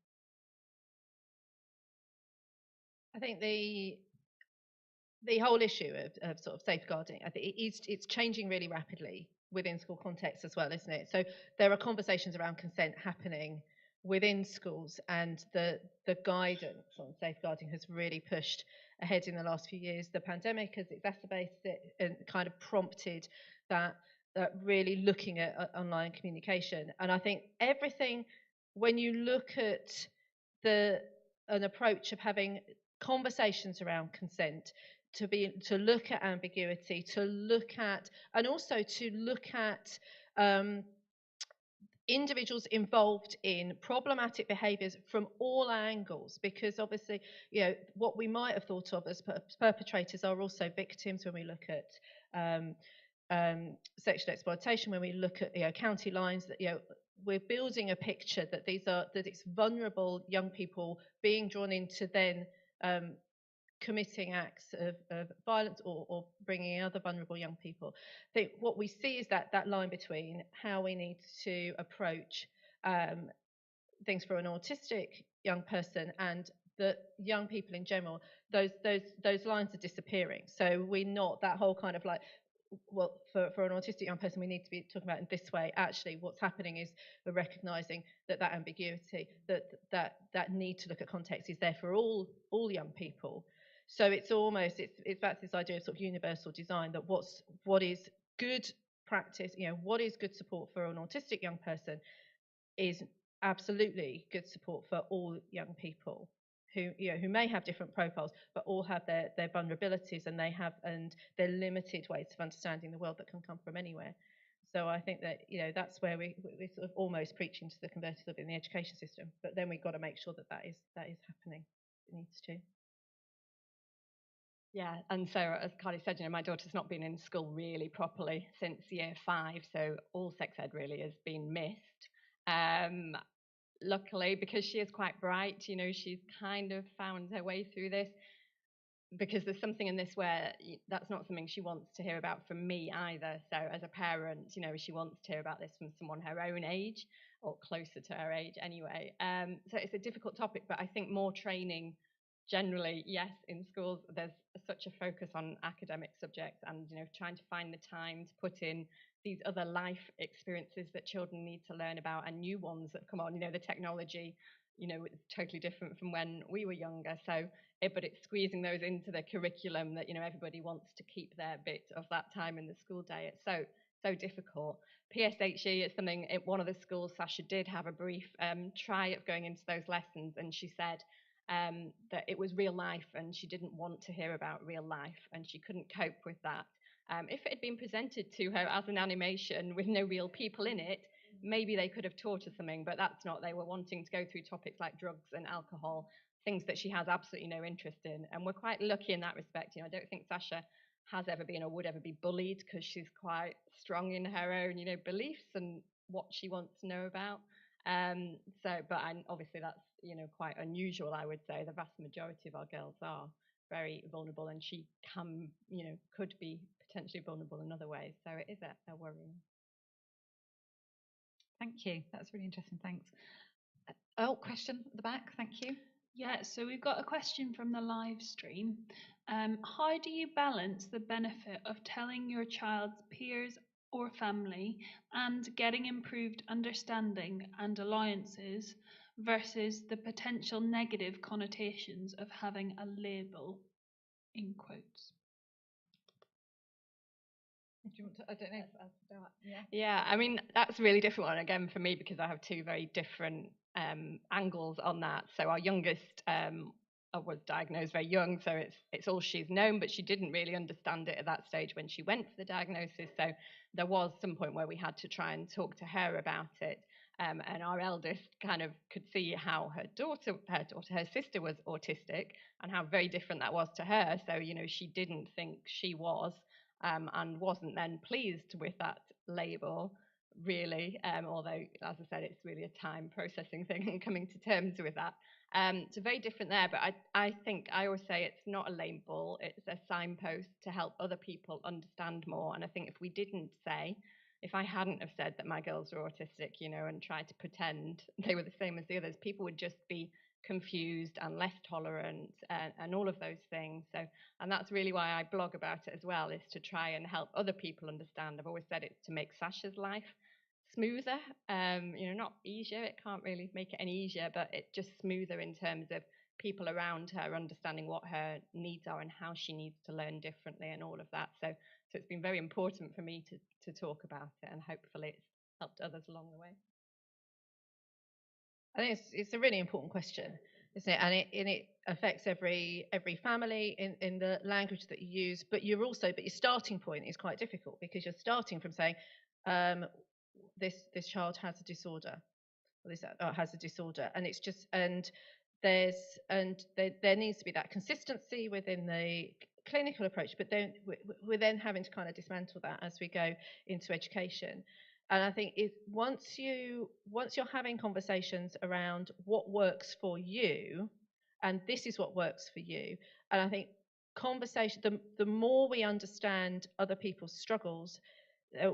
I think the whole issue of sort of safeguarding, I think it's changing really rapidly within school context as well, isn't it? So there are conversations around consent happening within schools, and the guidance on safeguarding has really pushed ahead in the last few years. The pandemic has exacerbated it and kind of prompted that really looking at online communication. And I think everything, when you look at an approach of having conversations around consent, to look at ambiguity, to look at, and also to look at individuals involved in problematic behaviours from all angles, because obviously, what we might have thought of as perpetrators are also victims when we look at sexual exploitation, when we look at county lines, that we're building a picture that it's vulnerable young people being drawn into then committing acts of violence or bringing in other vulnerable young people. I think what we see is that line between how we need to approach things for an autistic young person and the young people in general, those lines are disappearing. So we're not that whole kind of like, well, for an autistic young person, we need to be talking about it in this way. Actually, what's happening is we're recognising that ambiguity, that need to look at context is there for all young people. So it's back to this idea of sort of universal design, that what is good practice, what is good support for an autistic young person is absolutely good support for all young people who may have different profiles, but all have their vulnerabilities, and their limited ways of understanding the world that can come from anywhere. So I think that that's where we're sort of almost preaching to the converted in the education system, but then we've got to make sure that is happening. It needs to. Yeah, and so as Carly said, my daughter's not been in school really properly since year 5, so all sex ed really has been missed. Luckily, because she is quite bright, she's kind of found her way through this, because there's something in this where that's not something she wants to hear about from me either. So as a parent, she wants to hear about this from someone her own age or closer to her age anyway. So it's a difficult topic, but I think more training generally, yes, in schools, there's such a focus on academic subjects and, trying to find the time to put in these other life experiences that children need to learn about, and new ones that come on. The technology, it's totally different from when we were younger. So, but it's squeezing those into the curriculum that, everybody wants to keep their bit of that time in the school day. It's so difficult. PSHE is something at one of the schools. Sasha did have a brief try of going into those lessons, and she said that it was real life and she didn't want to hear about real life, and she couldn't cope with that. If it had been presented to her as an animation with no real people in it, maybe they could have taught her something, but that's not. They were wanting to go through topics like drugs and alcohol, things that she has absolutely no interest in. And we're quite lucky in that respect. I don't think Sasha has ever been or would ever be bullied, because she's quite strong in her own, beliefs and what she wants to know about. But obviously that's, quite unusual, I would say. The vast majority of our girls are very vulnerable, and she could be potentially vulnerable in other ways. So it is a worry. Thank you. That's really interesting. Thanks. Question at the back. Thank you. Yeah, so we've got a question from the live stream. How do you balance the benefit of telling your child's peers or family and getting improved understanding and alliances versus the potential negative connotations of having a label, in quotes? I don't know if I'll start. Yeah, I mean, that's a really different one again for me, because I have two very different angles on that. So our youngest was diagnosed very young, so it's all she's known, but she didn't really understand it at that stage when she went for the diagnosis. So there was some point where we had to try and talk to her about it. and our eldest kind of could see how her sister was autistic, and how very different that was to her. So, she didn't think she was, and wasn't then pleased with that label, really. Although, as I said, it's really a time processing thing and coming to terms with that. So very different there, but I think I always say it's not a label, it's a signpost to help other people understand more. And I think if I hadn't have said that my girls were autistic, and tried to pretend they were the same as the others, people would just be confused and less tolerant, and all of those things. So, and that's really why I blog about it as well, is to try and help other people understand. I've always said it's to make Sasha's life smoother, not easier. It can't really make it any easier, but it just smoother in terms of people around her understanding what her needs are and how she needs to learn differently and all of that. So it's been very important for me to talk about it, and hopefully it's helped others along the way. I think it's a really important question, isn't it? And it affects every family in the language that you use. But your starting point is quite difficult, because you're starting from saying, this child has a disorder, or this has a disorder, and it's just there needs to be that consistency within the clinical approach. But then we're then having to kind of dismantle that as we go into education. And I think once you're having conversations around what works for you, and this is what works for you, and I think the more we understand other people's struggles,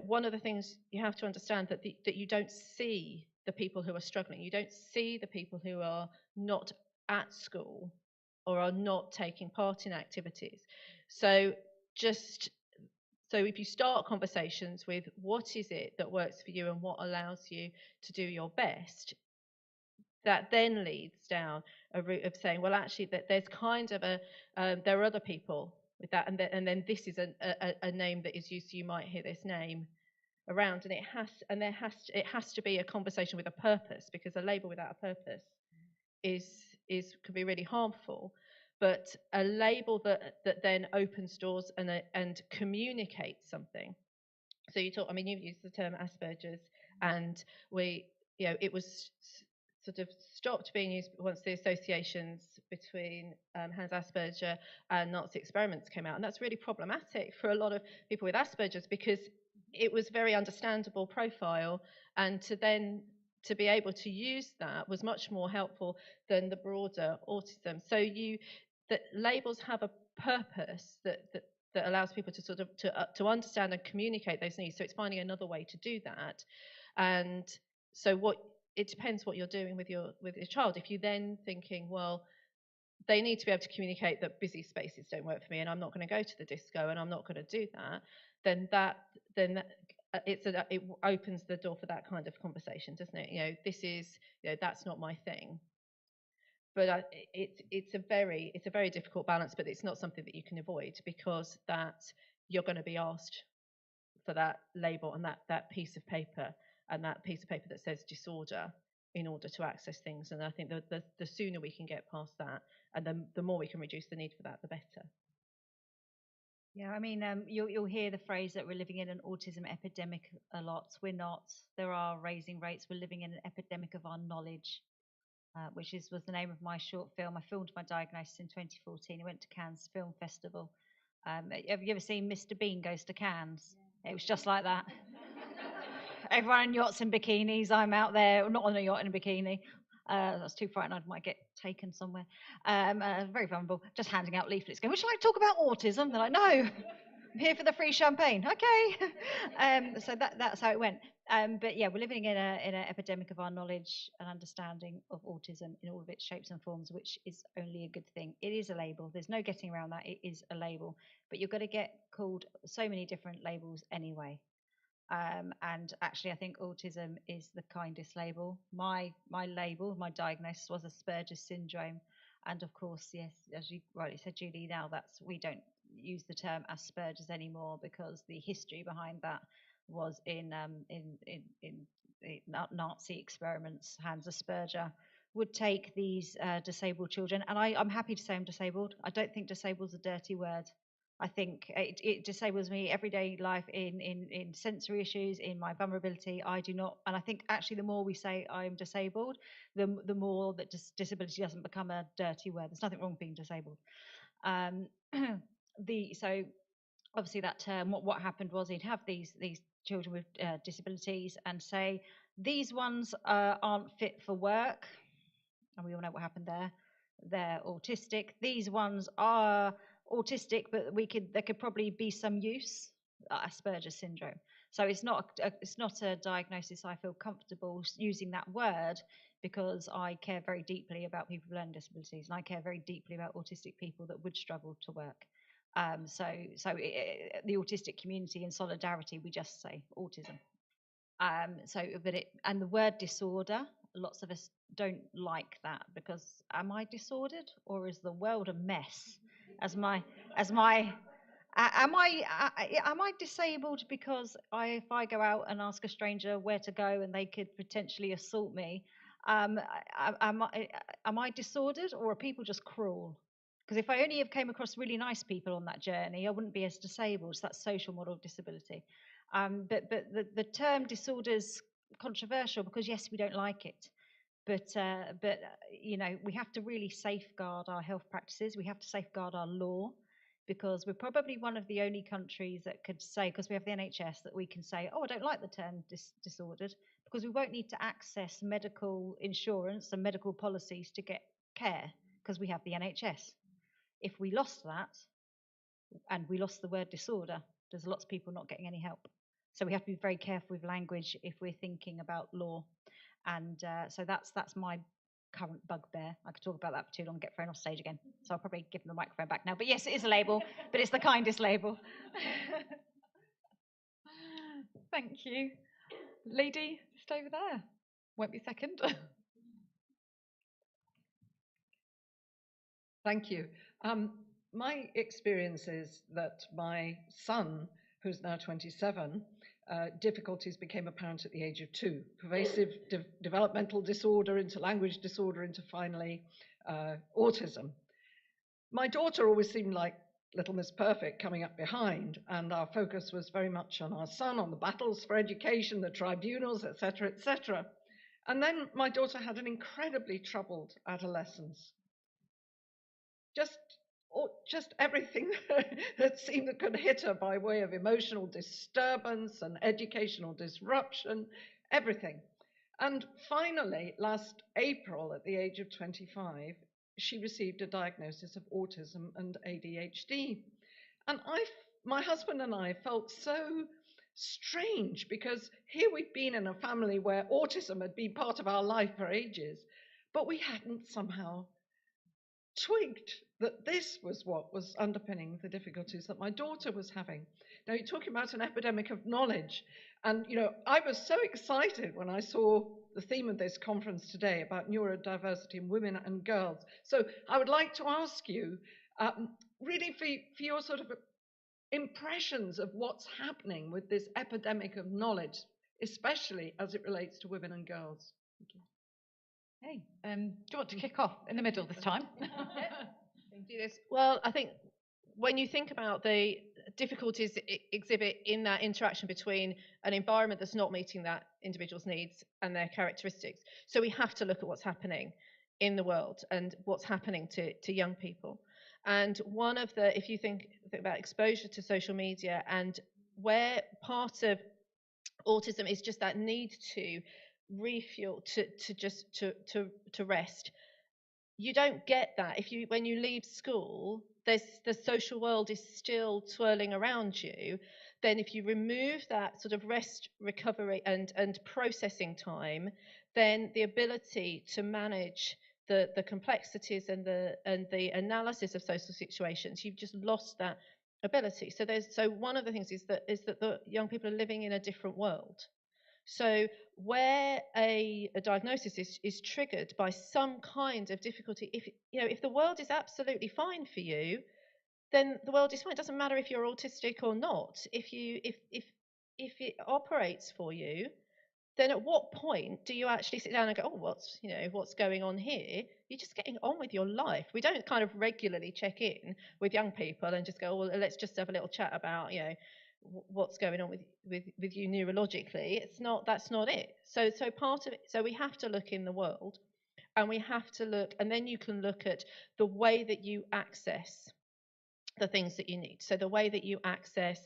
one of the things you have to understand that you don't see the people who are struggling, you don't see the people who are not at school or are not taking part in activities. So if you start conversations with what is it that works for you and what allows you to do your best, that then leads down a route of saying, well, actually, that there's kind of there are other people with that, and then this is a name that is used. So you might hear this name around, and it has to be a conversation with a purpose, because a label without a purpose can be really harmful. But a label that then opens doors and communicates something. So you've used the term Asperger's, and it was sort of stopped being used once the associations between Hans Asperger and Nazi experiments came out. And that's really problematic for a lot of people with Asperger's, because it was a very understandable profile, and to be able to use that was much more helpful than the broader autism. So that labels have a purpose that allows people to sort of to understand and communicate those needs. So it's finding another way to do that. And so it depends what you're doing with your child. If you're then thinking, well, they need to be able to communicate that busy spaces don't work for me, and I'm not going to go to the disco, and I'm not going to do that, then it opens the door for that kind of conversation, doesn't it? This is, that's not my thing. But it's a very difficult balance, but it's not something that you can avoid, because that you're going to be asked for that label and that piece of paper, and that piece of paper that says disorder, in order to access things. And I think the sooner we can get past that, and the more we can reduce the need for that, the better. Yeah, you'll hear the phrase that we're living in an autism epidemic a lot. We're not. There are raising rates. We're living in an epidemic of our knowledge, which was the name of my short film. I filmed my diagnosis in 2014. I went to Cannes Film Festival. Have you ever seen Mr. Bean Goes to Cannes? Yeah. It was just like that. Everyone on yachts in bikinis. I'm out there, not on a yacht in a bikini. I was too frightened I might get taken somewhere. Very vulnerable, just handing out leaflets going, would you like to talk about autism? They're like, no, I'm here for the free champagne. Okay. So that's how it went. But yeah, we're living in an epidemic of our knowledge and understanding of autism in all of its shapes and forms, which is only a good thing. It is a label. There's no getting around that. It is a label. But you're going to get called so many different labels anyway. And actually, I think autism is the kindest label. My label, my diagnosis was Asperger's syndrome. And of course, yes, as you rightly said, Julie, now we don't use the term Asperger's anymore, because the history behind that was in Nazi experiments. Hans Asperger would take these disabled children, and I'm happy to say I'm disabled. I don't think disabled is a dirty word. I think it disables me everyday life in sensory issues, in my vulnerability. I do not, and I think actually the more we say I'm disabled, the more that disability doesn't become a dirty word. There's nothing wrong with being disabled. So obviously that term, what happened was he'd have these children with disabilities and say these ones aren't fit for work, and we all know what happened there. They're autistic. These ones are autistic, but there could probably be some use. Asperger's syndrome. So it's not a diagnosis I feel comfortable using that word, because I care very deeply about people with learning disabilities, and I care very deeply about autistic people that would struggle to work. The autistic community in solidarity, we just say autism. And the word disorder, lots of us don't like that, because am I disordered, or is the world a mess? Am I disabled because if I go out and ask a stranger where to go and they could potentially assault me, am I disordered, or are people just cruel? Because if I only have came across really nice people on that journey, I wouldn't be as disabled. So that's social model of disability. But the term disorder's controversial, because yes, we don't like it. But we have to really safeguard our health practices. We have to safeguard our law, because we're probably one of the only countries that could say, because we have the NHS, that we can say, oh, I don't like the term disordered, because we won't need to access medical insurance and medical policies to get care, because we have the NHS. If we lost that, and we lost the word disorder, there's lots of people not getting any help. So we have to be very careful with language if we're thinking about law. And so that's my current bugbear. I could talk about that for too long, get thrown off stage again. So I'll probably give them the microphone back now. But yes, it is a label, but it's the kindest label. Thank you. Lady, just over there. Won't be second. Thank you. My experience is that my son, who's now 27, difficulties became apparent at the age of 2. Pervasive developmental disorder into language disorder into finally autism. My daughter always seemed like Little Miss Perfect coming up behind, and our focus was very much on our son, on the battles for education, the tribunals, etc., etc. And then my daughter had an incredibly troubled adolescence. Just everything that seemed that could hit her by way of emotional disturbance and educational disruption, everything. And finally, last April, at the age of 25, she received a diagnosis of autism and ADHD. And my husband and I felt so strange, because here we'd been in a family where autism had been part of our life for ages, but we hadn't somehow twigged that this was what was underpinning the difficulties that my daughter was having. Now, you're talking about an epidemic of knowledge. And, I was so excited when I saw the theme of this conference today about neurodiversity in women and girls. So I would like to ask you, really for your sort of impressions of what's happening with this epidemic of knowledge, especially as it relates to women and girls. Thank you. Hey, do you want to kick off in the middle this time? Do this. Well, I think when you think about the difficulties exhibit in that interaction between an environment that's not meeting that individual's needs and their characteristics, so we have to look at what's happening in the world and what's happening to young people. And one of the, if you think about exposure to social media, and where part of autism is just that need to refuel, to rest. You don't get that when you leave school. The social world is still twirling around you. Then if you remove that sort of rest, recovery and processing time, then the ability to manage the complexities and the analysis of social situations, you've just lost that ability. So one of the things is that the young people are living in a different world. So where a diagnosis is triggered by some kind of difficulty, if the world is absolutely fine for you, then the world is fine. It doesn't matter if you're autistic or not. If it operates for you, then at what point do you actually sit down and go, oh, what's going on here? You're just getting on with your life. We don't kind of regularly check in with young people and just go, oh, well, let's just have a little chat about, what's going on with you neurologically. That's not it. So part of it, so we have to look in the world, and we have to look, and then you can look at the way that you access the things that you need. So the way that you access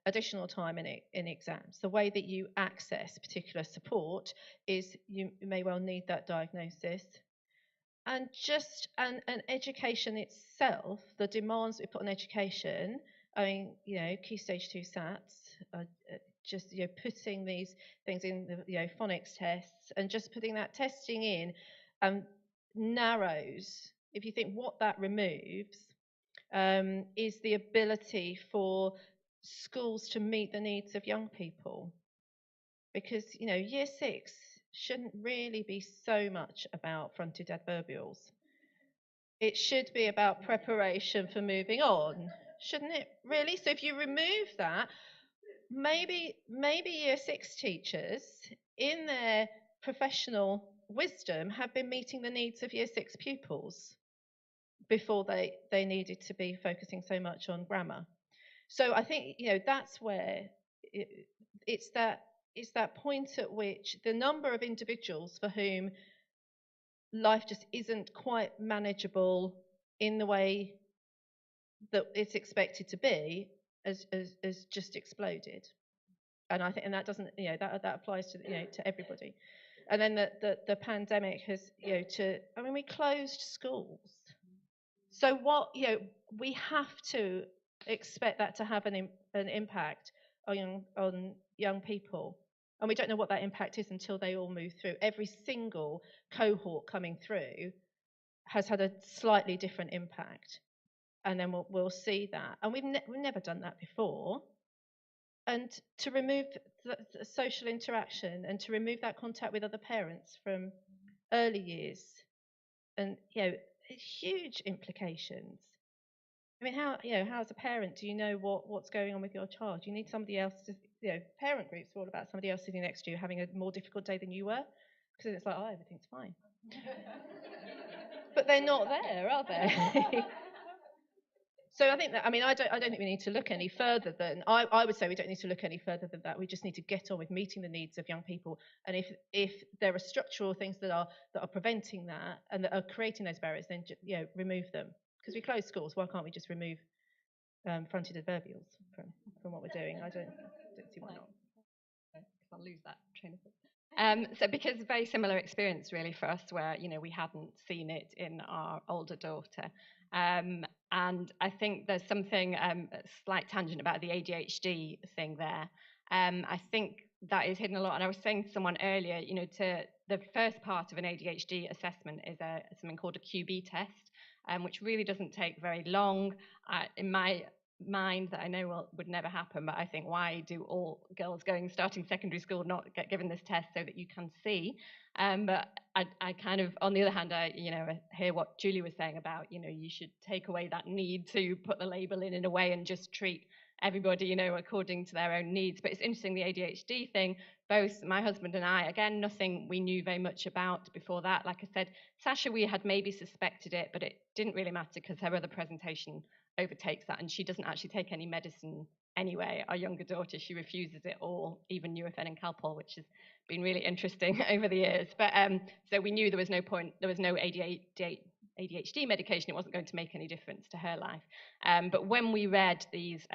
additional time in exams, the way that you access particular support is you may well need that diagnosis. And education itself, the demands we put on education, I mean, Key Stage 2 SATs, just putting these things in the phonics tests, and just putting that testing in narrows. If you think what that removes, is the ability for schools to meet the needs of young people. Because, year 6 shouldn't really be so much about fronted adverbials. It should be about preparation for moving on, shouldn't it, really? So if you remove that, maybe year 6 teachers, in their professional wisdom, have been meeting the needs of year 6 pupils before they needed to be focusing so much on grammar. So I think that's where it's that point at which the number of individuals for whom life just isn't quite manageable in the way that it's expected to be has just exploded. And I think that doesn't that applies to to everybody. And then the pandemic has we closed schools. So what we have to expect that to have an impact on young people, and we don't know what that impact is until they all move through. Every single cohort coming through has had a slightly different impact, and then we'll see that. And we've never done that before. And to remove the social interaction and to remove that contact with other parents from early years, and huge implications. I mean, how as a parent do you know what's going on with your child? You need somebody else to, parent groups are all about somebody else sitting next to you having a more difficult day than you were, because it's like, oh, everything's fine. But they're not there, are they? So I think that, I don't think we need to look any further than, I would say we don't need to look any further than that. We just need to get on with meeting the needs of young people. And if there are structural things that are preventing that and that are creating those barriers, then remove them. Because we close schools, why can't we just remove fronted adverbials from what we're doing? I don't see why not. I'll lose that train of thought. So because very similar experience really for us, where we hadn't seen it in our older daughter. And I think there's something, a slight tangent about the ADHD thing there. I think that is hidden a lot. And I was saying to someone earlier, to the first part of an ADHD assessment is something called a QB test, which really doesn't take very long. In my mind, that I know would never happen, but I think, why do all girls starting secondary school not get given this test so that you can see? But I kind of, on the other hand, I hear what Julie was saying about, you should take away that need to put the label in a way and just treat everybody, according to their own needs. But it's interesting, the ADHD thing, both my husband and I, again, nothing we knew very much about before that. Like I said, Sasha, we had maybe suspected it, but it didn't really matter because her other presentation overtakes that, and she doesn't actually take any medicine anyway. Our younger daughter, she refuses it all, even Nurofen and Calpol, which has been really interesting over the years. But so we knew there was no point, there was no ADHD medication, it wasn't going to make any difference to her life. But when we read these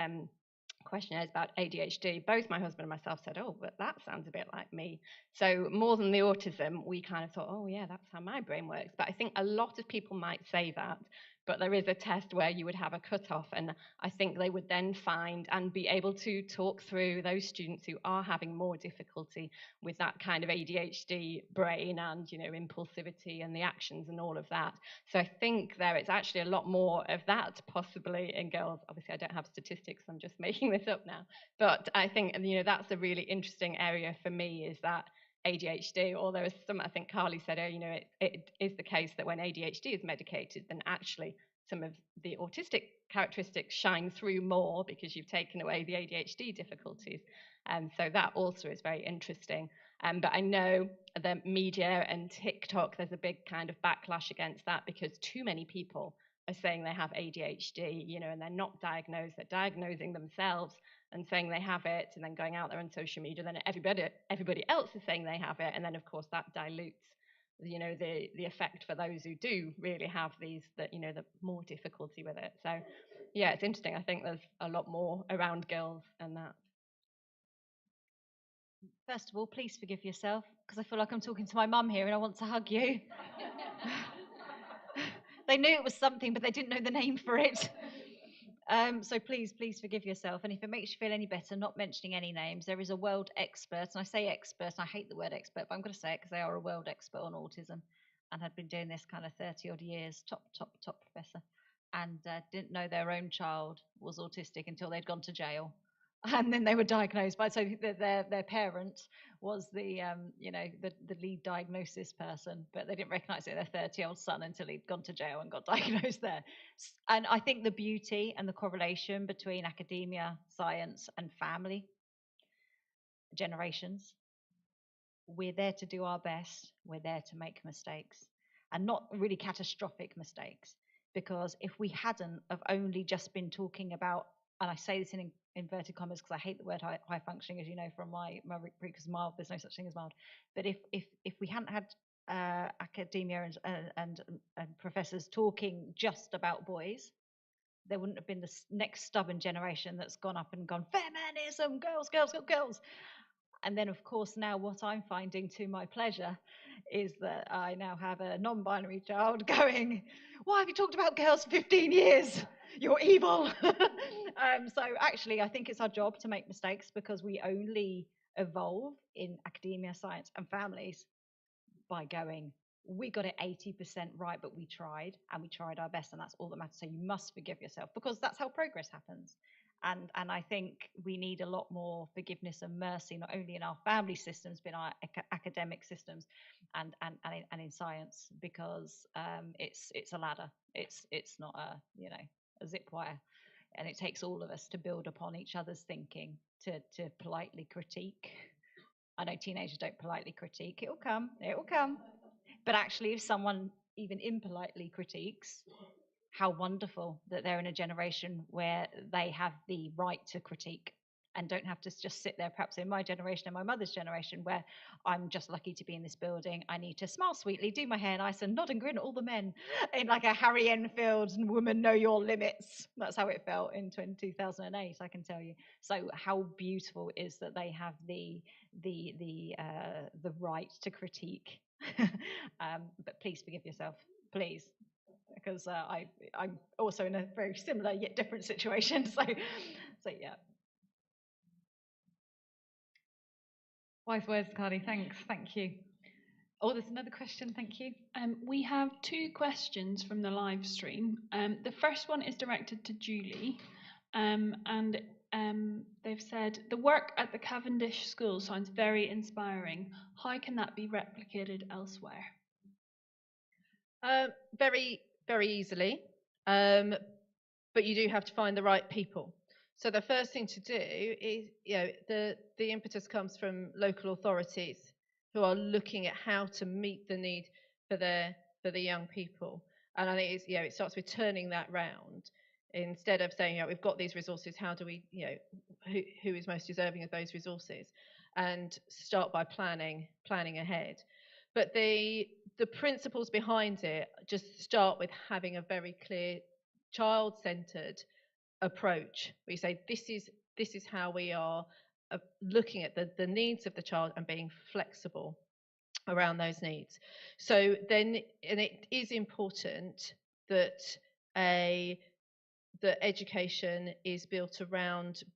questionnaires about ADHD, both my husband and myself said, oh, but that sounds a bit like me. So more than the autism, we kind of thought, oh yeah, that's how my brain works. But I think a lot of people might say that, but there is a test where you would have a cutoff, and I think they would then find and be able to talk through those students who are having more difficulty with that kind of ADHD brain and impulsivity and the actions and all of that. So I think it's actually a lot more of that possibly in girls. Obviously I don't have statistics, I'm just making this up now, but I think that's a really interesting area for me, is that ADHD, or there was some, I think Carly said, it is the case that when ADHD is medicated, then actually some of the autistic characteristics shine through more because you've taken away the ADHD difficulties. And so that also is very interesting. But I know the media and TikTok, there's a big kind of backlash against that because too many people are saying they have ADHD, you know, and they're not diagnosed, they're diagnosing themselves and saying they have it, and then going out there on social media, then everybody else is saying they have it, and then of course that dilutes, you know, the effect for those who do really have these, that, you know, the more difficulty with it. So yeah, it's interesting. I think there's a lot more around girls and that. First of all, please forgive yourself, because I feel like I'm talking to my mum here and I want to hug you. They knew it was something, but they didn't know the name for it. So please forgive yourself. And if it makes you feel any better, not mentioning any names, there is a world expert, and I say expert, and I hate the word expert, but I'm going to say it because they are a world expert on autism and had been doing this kind of 30 odd years, top professor, and didn't know their own child was autistic until they'd gone to jail. And then they were diagnosed by, so their parent was the lead diagnosis person, but they didn't recognize it, their 30-year-old son, until he'd gone to jail and got diagnosed there. And I think the beauty and the correlation between academia, science, and family generations, we're there to do our best, we're there to make mistakes, and not really catastrophic mistakes, because if we hadn't have only just been talking about, and I say this in inverted commas because I hate the word high functioning, as you know from my because mild, there's no such thing as mild. But if we hadn't had academia and professors talking just about boys, there wouldn't have been the next stubborn generation that's gone up and gone feminism, girls. And then, of course, now what I'm finding to my pleasure is that I now have a non-binary child going, why have you talked about girls for 15 years? You're evil. So actually, I think it's our job to make mistakes, because we only evolve in academia, science, and families by going, we got it 80% right, but we tried, and we tried our best, and that's all that matters. So you must forgive yourself, because that's how progress happens. And I think we need a lot more forgiveness and mercy, not only in our family systems, but in our academic systems and in science, because it's a ladder. It's not a zip wire, and it takes all of us to build upon each other's thinking, to politely critique. I know teenagers don't politely critique. It will come. But actually, if someone even impolitely critiques, how wonderful that they're in a generation where they have the right to critique and don't have to just sit there, perhaps in my generation and my mother's generation, where I'm just lucky to be in this building. I need to smile sweetly, do my hair nice, and nod and grin at all the men in like a Harry Enfield woman know your limits. That's how it felt in 2008, I can tell you. So how beautiful it is that they have the right to critique. But please forgive yourself, please. Because I'm also in a very similar yet different situation. So yeah. Wise words, Carly. Thanks. Thank you. Oh, there's another question. Thank you. We have 2 questions from the live stream. The first one is directed to Julie, and they've said, the work at the Cavendish School sounds very inspiring. How can that be replicated elsewhere? Very easily, but you do have to find the right people. So the first thing to do is, the impetus comes from local authorities who are looking at how to meet the need for the young people. And I think it starts with turning that round. Instead of saying, we've got these resources, how do we, who is most deserving of those resources, and start by planning ahead. But the principles behind it just start with having a very clear child-centered approach, where you say, this is how we are looking at the needs of the child and being flexible around those needs. So then, and it is important that the education is built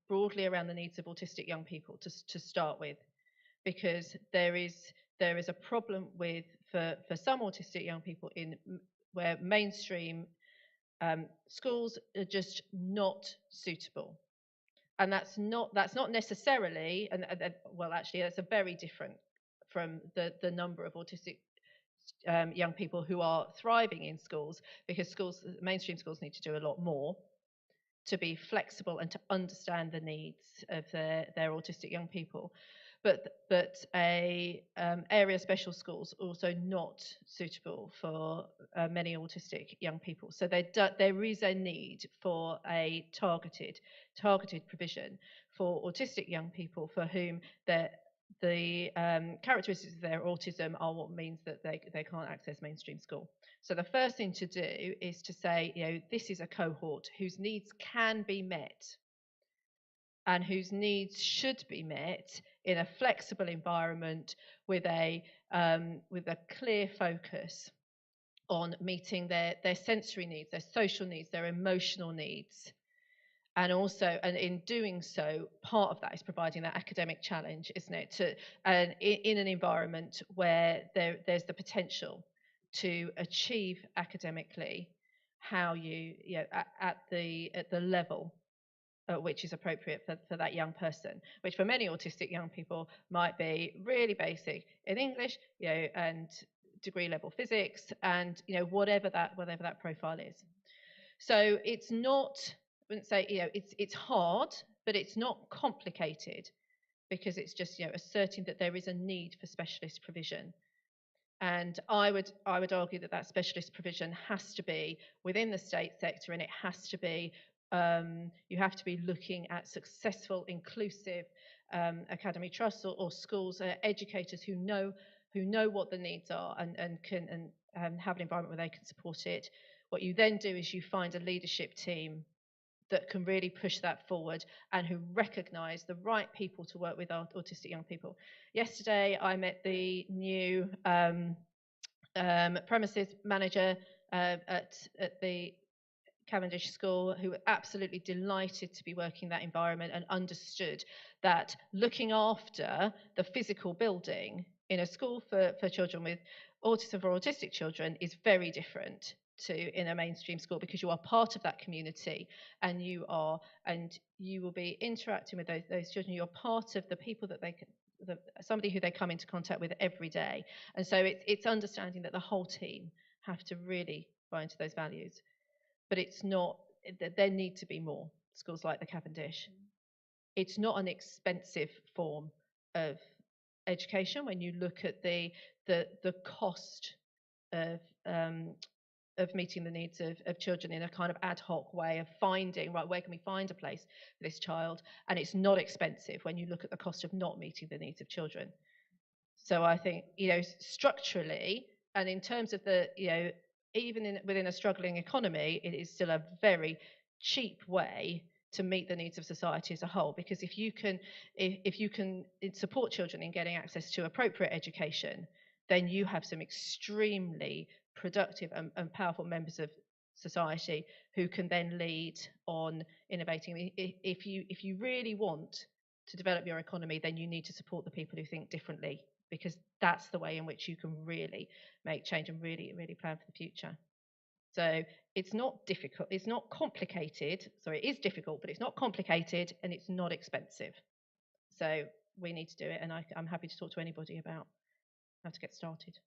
broadly around the needs of autistic young people to start with, because there is a problem for some autistic young people where mainstream schools are just not suitable. And that's not necessarily, well, actually, that's a very different from the number of autistic young people who are thriving in schools, because mainstream schools need to do a lot more to be flexible and to understand the needs of their autistic young people. But area special schools also not suitable for many autistic young people. So there is a need for a targeted provision for autistic young people for whom the characteristics of their autism are what means that they can't access mainstream school. So the first thing to do is to say, this is a cohort whose needs can be met and whose needs should be met in a flexible environment with a clear focus on meeting their sensory needs, their social needs, their emotional needs. And also, and in doing so, part of that is providing that academic challenge, isn't it? In an environment where there's the potential to achieve academically how at the level which is appropriate for that young person, which for many autistic young people might be really basic in English, and degree level physics, and whatever that profile is. So it's not, I wouldn't say, it's hard, but it's not complicated, because it's just asserting that there is a need for specialist provision. And I would argue that specialist provision has to be within the state sector, and it has to be you have to be looking at successful, inclusive academy trusts or schools, educators who know what the needs are and can have an environment where they can support it. What you then do is you find a leadership team that can really push that forward and who recognise the right people to work with our autistic young people. Yesterday, I met the new premises manager at the Cavendish School, who were absolutely delighted to be working in that environment and understood that looking after the physical building in a school for children with autism, for autistic children, is very different to in a mainstream school, because you are part of that community and you will be interacting with those children. You're part of the people that somebody who they come into contact with every day. And so it's understanding that the whole team have to really buy into those values. But it's not, there need to be more schools like the Cavendish. It's not an expensive form of education when you look at the cost of meeting the needs of children in a kind of ad hoc way of finding, right, where can we find a place for this child? And it's not expensive when you look at the cost of not meeting the needs of children. So I think, structurally, and in terms of even within a struggling economy, it is still a very cheap way to meet the needs of society as a whole. Because if you can support children in getting access to appropriate education, then you have some extremely productive and powerful members of society who can then lead on innovating. If you really want to develop your economy, then you need to support the people who think differently, because that's the way in which you can really make change and really, really plan for the future. So it's not difficult, it's not complicated. Sorry, it is difficult, but it's not complicated and it's not expensive. So we need to do it, and I'm happy to talk to anybody about how to get started.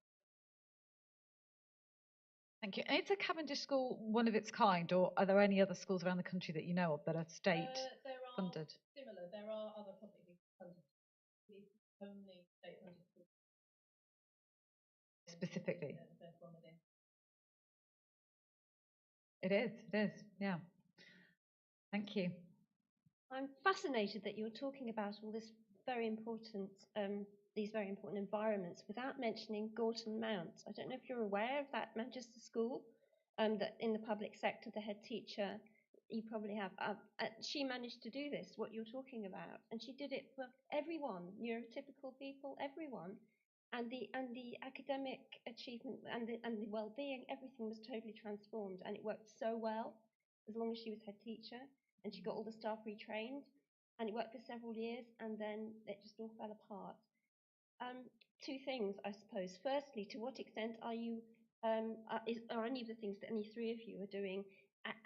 Thank you. And is a Cavendish School one of its kind, or are there any other schools around the country that you know of that are state funded? Similar. There are other publicly funded. It's only state funded schools. Specifically. It is, yeah. Thank you. I'm fascinated that you're talking about all this very important, these very important environments without mentioning Gorton Mount. I don't know if you're aware of that Manchester school, that in the public sector, the head teacher, you probably have, she managed to do this, what you're talking about, and she did it for everyone, neurotypical people, everyone. And the academic achievement and the well-being, everything was totally transformed, and it worked so well as long as she was head teacher, and she got all the staff retrained, and it worked for several years, and then it just all fell apart. Two things, I suppose. Firstly, to what extent are you are any of the things that any three of you are doing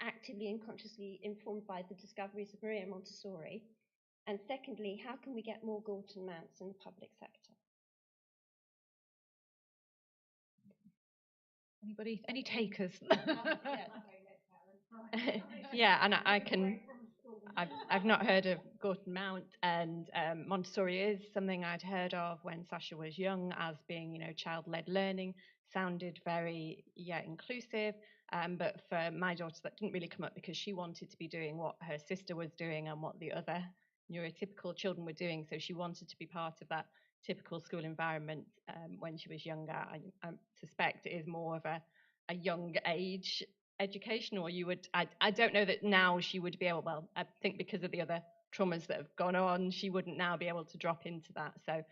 actively and consciously informed by the discoveries of Maria Montessori? And secondly, how can we get more Gorton Mounts in the public sector? Anybody? Any takers? Yeah, and I've not heard of Gorton Mount, and Montessori is something I'd heard of when Sasha was young as being, child-led learning. Sounded very, inclusive. But for my daughter, that didn't really come up because she wanted to be doing what her sister was doing and what the other neurotypical children were doing. So she wanted to be part of that typical school environment when she was younger. I suspect it is more of a young age education, or I don't know that now she would be able, well, I think because of the other traumas that have gone on, she wouldn't now be able to drop into that. So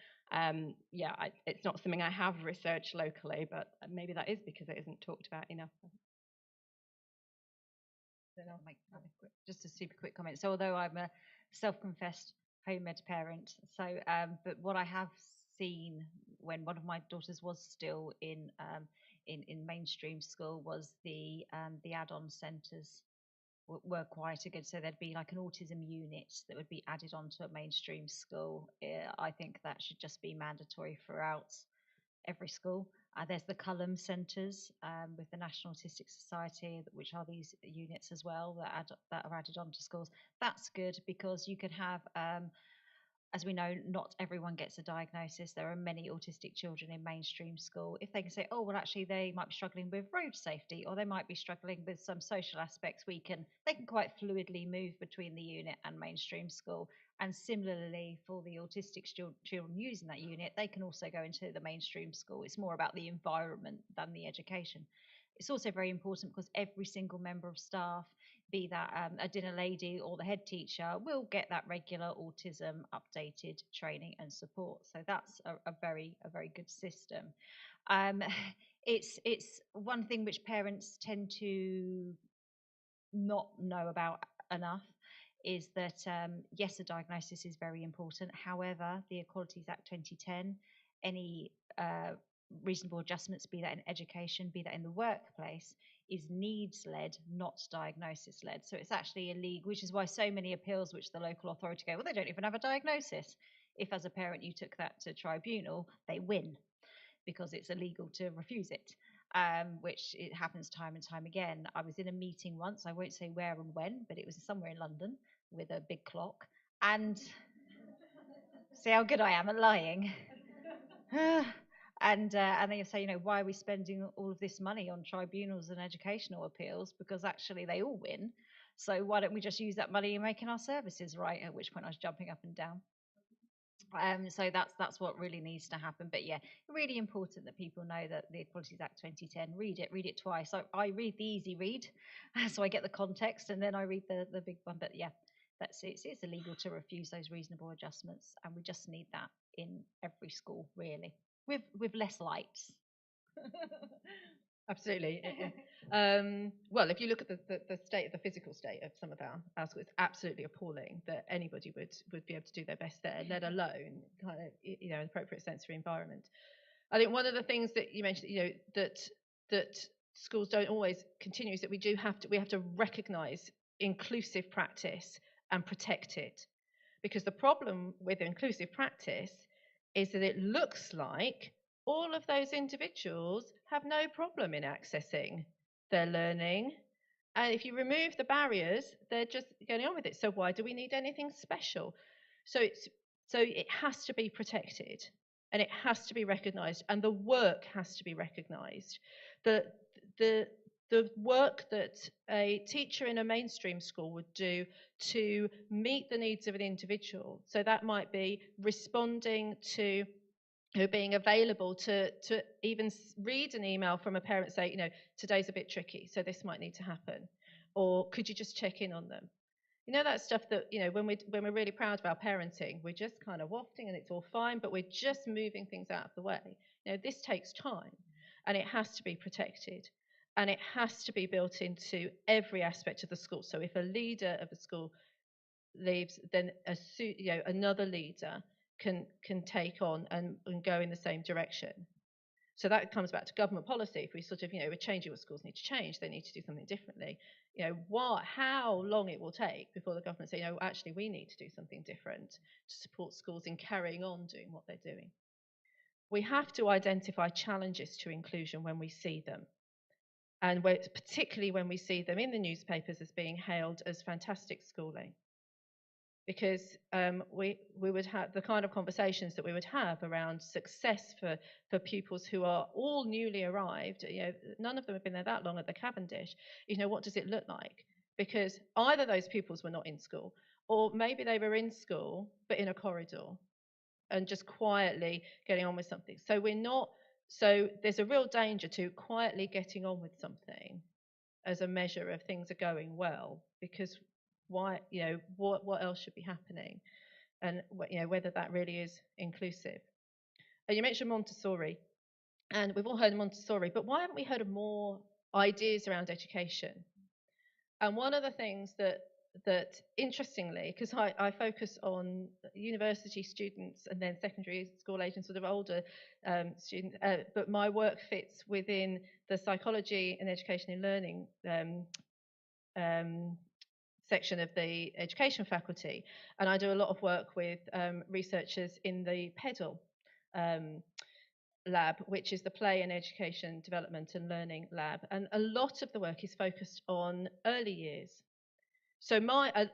it's not something I have researched locally, but maybe that is because it isn't talked about enough. Just a super quick comment. So although I'm a self-confessed home ed parent, but what I have seen when one of my daughters was still in mainstream school was the add-on centres were quite good. So there'd be like an autism unit that would be added onto a mainstream school. I think that should just be mandatory throughout every school. There's the Cullum centres with the National Autistic Society, which are these units as well that are added onto schools. That's good because you can have, as we know, not everyone gets a diagnosis. There are many autistic children in mainstream school. If they can say, oh, well, actually, they might be struggling with road safety, or they might be struggling with some social aspects, they can quite fluidly move between the unit and mainstream school. And similarly, for the autistic children using that unit, they can also go into the mainstream school. It's more about the environment than the education. It's also very important because every single member of staff, be that a dinner lady or the head teacher, will get that regular autism updated training and support. So that's a very good system. It's one thing which parents tend to not know about enough is that yes, a diagnosis is very important. However, the Equalities Act 2010, any reasonable adjustments, be that in education, be that in the workplace, is needs-led, not diagnosis-led. So it's actually illegal, which is why so many appeals which the local authority go, well, they don't even have a diagnosis. If as a parent you took that to tribunal, they win because it's illegal to refuse it. Which it happens time and time again. I was in a meeting once, I won't say where and when, but it was somewhere in London with a big clock. And see how good I am at lying. And they say, why are we spending all of this money on tribunals and educational appeals? Because actually they all win. So why don't we just use that money in making our services right? At which point I was jumping up and down. So that's what really needs to happen. But yeah, really important that people know that the Equalities Act 2010, read it twice. So I read the easy read, so I get the context, and then I read the big one. But yeah, it's illegal to refuse those reasonable adjustments, and we just need that in every school, really, with less lights. Absolutely. Well, if you look at the state of the physical state of some of our schools, it's absolutely appalling that anybody would be able to do their best there, let alone kind of an appropriate sensory environment. I think one of the things that you mentioned, that schools don't always continue is that we have to recognise inclusive practice and protect it, because the problem with inclusive practice is that it looks like all of those individuals have no problem in accessing their learning. And if you remove the barriers, they're just going on with it. So why do we need anything special? So it has to be protected, and it has to be recognised, and the work has to be recognised. The work that a teacher in a mainstream school would do to meet the needs of an individual. So that might be responding to, being available to even read an email from a parent, say, today's a bit tricky, so this might need to happen, or could you just check in on them? That stuff that, when we're really proud of our parenting, we're just kind of wafting and it's all fine, but we're just moving things out of the way. This takes time, and it has to be protected, and it has to be built into every aspect of the school. So if a leader of a school leaves, then another leader can take on and go in the same direction. So that comes back to government policy. If we sort of, we're changing what schools need to change, they need to do something differently. How long it will take before the government say, actually we need to do something different to support schools in carrying on doing what they're doing. We have to identify challenges to inclusion when we see them. and particularly when we see them in the newspapers as being hailed as fantastic schooling. Because we would have the kind of conversations that we would have around success for pupils who are all newly arrived. None of them have been there that long at the Cavendish. What does it look like? Because either those pupils were not in school, or maybe they were in school but in a corridor and just quietly getting on with something. So there's a real danger to quietly getting on with something as a measure of things are going well, because why, what else should be happening, and whether that really is inclusive. And you mentioned Montessori, and we've all heard of Montessori, but why haven't we heard of more ideas around education? And one of the things that interestingly, because I focus on university students and then secondary school age and sort of older students, but my work fits within the psychology and education and learning section of the education faculty, and I do a lot of work with researchers in the PEDAL lab, which is the Play and Education Development and Learning lab, and a lot of the work is focused on early years. So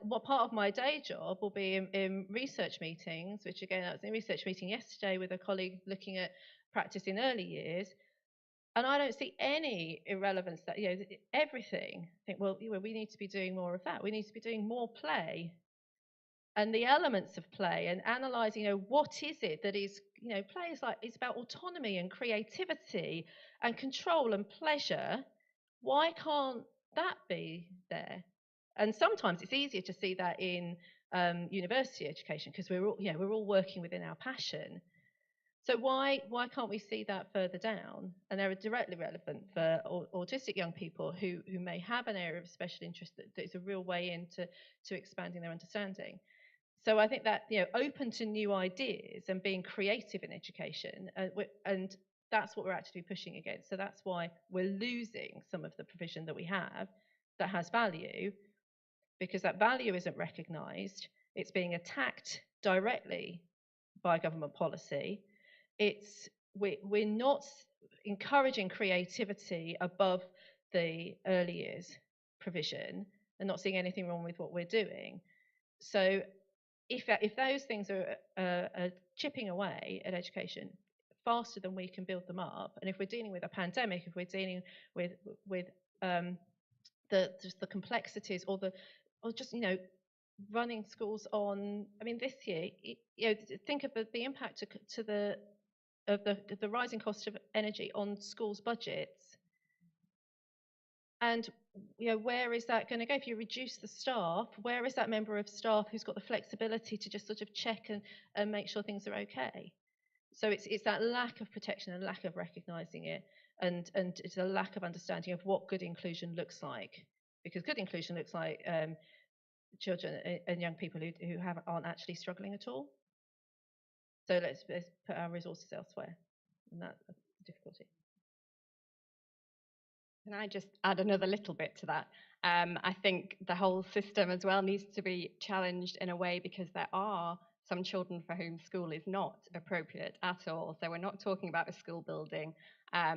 what part of my day job will be in research meetings, which again, I was in a research meeting yesterday with a colleague looking at practice in early years, and I don't see any irrelevance that, everything. I think, well, we need to be doing more of that. We need to be doing more play. And the elements of play and analysing, what is it that is, play is it's about autonomy and creativity and control and pleasure. Why can't that be there? And sometimes it's easier to see that in university education because we're all working within our passion. So why can't we see that further down? And they're directly relevant for autistic young people who may have an area of special interest that is a real way into expanding their understanding. So I think that open to new ideas and being creative in education, and that's what we're actually pushing against. So that's why we're losing some of the provision that we have that has value, because that value isn't recognised. It's being attacked directly by government policy. We're not encouraging creativity above the early years provision and not seeing anything wrong with what we're doing. So if those things are chipping away at education faster than we can build them up, and if we're dealing with a pandemic, if we're dealing with just the complexities or just running schools on, this year, think of the impact to the rising cost of energy on schools' budgets. And where is that going to go? If you reduce the staff, where is that member of staff who's got the flexibility to just sort of check and make sure things are okay? So it's that lack of protection and lack of recognising it, and it's a lack of understanding of what good inclusion looks like. Because good inclusion looks like children and young people who aren't actually struggling at all. So let's put our resources elsewhere, and that's the difficulty. Can I just add another little bit to that? I think the whole system as well needs to be challenged in a way, because there are some children for whom school is not appropriate at all. So we're not talking about a school building.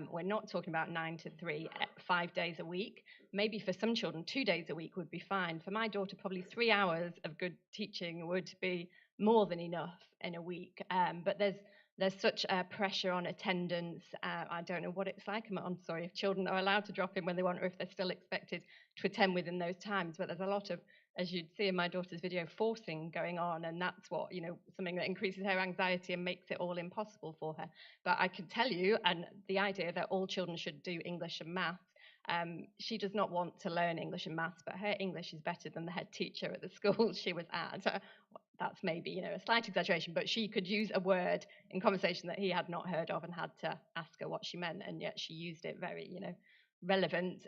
We're not talking about 9 to 3, 5 days a week. Maybe for some children, 2 days a week would be fine. For my daughter, probably 3 hours of good teaching would be more than enough in a week. But there's such a pressure on attendance. I don't know what it's like. I'm sorry if children are allowed to drop in when they want, or if they're still expected to attend within those times. But there's a lot of, as you'd see in my daughter's video, forcing going on, and that's what, something that increases her anxiety and makes it all impossible for her. But I can tell you, and the idea that all children should do English and maths, she does not want to learn English and maths, but her English is better than the head teacher at the school she was at. That's maybe, a slight exaggeration, but she could use a word in conversation that he had not heard of and had to ask her what she meant, and yet she used it very, relevant,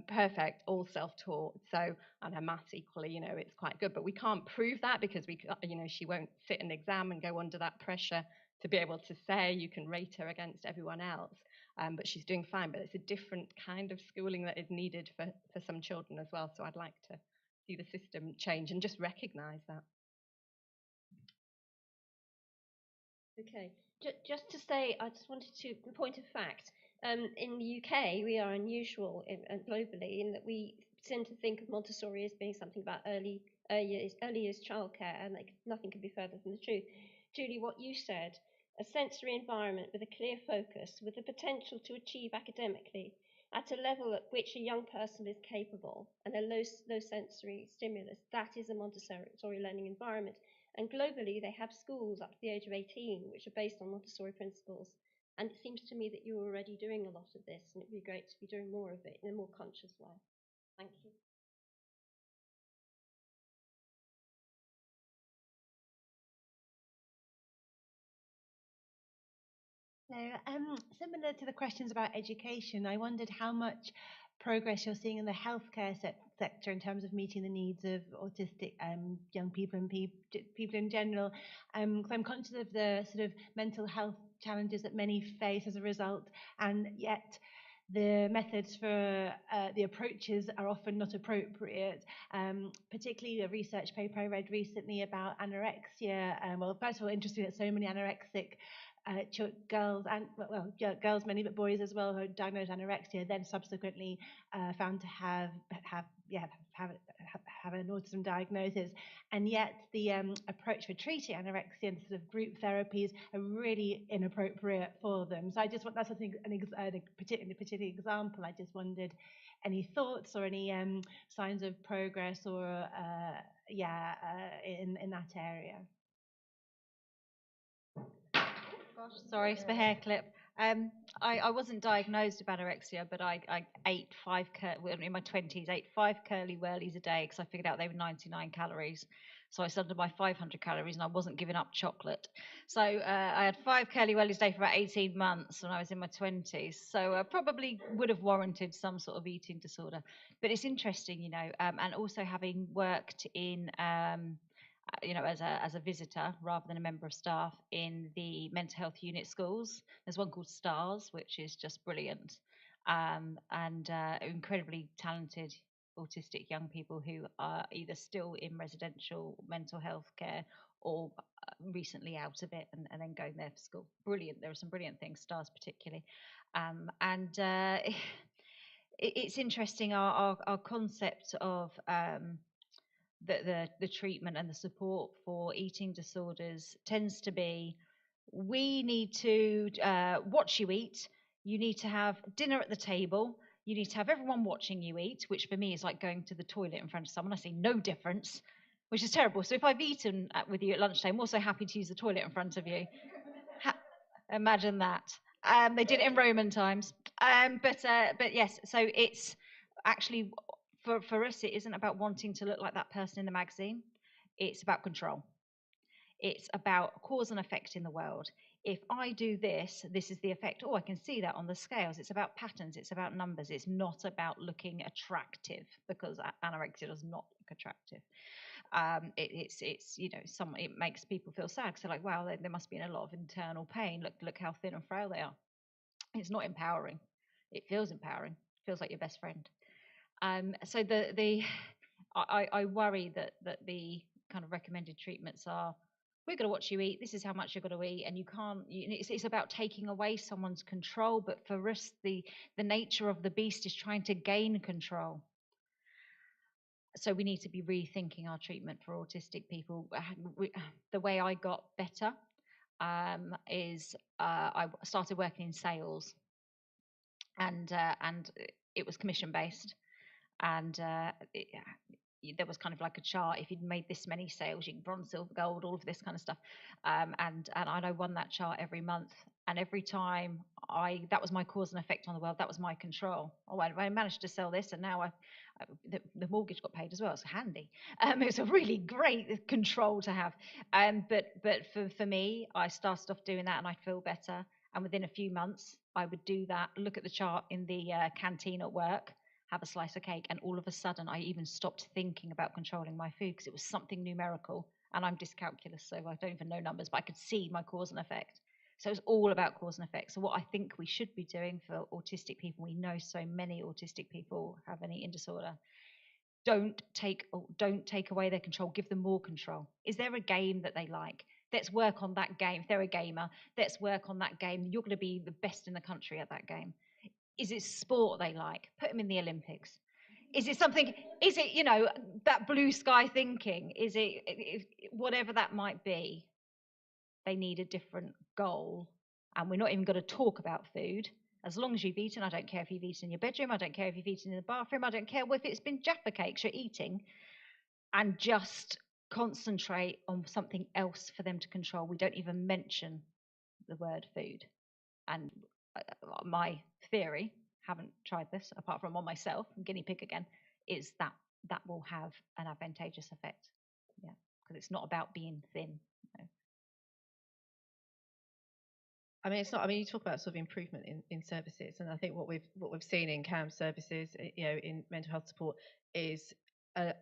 perfect, all self-taught. So, and her maths equally, it's quite good, but we can't prove that because she won't sit an exam and go under that pressure to be able to say you can rate her against everyone else. But she's doing fine, but it's a different kind of schooling that is needed for some children as well. So I'd like to see the system change and just recognise that. Okay, just to say, I just wanted to, in point of fact, In the UK, we are unusual globally in that we tend to think of Montessori as being something about early years childcare, and like, nothing could be further from the truth. Julie, what you said, a sensory environment with a clear focus, with the potential to achieve academically at a level at which a young person is capable, and a low sensory stimulus, that is a Montessori learning environment. And globally, they have schools up to the age of 18, which are based on Montessori principles. And it seems to me that you're already doing a lot of this, and it'd be great to be doing more of it in a more conscious way. Thank you. So, similar to the questions about education, I wondered how much progress you're seeing in the healthcare sector in terms of meeting the needs of autistic young people and people in general. Because I'm conscious of the sort of mental health challenges that many face as a result, and yet the methods for the approaches are often not appropriate. Particularly a research paper I read recently about anorexia. Well, first of all, interesting that so many anorexic girls and girls many, but boys as well, who are diagnosed anorexia, then subsequently found to have an autism diagnosis, and yet the approach for treating anorexia and sort of group therapies are really inappropriate for them. So I just want, that's a particular example. I just wondered any thoughts or any signs of progress or in that area. Gosh, sorry for the hair clip. I wasn't diagnosed with anorexia, but I ate in my 20s, ate 5 curly whirlies a day because I figured out they were 99 calories. So I was under my 500 calories and I wasn't giving up chocolate. So I had 5 curly whirlies a day for about 18 months when I was in my 20s. So probably would have warranted some sort of eating disorder. But it's interesting, you know, and also having worked in as a visitor rather than a member of staff in the mental health unit schools. There's one called STARS, which is just brilliant, and incredibly talented autistic young people who are either still in residential mental health care or recently out of it and then going there for school. Brilliant. There are some brilliant things, STARS particularly. It's interesting, our concept of the treatment and the support for eating disorders tends to be, we need to watch you eat, you need to have dinner at the table, you need to have everyone watching you eat, which for me is like going to the toilet in front of someone. I see no difference, which is terrible. So if I've eaten with you at lunchtime, I'm also happy to use the toilet in front of you. Imagine that. They did it in Roman times. But yes, so it's actually, for us, it isn't about wanting to look like that person in the magazine. It's about control. It's about cause and effect in the world. If I do this, this is the effect. Oh, I can see that on the scales. It's about patterns. It's about numbers. It's not about looking attractive, because anorexia does not look attractive. It's it makes people feel sad because they're like, wow, they must be in a lot of internal pain. Look how thin and frail they are. It's not empowering. It feels empowering. It feels like your best friend. So I worry that the kind of recommended treatments are, we're going to watch you eat, this is how much you're going to eat, and you can't, it's about taking away someone's control. But for us, the nature of the beast is trying to gain control. So we need to be rethinking our treatment for autistic people. The way I got better is I started working in sales, and it was commission based, and there was kind of like a chart. If you'd made this many sales, you can bronze, silver, gold, all of this kind of stuff. And I won that chart every month. And every time that was my cause and effect on the world. That was my control. Oh, I managed to sell this, and now the mortgage got paid as well. It's handy. It was a really great control to have. But for me, I started off doing that, and I'd feel better. And within a few months, I would do that, look at the chart in the canteen at work, have a slice of cake, and all of a sudden I even stopped thinking about controlling my food because it was something numerical, and I'm dyscalculous, so I don't even know numbers, but I could see my cause and effect. So it's all about cause and effect. So what I think we should be doing for autistic people, we know so many autistic people have an eating disorder, don't take away their control, give them more control. Is there a game that they like? Let's work on that game. If they're a gamer, let's work on that game. You're going to be the best in the country at that game. Is it sport they like? Put them in the Olympics. Is it something, is it, that blue sky thinking? Is it, whatever that might be, they need a different goal. And we're not even going to talk about food. As long as you've eaten, I don't care if you've eaten in your bedroom, I don't care if you've eaten in the bathroom, I don't care if it's been Jaffa cakes you're eating, and just concentrate on something else for them to control. We don't even mention the word food. And my theory, haven't tried this apart from on myself, I'm guinea pig again, is that that will have an advantageous effect. Yeah, because it's not about being thin. No. I mean, it's not. I mean, you talk about sort of improvement in services, and I think what we've seen in CAM services, in mental health support, is a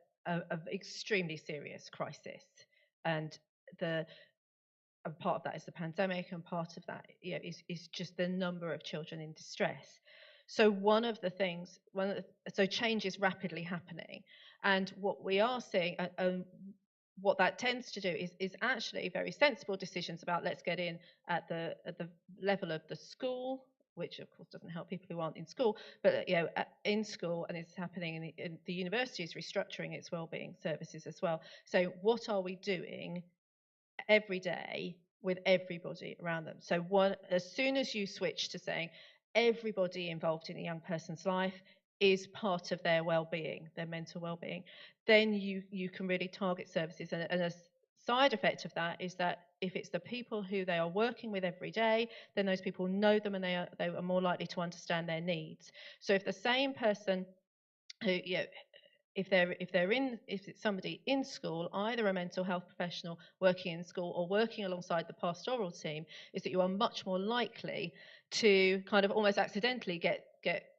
extremely serious crisis, and part of that is the pandemic, and part of that, is just the number of children in distress. So so change is rapidly happening, and what we are seeing, what that tends to do is actually very sensible decisions about let's get in at the level of the school, which of course doesn't help people who aren't in school, but in school, and it's happening in the university is restructuring its wellbeing services as well. So what are we doing every day with everybody around them? So as soon as you switch to saying everybody involved in a young person's life is part of their well-being, their mental well-being, then you can really target services. And a side effect of that is that if it's the people who they are working with every day, then those people know them, and they are more likely to understand their needs. So if the same person who, if it's somebody in school, either a mental health professional working in school or working alongside the pastoral team, is that you are much more likely to kind of almost accidentally get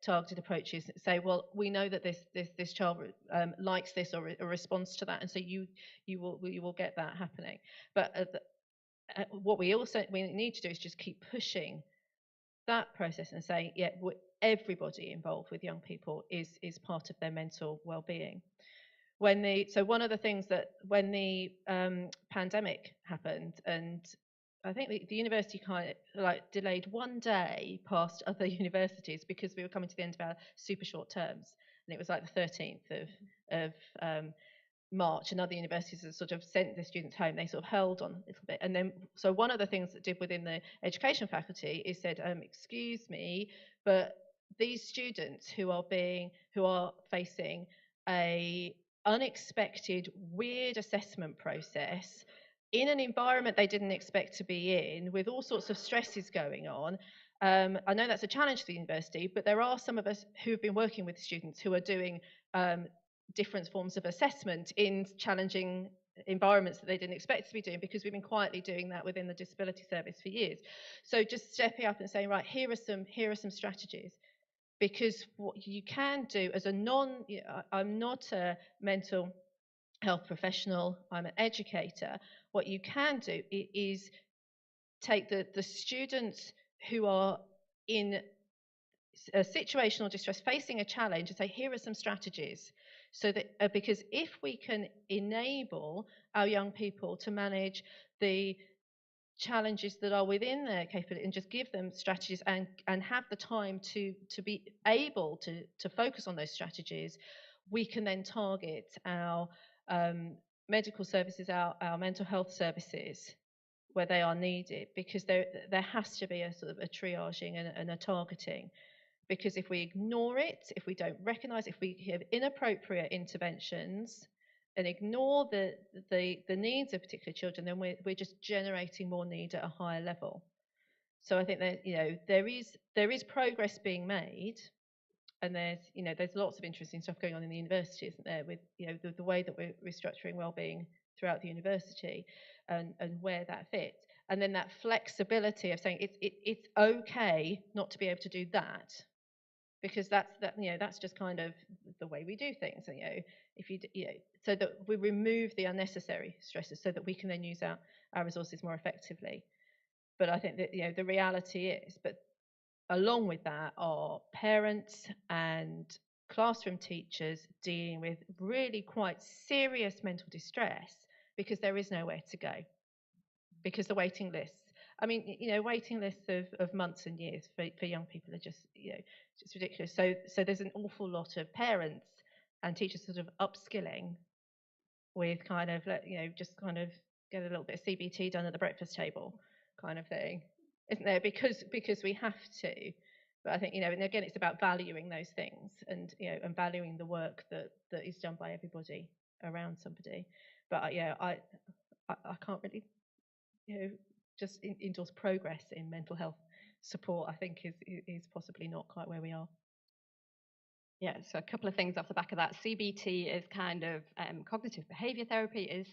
targeted approaches and say, well, we know that this child likes this or responds to that, and so you will get that happening. But what we need to do is just keep pushing that process and say, everybody involved with young people is part of their mental well-being. So one of the things that when the pandemic happened, and I think the university kind of delayed one day past other universities because we were coming to the end of our super short terms, and it was like the 13th of March, and other universities had sort of sent the students home. They sort of held on a little bit, and then so one of the things that did within the education faculty is said, excuse me, but these students who are facing a unexpected weird assessment process in an environment they didn't expect to be in, with all sorts of stresses going on. I know that's a challenge for the university, but there are some of us who have been working with students who are doing different forms of assessment in challenging environments that they didn't expect to be doing, because we've been quietly doing that within the disability service for years. So just stepping up and saying, right, here are some strategies, because what you can do as I'm not a mental health professional, I'm an educator. What you can do is take the students who are in a situational distress, facing a challenge, and say, here are some strategies. So that because if we can enable our young people to manage the challenges that are within their capability, and just give them strategies and have the time to be able to focus on those strategies, we can then target our medical services, our mental health services where they are needed, because there has to be a sort of a triaging and a targeting. Because if we ignore it, if we don't recognise, if we have inappropriate interventions and ignore the needs of particular children, then we're just generating more need at a higher level. So I think that there is progress being made, and there's lots of interesting stuff going on in the university, isn't there, with the way that we're restructuring wellbeing throughout the university, and where that fits, and then that flexibility of saying it's okay not to be able to do that. Because that's just kind of the way we do things. So that we remove the unnecessary stresses, so that we can then use our resources more effectively. But I think that the reality is, but along with that are parents and classroom teachers dealing with really quite serious mental distress, because there is nowhere to go, because the waiting lists I mean, waiting lists of months and years for young people are just, just ridiculous. So there's an awful lot of parents and teachers sort of upskilling with kind of, just kind of get a little bit of CBT done at the breakfast table kind of thing, isn't there? Because we have to. But I think, and again, it's about valuing those things and, and valuing the work that is done by everybody around somebody. But I can't really, just endorse progress in mental health support. I think is possibly not quite where we are. Yeah, so a couple of things off the back of that. CBT is kind of cognitive behavior therapy is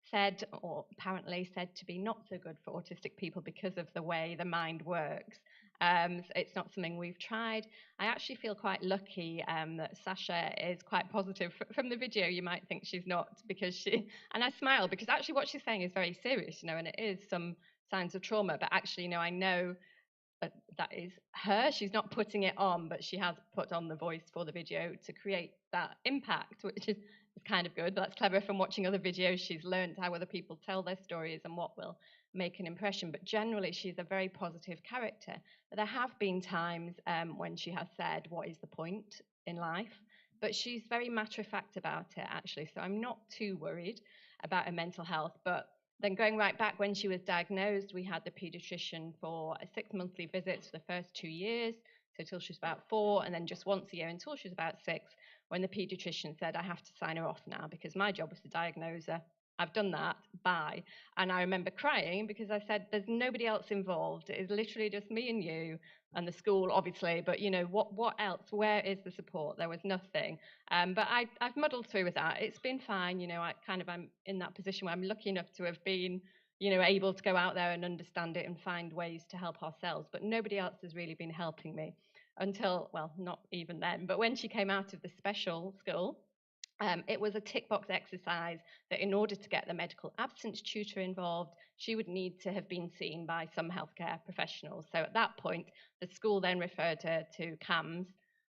said, or apparently said, to be not so good for autistic people because of the way the mind works. It's not something we've tried. I actually feel quite lucky that Sasha is quite positive. From the video, you might think she's not, because and I smile because actually what she's saying is very serious, and it is some signs of trauma, but actually, I know that is her. She's not putting it on, but she has put on the voice for the video to create that impact, which is kind of good. That's clever. From watching other videos, she's learned how other people tell their stories and what will make an impression. But generally, she's a very positive character. But there have been times when she has said, what is the point in life? But she's very matter-of-fact about it, actually. So I'm not too worried about her mental health. But then going right back, when she was diagnosed, we had the paediatrician for a 6-monthly visit for the first 2 years, so till she was about 4, and then just once a year until she was about 6, when the paediatrician said, I have to sign her off now because my job was to diagnose her. I've done that, bye. And I remember crying because I said, there's nobody else involved. It is literally just me and you and the school, obviously, but what else? Where is the support? There was nothing. But I've muddled through with that. It's been fine. I'm in that position where I'm lucky enough to have been, able to go out there and understand it and find ways to help ourselves. But nobody else has really been helping me until, well, not even then. But when she came out of the special school, it was a tick box exercise that in order to get the medical absence tutor involved, she would need to have been seen by some healthcare professionals. So at that point, the school then referred her to CAMS,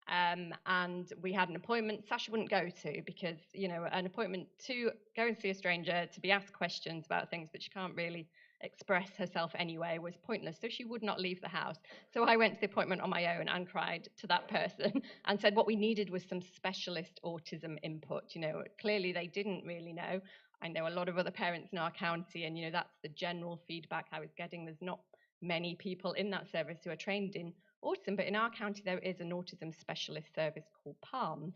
and we had an appointment Sasha wouldn't go to because, an appointment to go and see a stranger, to be asked questions about things that she can't really express herself anyway, was pointless. So she would not leave the house. So I went to the appointment on my own and cried to that person and said what we needed was some specialist autism input. Clearly they didn't really know. I know a lot of other parents in our county, and that's the general feedback I was getting. There's not many people in that service who are trained in autism, but in our county there is an autism specialist service called PALMS,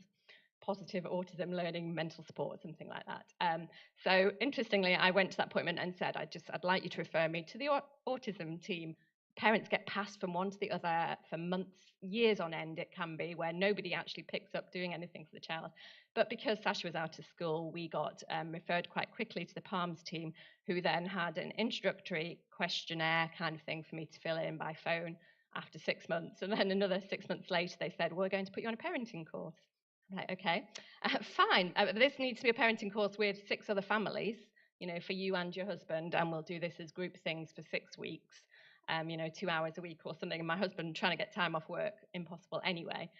Positive Autism Learning Mental Support, something like that. So interestingly, I went to that appointment and said, I'd like you to refer me to the autism team. Parents get passed from one to the other for months, years on end it can be, where nobody actually picks up doing anything for the child. But because Sasha was out of school, we got referred quite quickly to the PALMS team, who then had an introductory questionnaire kind of thing for me to fill in by phone after 6 months. And then another 6 months later, they said, we're going to put you on a parenting course. I'm like, okay, fine. This needs to be a parenting course with 6 other families, for you and your husband, and we'll do this as group things for 6 weeks, 2 hours a week or something. And my husband trying to get time off work, impossible anyway.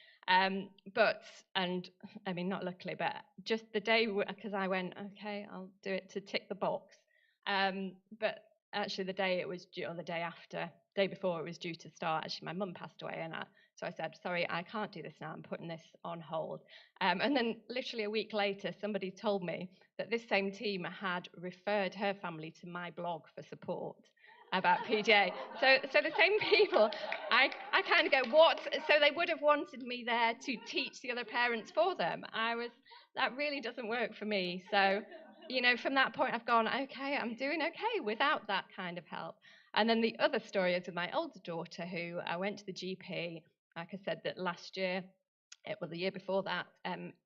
But not luckily, but just the day, because I went, okay, I'll do it to tick the box. But actually the day it was due, or the day after, day before it was due to start, actually my mum passed away, and so I said, sorry, I can't do this now, I'm putting this on hold. And then literally a week later, somebody told me that this same team had referred her family to my blog for support about PDA. So the same people, I kind of go, what? So they would have wanted me there to teach the other parents for them. That really doesn't work for me. So, from that point I've gone, okay, I'm doing okay without that kind of help. And then the other story is with my older daughter, who I went to the GP, like I said, that last year, the year before that,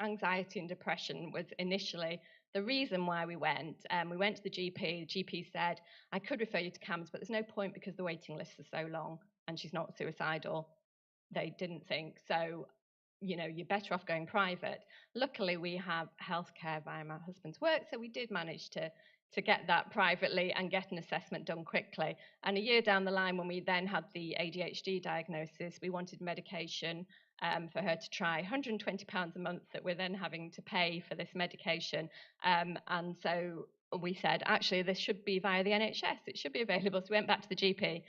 anxiety and depression was initially the reason why we went. We went to the GP. The GP said, I could refer you to CAMS, but there's no point because the waiting lists are so long and she's not suicidal. They didn't think. So, you're better off going private. Luckily, we have healthcare via my husband's work, so we did manage to get that privately and get an assessment done quickly. And a year down the line, when we then had the ADHD diagnosis, we wanted medication for her to try, £120 a month that we're then having to pay for this medication. And so we said, actually, this should be via the NHS. It should be available. So we went back to the GP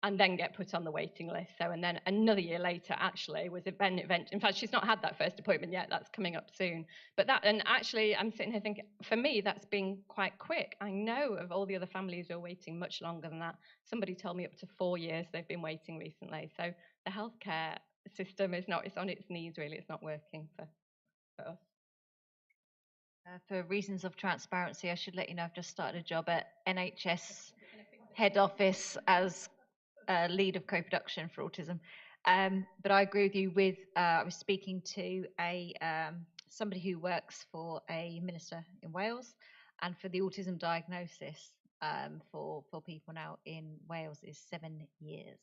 and then get put on the waiting list. So, and then another year later, actually, was event. In fact, she's not had that first appointment yet. That's coming up soon. But that, and actually, I'm sitting here thinking, for me, that's been quite quick. I know of all the other families who are waiting much longer than that. Somebody told me up to 4 years they've been waiting recently. So the healthcare system is not, it's on its knees, really. It's not working for us. For reasons of transparency, I should let you know I've just started a job at NHS head office as lead of co-production for autism. But I agree with you I was speaking to somebody who works for a minister in Wales, and for the autism diagnosis for people now in Wales is 7 years.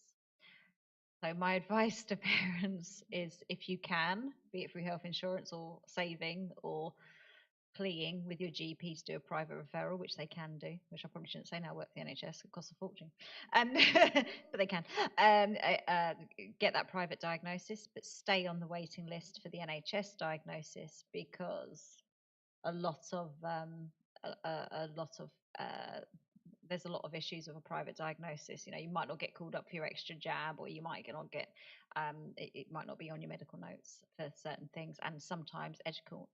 So my advice to parents is, if you can, be it through health insurance or saving or pleading with your GP to do a private referral, which they can do, which I probably shouldn't say now, I work for the NHS, it costs a fortune, but they can, get that private diagnosis, but stay on the waiting list for the NHS diagnosis, because there's a lot of issues with a private diagnosis. You might not get called up for your extra jab, or you might not get, it might not be on your medical notes for certain things, and sometimes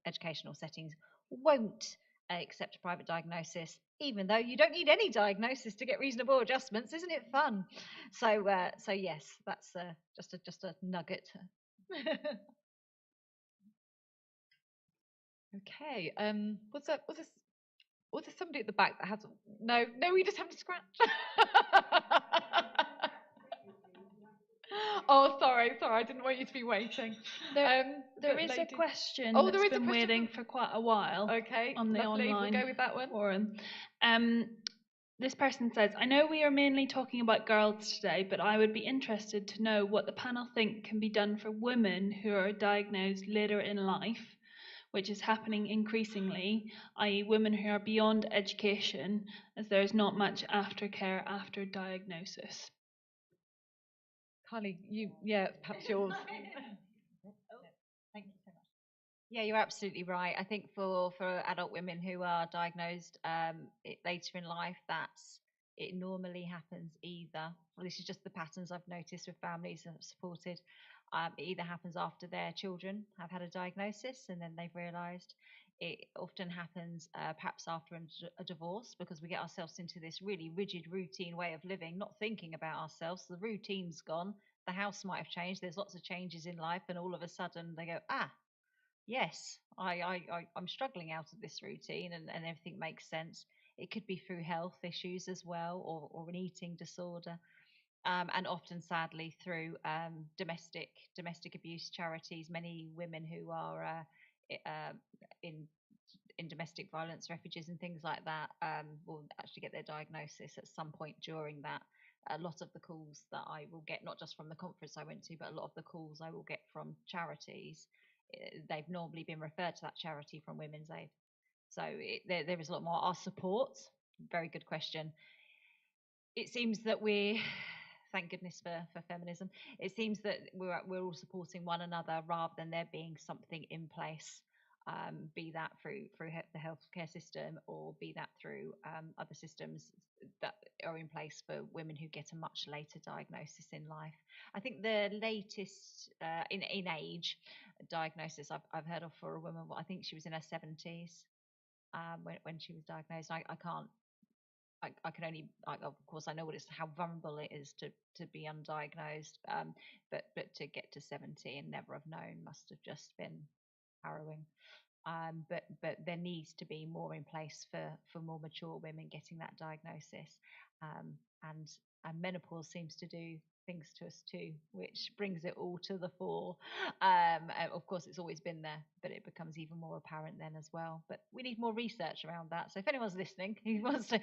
educational settings won't accept a private diagnosis, even though you don't need any diagnosis to get reasonable adjustments. Isn't it fun? So yes, that's just a nugget. Okay. Was there somebody at the back that has? No, we just have to scratch. Oh, sorry, I didn't want you to be waiting. There is a question there that's is a been question waiting for quite a while. Okay, On the lovely. online We'll go with that one. forum. This person says, I know we are mainly talking about girls today, but I would be interested to know what the panel think can be done for women who are diagnosed later in life, which is happening increasingly, i.e. women who are beyond education, as there is not much aftercare after diagnosis. Carly, perhaps yours. Thank you so much. Yeah, you're absolutely right. I think for adult women who are diagnosed later in life, it normally happens either, well, this is just the patterns I've noticed with families that I've supported. It either happens after their children have had a diagnosis and then they've realised. It often happens perhaps after a divorce, because we get ourselves into this really rigid routine way of living, not thinking about ourselves. The routine's gone, the house might have changed, there's lots of changes in life, and all of a sudden they go, yes, I'm struggling out of this routine, and everything makes sense. It could be through health issues as well, or an eating disorder. And often, sadly, through domestic abuse charities. Many women who are in domestic violence refuges and things like that will actually get their diagnosis at some point during that. A lot of the calls that I will get, not just from the conference I went to, but a lot of the calls I will get from charities, they've normally been referred to that charity from Women's Aid. So there is a lot more. Our support, very good question. It seems that thank goodness for feminism, it seems that we're all supporting one another rather than there being something in place, be that through the healthcare system, or be that through other systems that are in place for women who get a much later diagnosis in life. I think the latest in age diagnosis I've heard of for a woman, I think she was in her 70s when she was diagnosed. I can only, of course, I know how vulnerable it is to be undiagnosed, but to get to 70 and never have known must have just been harrowing. But there needs to be more in place for more mature women getting that diagnosis, and menopause seems to do things to us too, which brings it all to the fore. Of course, it's always been there, but it becomes even more apparent then as well. But we need more research around that. So if anyone's listening who wants to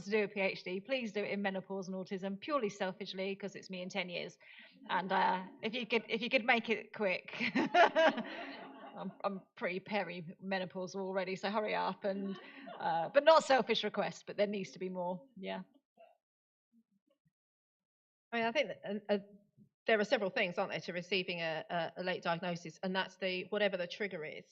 do a PhD, please do it in menopause and autism, purely selfishly, because it's me in 10 years. And if you could make it quick. I'm pretty peri-menopausal already, so hurry up. And but not selfish request, but there needs to be more. Yeah. I mean, I think that there are several things, aren't there, to receiving a late diagnosis, and that's whatever the trigger is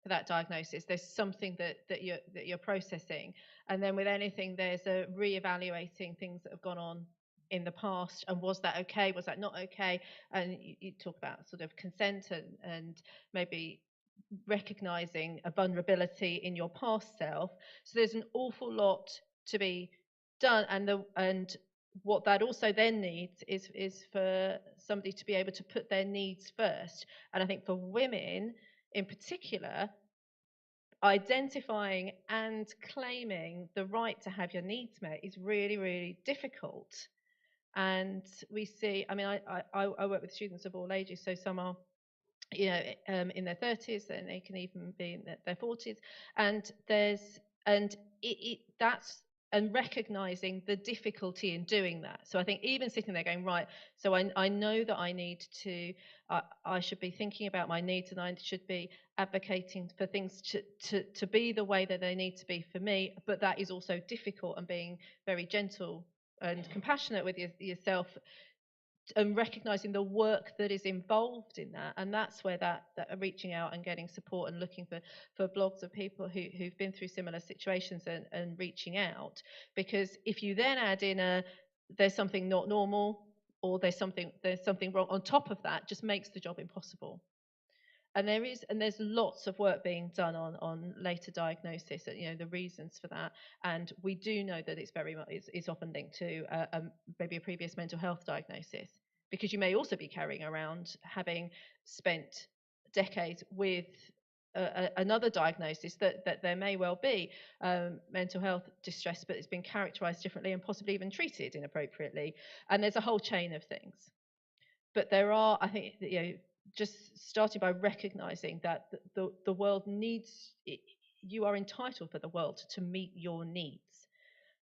for that diagnosis. There's something that you're processing, and then with anything, there's a re-evaluating things that have gone on in the past, and was that okay? Was that not okay? And you talk about sort of consent and maybe recognizing a vulnerability in your past self. So there's an awful lot to be done, and what that also then needs is for somebody to be able to put their needs first. And I think for women in particular, identifying and claiming the right to have your needs met is really, really difficult. And we see, I mean, I work with students of all ages, so some are in their 30s, and they can even be in their 40s, and that's and recognizing the difficulty in doing that. So I think even sitting there going, right, so I know that I need to, I should be thinking about my needs, and I should be advocating for things to be the way that they need to be for me, but that is also difficult, and being very gentle and compassionate with yourself, and recognizing the work that is involved in that. And that's where that reaching out and getting support and looking for blogs of people who've been through similar situations and reaching out. Because if you then add in there's something not normal, or there's something wrong on top of that, just makes the job impossible. And there's lots of work being done on later diagnosis, the reasons for that. And we do know that it's often linked to maybe a previous mental health diagnosis, because you may also be carrying around, having spent decades with another diagnosis, that there may well be mental health distress, but it's been characterized differently and possibly even treated inappropriately. And there's a whole chain of things. But there are, I think, just starting by recognizing that the world needs, you are entitled for the world to meet your needs.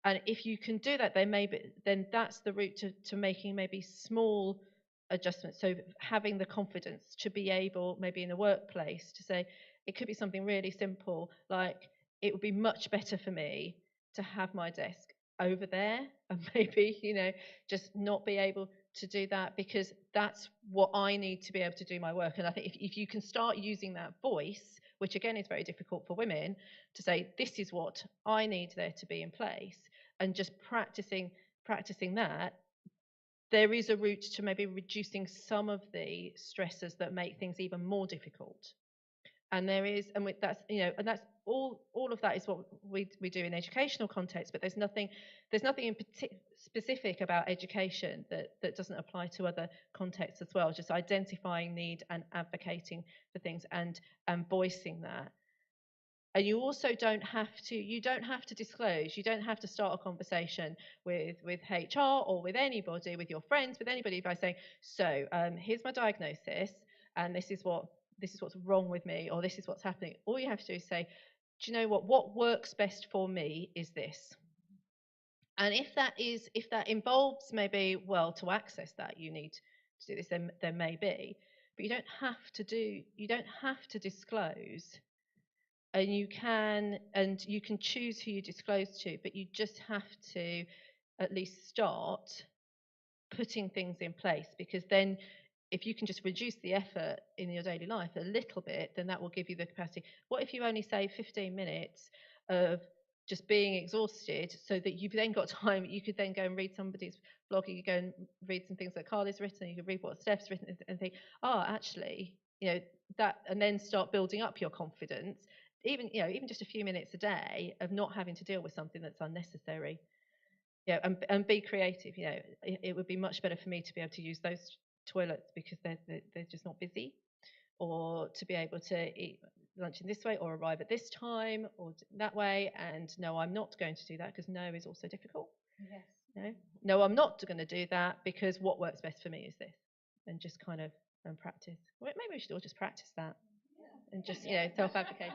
And if you can do that, then that's the route to making maybe small adjustments. So having the confidence to be able, maybe in the workplace, to say, it could be something really simple, like, it would be much better for me to have my desk over there, and maybe, just not be able to do that, because that's what I need to be able to do my work. And I think if you can start using that voice, which again is very difficult for women, to say, this is what I need there to be in place, and just practicing that, there is a route to maybe reducing some of the stressors that make things even more difficult. And that's that's all of that is what we do in educational context. But there's nothing in specific about education that doesn't apply to other contexts as well. Just identifying need and advocating for things and voicing that. And you also don't have to disclose. You don't have to start a conversation with HR or with anybody, with your friends, with anybody, by saying, so here's my diagnosis, and this is what's wrong with me, or this is what's happening. All you have to do is say, do you know what works best for me is this. And if that involves maybe, well, to access that you need to do this, then there may be, but you don't have to disclose. And you can choose who you disclose to, but you just have to at least start putting things in place, because then if you can just reduce the effort in your daily life a little bit, then that will give you the capacity. What if you only save 15 minutes of just being exhausted, so that you've then got time, you could then go and read somebody's blog, you could go and read some things that Carly's written, you could read what Steph's written, and think, actually, that, and then start building up your confidence, even just a few minutes a day of not having to deal with something that's unnecessary. And be creative. It would be much better for me to be able to use those toilets because they're just not busy, or to be able to eat lunch in this way, or arrive at this time, or that way. And no, I'm not going to do that, because no is also difficult. Yes. No, I'm not going to do that, because what works best for me is this. And just kind of practice. Well, maybe we should all just practice that, and just self-advocating.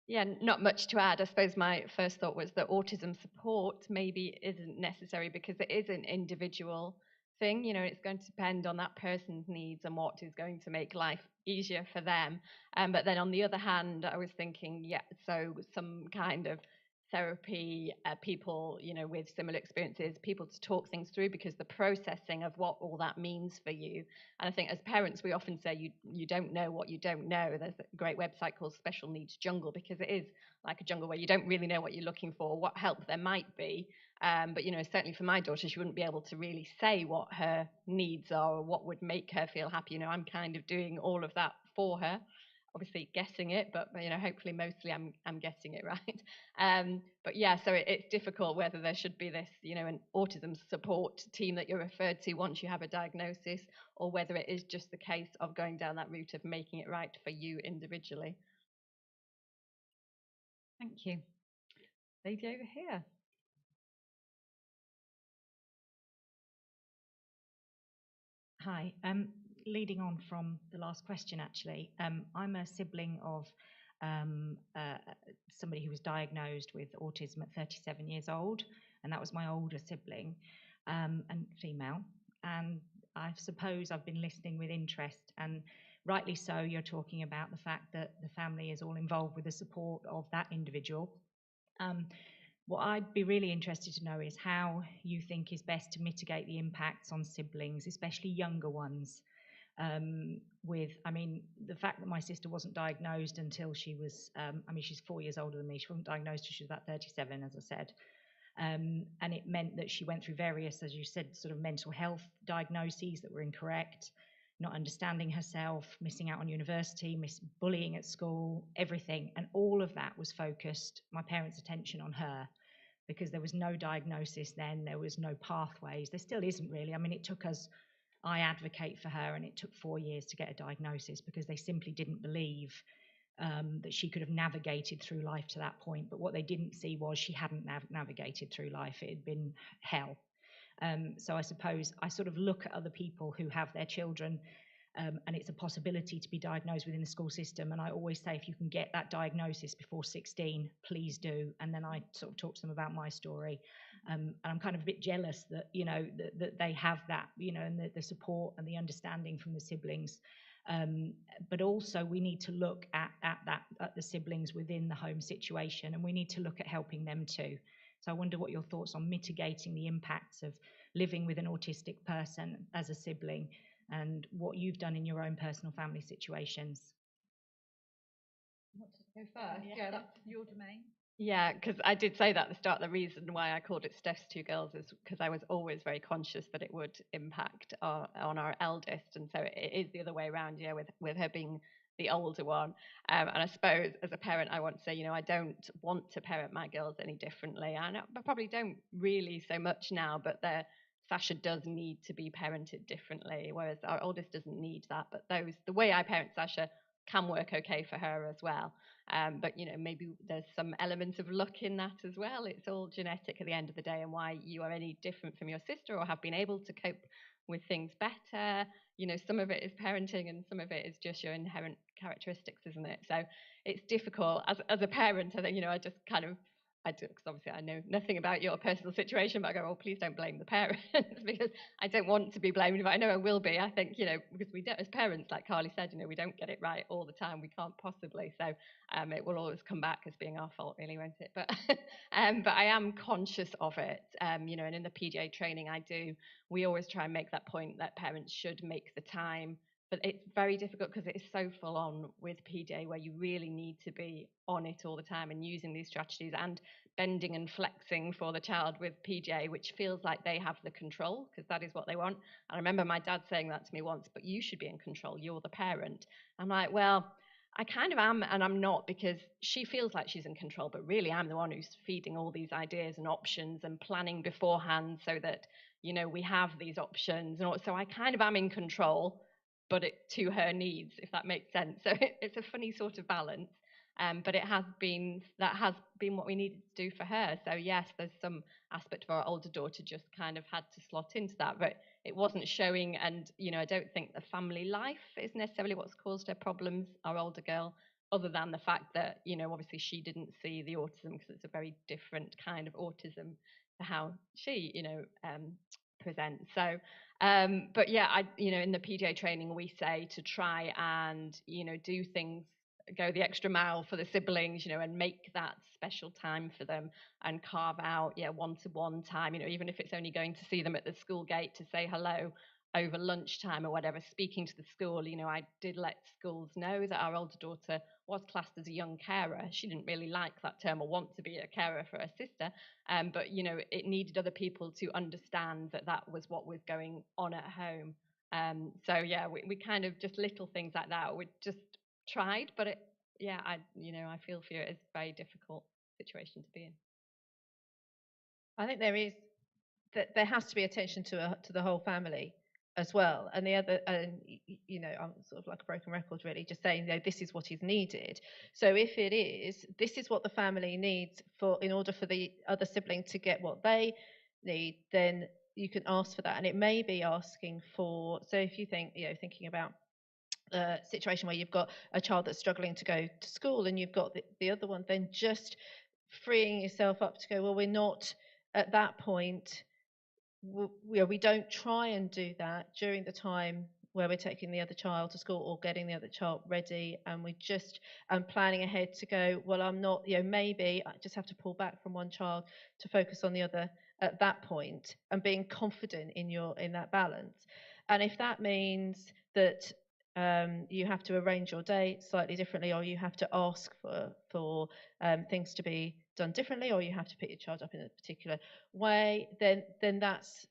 Yeah, not much to add. I suppose my first thought was that autism support maybe isn't necessary, because it is an individual thing. It's going to depend on that person's needs and what is going to make life easier for them. But then on the other hand, I was thinking, so some kind of therapy, people, with similar experiences, people to talk things through, because the processing of what all that means for you. And I think as parents, we often say you don't know what you don't know. There's a great website called Special Needs Jungle, because it is like a jungle where you don't really know what you're looking for, what help there might be. But certainly for my daughter, she wouldn't be able to really say what her needs are or what would make her feel happy. I'm kind of doing all of that for her, obviously guessing it, but hopefully mostly I'm getting it right. But yeah, so it's difficult whether there should be this, an autism support team that you're referred to once you have a diagnosis, or whether it is just the case of going down that route of making it right for you individually. Thank you. Lady over here. Hi. Leading on from the last question, actually, I'm a sibling of somebody who was diagnosed with autism at 37 years old, and that was my older sibling, and female. And I suppose I've been listening with interest, and rightly so. You're talking about the fact that the family is all involved with the support of that individual. What I'd be really interested to know is how you think is best to mitigate the impacts on siblings, especially younger ones. The fact that my sister wasn't diagnosed until she was, she's 4 years older than me. She wasn't diagnosed until she was about 37, as I said. And it meant that she went through various, as you said, sort of mental health diagnoses that were incorrect, not understanding herself, missing out on university, bullying at school, everything. And all of that was focused, my parents' attention on her, because there was no diagnosis then, there was no pathways. There still isn't really. It took us, I advocate for her, and it took 4 years to get a diagnosis because they simply didn't believe that she could have navigated through life to that point. But what they didn't see was she hadn't navigated through life. It had been hell. So I suppose I sort of look at other people who have their children, and it's a possibility to be diagnosed within the school system. And I always say, if you can get that diagnosis before 16, please do. And then I sort of talk to them about my story. And I'm kind of a bit jealous that, that they have that, and the support and the understanding from the siblings. But also we need to look at the siblings within the home situation, and we need to look at helping them too. So I wonder what your thoughts on mitigating the impacts of living with an autistic person as a sibling, and what you've done in your own personal family situations. Want to go first? Yeah, that's your domain. Yeah, because I did say that at the start. The reason why I called it Steph's Two Girls is because I was always very conscious that it would impact on our eldest, and so it is the other way around. Yeah, with her being the older one, and I suppose as a parent, I want to say, I don't want to parent my girls any differently. I probably don't really so much now, but Sasha does need to be parented differently, whereas our oldest doesn't need that. But the way I parent Sasha can work okay for her as well. But maybe there's some elements of luck in that as well. It's all genetic at the end of the day, and why you are any different from your sister or have been able to cope with things better. Some of it is parenting and some of it is just your inherent characteristics, isn't it? So it's difficult as a parent. I think, I just kind of, because obviously I know nothing about your personal situation, but I go, oh, please don't blame the parents because I don't want to be blamed, but I know I will be. I think, because we don't, as parents, like Carly said, we don't get it right all the time. We can't possibly. So it will always come back as being our fault, really, won't it? But I am conscious of it, and in the PDA training we always try and make that point that parents should make the time. But it's very difficult because it is so full on with PDA, where you really need to be on it all the time and using these strategies and bending and flexing for the child with PDA, which feels like they have the control because that is what they want. And I remember my dad saying that to me once, but you should be in control. You're the parent. I'm like, well, I kind of am and I'm not, because she feels like she's in control, but really I'm the one who's feeding all these ideas and options and planning beforehand so that, we have these options. And so I kind of am in control, but to her needs, if that makes sense. So it's a funny sort of balance. But that has been what we needed to do for her. So yes, there's some aspect of our older daughter just kind of had to slot into that, but it wasn't showing. And, I don't think the family life is necessarily what's caused her problems, our older girl, other than the fact that, obviously she didn't see the autism because it's a very different kind of autism to how she, presents. So, but yeah, in the PDA training, we say to try and, do things go the extra mile for the siblings, and make that special time for them and carve out, one-to-one time, even if it's only going to see them at the school gate to say hello over lunchtime or whatever, speaking to the school. I did let schools know that our older daughter was classed as a young carer. She didn't really like that term or want to be a carer for her sister, but it needed other people to understand that that was what was going on at home. So yeah, we kind of just little things like that. We just tried, but I feel for you. It's a very difficult situation to be in. I think that there has to be attention to the whole family as well. And the other, I'm sort of like a broken record, really, just saying, this is what is needed. So if it is, this is what the family needs in order for the other sibling to get what they need, then you can ask for that. And it may be asking for, so if you think, thinking about a situation where you've got a child that's struggling to go to school and you've got the other one, then just freeing yourself up to go, well, we're not at that point. We don't try and do that during the time where we're taking the other child to school or getting the other child ready, and we just planning ahead to go, well, I'm not, maybe I just have to pull back from one child to focus on the other at that point, and being confident in that balance. And if that means that you have to arrange your day slightly differently, or you have to ask for things to be done differently, or you have to pick your child up in a particular way, then that's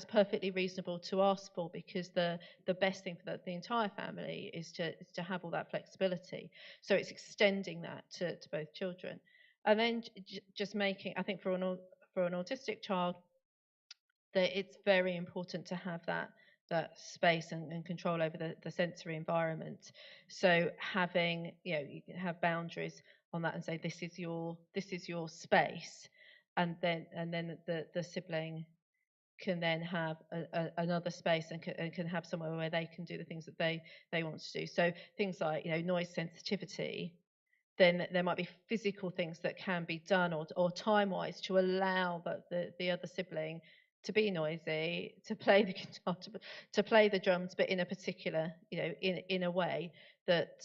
perfectly reasonable to ask for, because the best thing for the entire family is to have all that flexibility. So it's extending that to both children, and then just making, I think for an autistic child, that it's very important to have that space and control over the sensory environment. So having, you can have boundaries on that and say, this is your space, and then the sibling can then have another space and can have somewhere where they can do the things that they want to do. So things like, noise sensitivity, then there might be physical things that can be done or time-wise to allow the other sibling to be noisy, to play the guitar, to play the drums, but in a particular, in a way that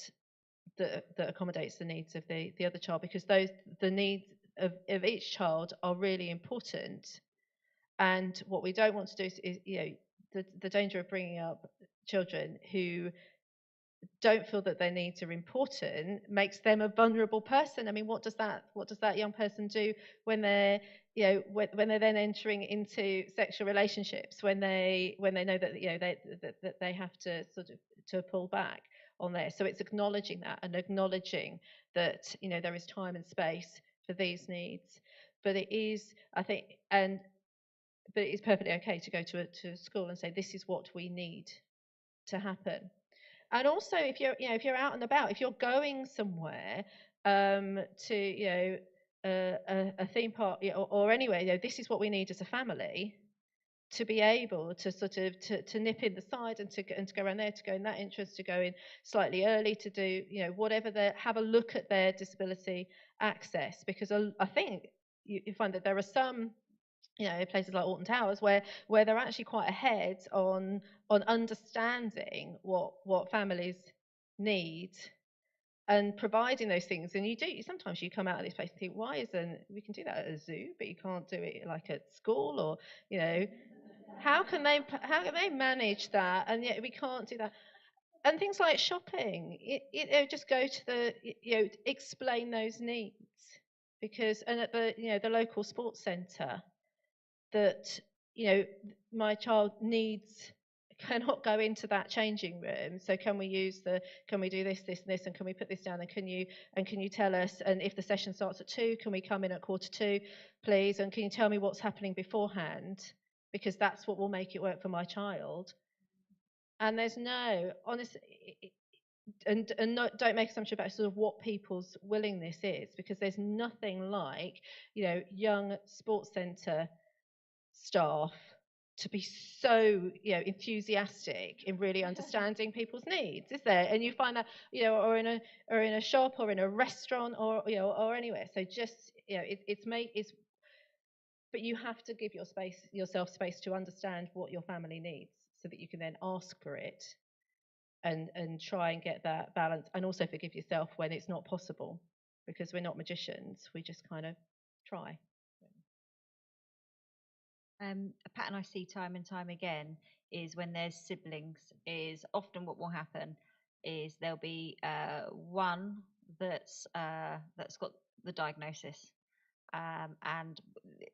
accommodates the needs of the other child, because the needs of each child are really important. And what we don't want to do is the danger of bringing up children who don't feel that their needs are important makes them a vulnerable person. I mean, what does that young person do when they're when they're then entering into sexual relationships, when they know that that they have to sort of to pull back on there? So it's acknowledging that and acknowledging that there is time and space for these needs, but it is, I think, but it is perfectly okay to go to school and say, this is what we need to happen. And also, if you're out and about, if you're going somewhere to a theme park, or anywhere, this is what we need as a family to be able to sort of to nip in the side and to go around there, to go in that interest, to go in slightly early, to do whatever, have a look at their disability access, because I think you find that there are some places like Alton Towers where they're actually quite ahead on understanding what families need and providing those things. And sometimes you come out of this place and think, why isn't, we can do that at a zoo, but you can't do it like at school, or how can they manage that, and yet we can't do that. And things like shopping, just go to the explain those needs, because, and at the local sports centre, that my child cannot go into that changing room, so can we do this and this, and can we put this down, and can you tell us, and if the session starts at 2, can we come in at 1:45, please, and can you tell me what's happening beforehand, because that's what will make it work for my child. And there's no honest, and don't make assumption about sort of what people's willingness is, because there's nothing like young sports centre staff to be so enthusiastic in really understanding people's needs, is there? And you find that or in a shop, or in a restaurant, or or anywhere. So just it's but you have to give yourself space to understand what your family needs, so that you can then ask for it. and try and get that balance, and also forgive yourself when it's not possible, because we're not magicians. We just kind of try. A pattern I see time and time again is when there's siblings, is often what will happen is there'll be one that's got the diagnosis, and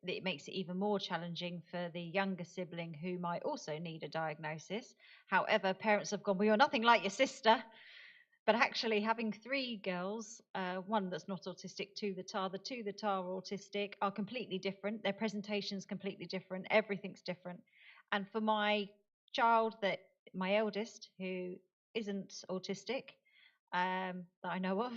it makes it even more challenging for the younger sibling who might also need a diagnosis. However, parents have gone, well, you're nothing like your sister. But actually, having three girls, one that's not autistic, two that are, the two that are autistic are completely different. Their presentation's completely different. Everything's different. And for my child, my eldest, who isn't autistic, that I know of,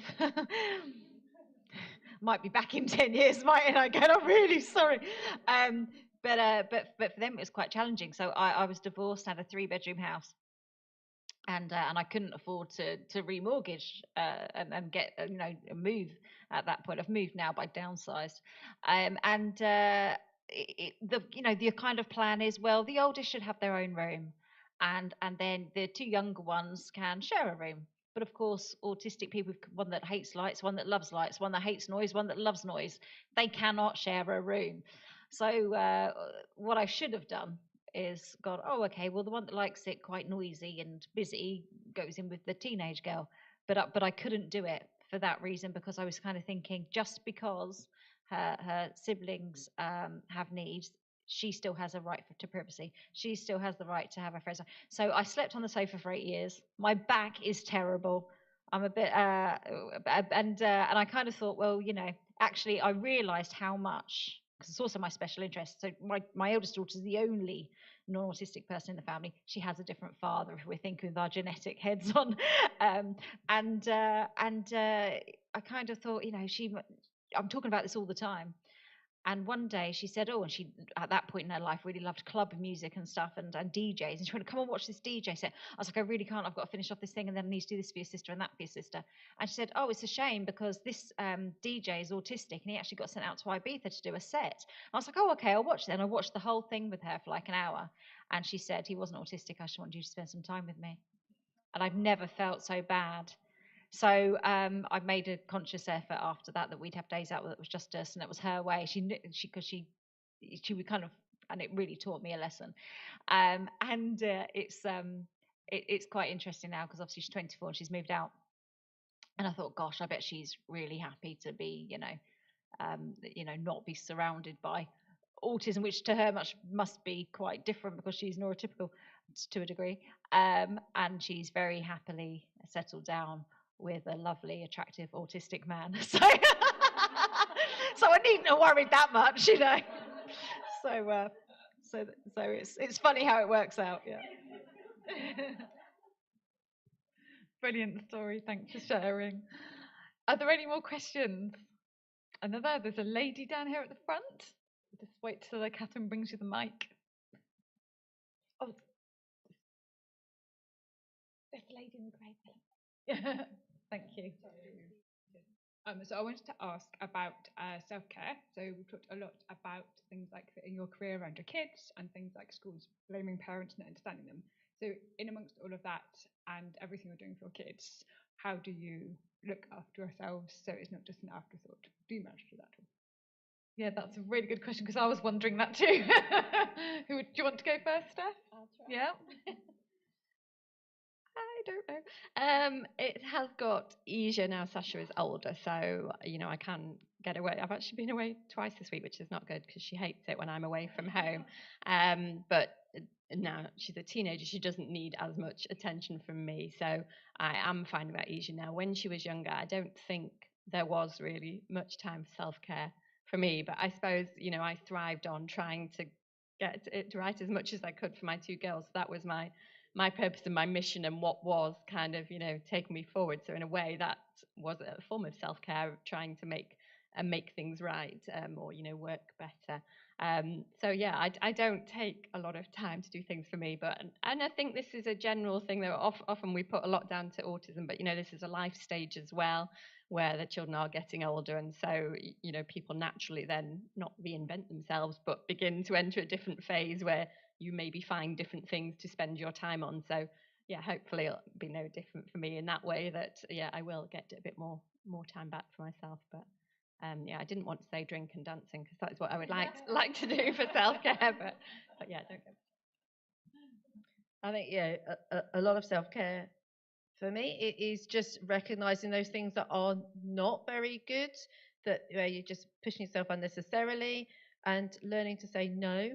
might be back in 10 years, mightn't I? Going, I'm really sorry. But for them, it was quite challenging. So I was divorced, had a 3-bedroom house. And I couldn't afford to remortgage and get a move at that point. I've moved now, but I downsized. The kind of plan is, well, the oldest should have their own room, and then the two younger ones can share a room. But of course, autistic people, one that hates lights, one that loves lights, one that hates noise, one that loves noise, they cannot share a room. So what I should have done is gone, oh, okay, well, the one that likes it quite noisy and busy goes in with the teenage girl. But I couldn't do it for that reason, because I was kind of thinking, just because her siblings have needs, she still has a right to privacy. She still has the right to have her friends. So I slept on the sofa for 8 years. My back is terrible. I'm a bit, and I kind of thought, well, actually, I realised how much, because it's also my special interest. So my eldest daughter is the only non-autistic person in the family. She has a different father, if we're thinking with our genetic heads on. I kind of thought, I'm talking about this all the time. And one day she said, and she, at that point in her life, really loved club music and stuff and DJs. And she went, come and watch this DJ set. I was like, I really can't. I've got to finish off this thing, and then I need to do this for your sister and that for your sister. And she said, oh, it's a shame because this DJ is autistic and he actually got sent out to Ibiza to do a set. And I was like, oh, okay, I'll watch that. And I watched the whole thing with her for like an hour. And she said, he wasn't autistic. I just wanted you to spend some time with me. And I've never felt so bad. So I made a conscious effort after that we'd have days out that was just us, and it was her way. She would kind of, and it really taught me a lesson. It's quite interesting now because obviously she's 24 and she's moved out. And I thought, gosh, I bet she's really happy to be, not be surrounded by autism, which to her must be quite different because she's neurotypical to a degree. And she's very happily settled down with a lovely, attractive, autistic man. So I needn't have worried that much, So it's funny how it works out, yeah. Brilliant story. Thanks for sharing. Are there any more questions? There's a lady down here at the front. Just wait till Catherine brings you the mic. Oh, there's a lady in the grey. Thank you. So I wanted to ask about self-care. So we talked a lot about things like fitting your career around your kids and things like schools blaming parents and not understanding them. So in amongst all of that and everything you're doing for your kids, how do you look after yourselves so it's not just an afterthought? Do you manage to do that at all? Yeah, that's a really good question because I was wondering that too. Do you want to go first, Steph? I'll try. Yeah. I don't know. It has got easier now. Sasha is older, so I can get away. I've actually been away twice this week, which is not good because she hates it when I'm away from home. But now she's a teenager, she doesn't need as much attention from me, so I am finding that easier now. When she was younger, I don't think there was really much time for self-care for me, but I suppose I thrived on trying to get it right as much as I could for my two girls. That was my purpose and my mission, and what was kind of taking me forward. So in a way, that was a form of self-care, trying to make things right, or work better. So yeah, I don't take a lot of time to do things for me, and I think this is a general thing that often we put a lot down to autism, but this is a life stage as well, where the children are getting older, and so people naturally then not reinvent themselves, but begin to enter a different phase where you maybe find different things to spend your time on. So yeah, hopefully it'll be no different for me in that way, that, yeah, I will get a bit more time back for myself. But yeah, I didn't want to say drink and dancing, because that's what I would like to do for self-care. But yeah, don't go. I think, yeah, a lot of self-care for me, it is just recognizing those things that are not very good, that where you're just pushing yourself unnecessarily, and learning to say no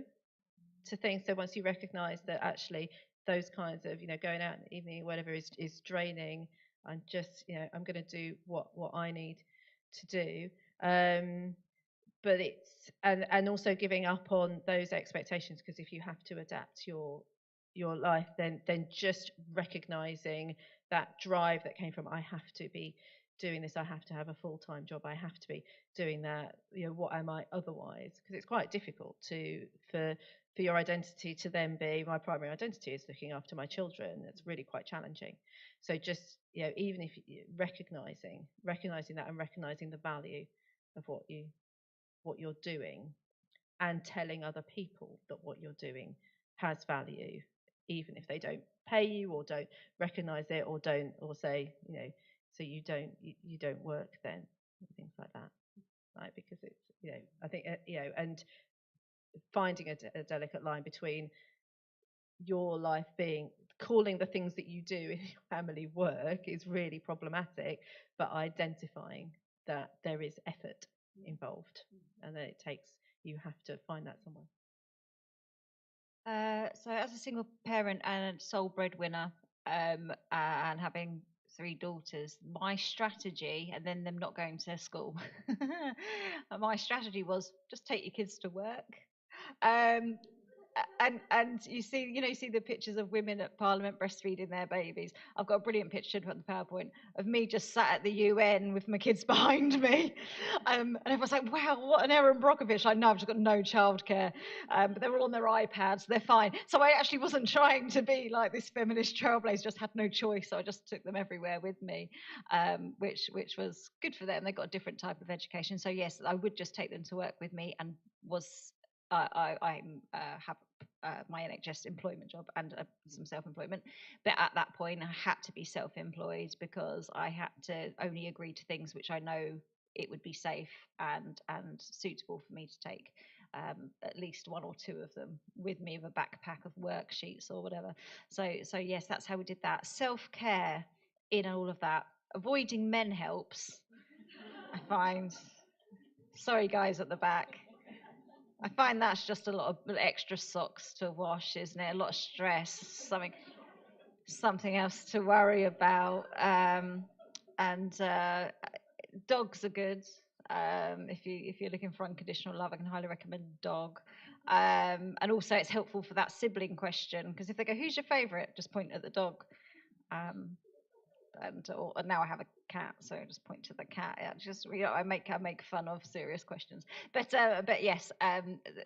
to things. So once you recognize that actually those kinds of, going out in the evening or whatever is draining, I'm just, I'm going to do what I need to do. But it's and also giving up on those expectations, because if you have to adapt your life, then just recognizing that drive that came from, I have to be doing this, I have to have a full-time job, I have to be doing that, what am I otherwise? Because it's quite difficult for your identity to then be, my primary identity is looking after my children. It's really quite challenging. So just, even if recognizing that, and recognizing the value of what you're doing, and telling other people that what you're doing has value, even if they don't pay you or don't recognize it, or say, so you don't work then, and things like that, right? Because it's, I think, and finding a delicate line between your life being, calling the things that you do in your family work is really problematic, but identifying that there is effort involved, and that you have to find that somewhere. So as a single parent and sole breadwinner, and having 3 daughters, my strategy, and then them not going to school, my strategy was just take your kids to work. And you see the pictures of women at Parliament breastfeeding their babies. I've got a brilliant picture to put on the PowerPoint of me just sat at the UN with my kids behind me, and everyone's like, "Wow, what an Erin Brockovich!" Like, no, I've just got no childcare, but they're all on their iPads, they're fine. So I actually wasn't trying to be like this feminist trailblazer; just had no choice, so I just took them everywhere with me, which was good for them. They got a different type of education. So yes, I would just take them to work with me, and was. I have my NHS employment job and some self-employment, but at that point I had to be self-employed, because I had to only agree to things which I know it would be safe and suitable for me to take at least 1 or 2 of them with me, with a backpack of worksheets or whatever. So yes, that's how we did that. Self-care in all of that. Avoiding men helps, I find. Sorry, guys at the back. I find that's just a lot of extra socks to wash, isn't it? A lot of stress, something else to worry about. And dogs are good. If you're looking for unconditional love, I can highly recommend a dog. And also, it's helpful for that sibling question, because if they go, "Who's your favourite?" just point at the dog. And now I have a cat, so I just point to the cat. I make fun of serious questions, but yes,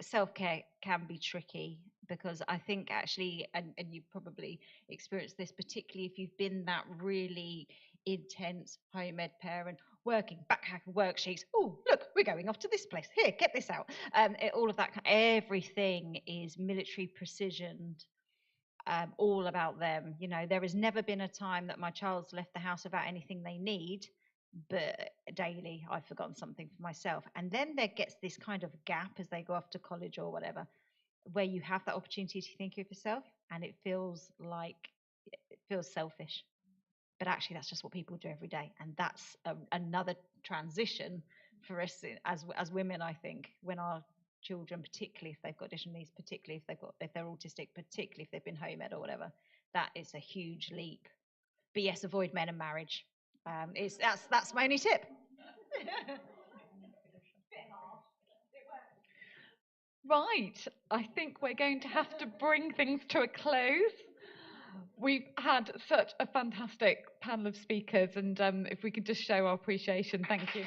self-care can be tricky, because I think actually, and you probably experienced this, particularly if you've been that really intense home ed parent, working backpack worksheets. Oh, look, we're going off to this place. Here, get this out. All of that, everything is military precision. All about them. There has never been a time that my child's left the house without anything they need, but daily I've forgotten something for myself. And then there gets this kind of gap as they go off to college or whatever, where you have that opportunity to think of yourself, and it feels selfish. But actually, that's just what people do every day, and that's another transition for us as women. I think when our children, particularly if they've got additional needs, particularly if they're autistic, particularly if they've been home ed or whatever, that is a huge leap. But yes, avoid men and marriage. That's my only tip. Right, I think we're going to have to bring things to a close. We've had such a fantastic panel of speakers, and if we could just show our appreciation, thank you.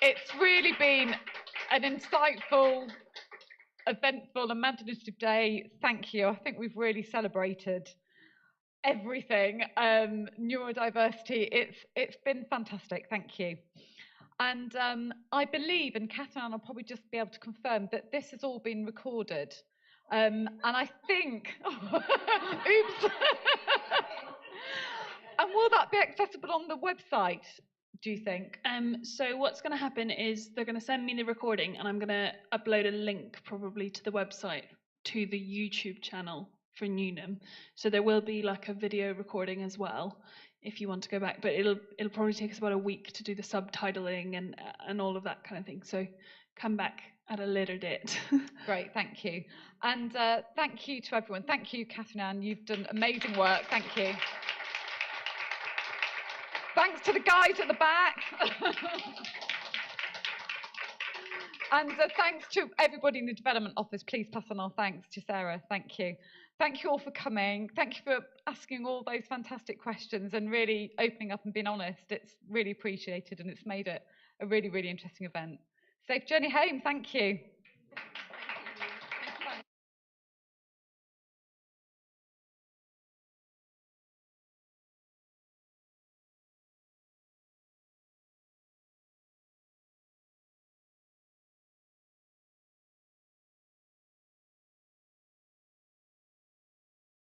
It's really been an insightful, eventful, imaginative day. Thank you. I think we've really celebrated everything. Neurodiversity, it's been fantastic. Thank you. And I believe, and Catherine will probably just be able to confirm, that this has all been recorded. And I think, oops. And will that be accessible on the website, do you think? So what's going to happen is they're going to send me the recording, and I'm going to upload a link probably to the website, to the YouTube channel for Newnham. So there will be like a video recording as well, if you want to go back. But it'll probably take us about a week to do the subtitling and all of that kind of thing. So come back at a later date. Great, thank you. And thank you to everyone. Thank you, Catherine Ann. You've done amazing work. Thank you. Thanks to the guys at the back. And thanks to everybody in the development office. Please pass on our thanks to Sarah. Thank you. Thank you all for coming. Thank you for asking all those fantastic questions and really opening up and being honest. It's really appreciated, and it's made it a really, really interesting event. Safe journey home. Thank you.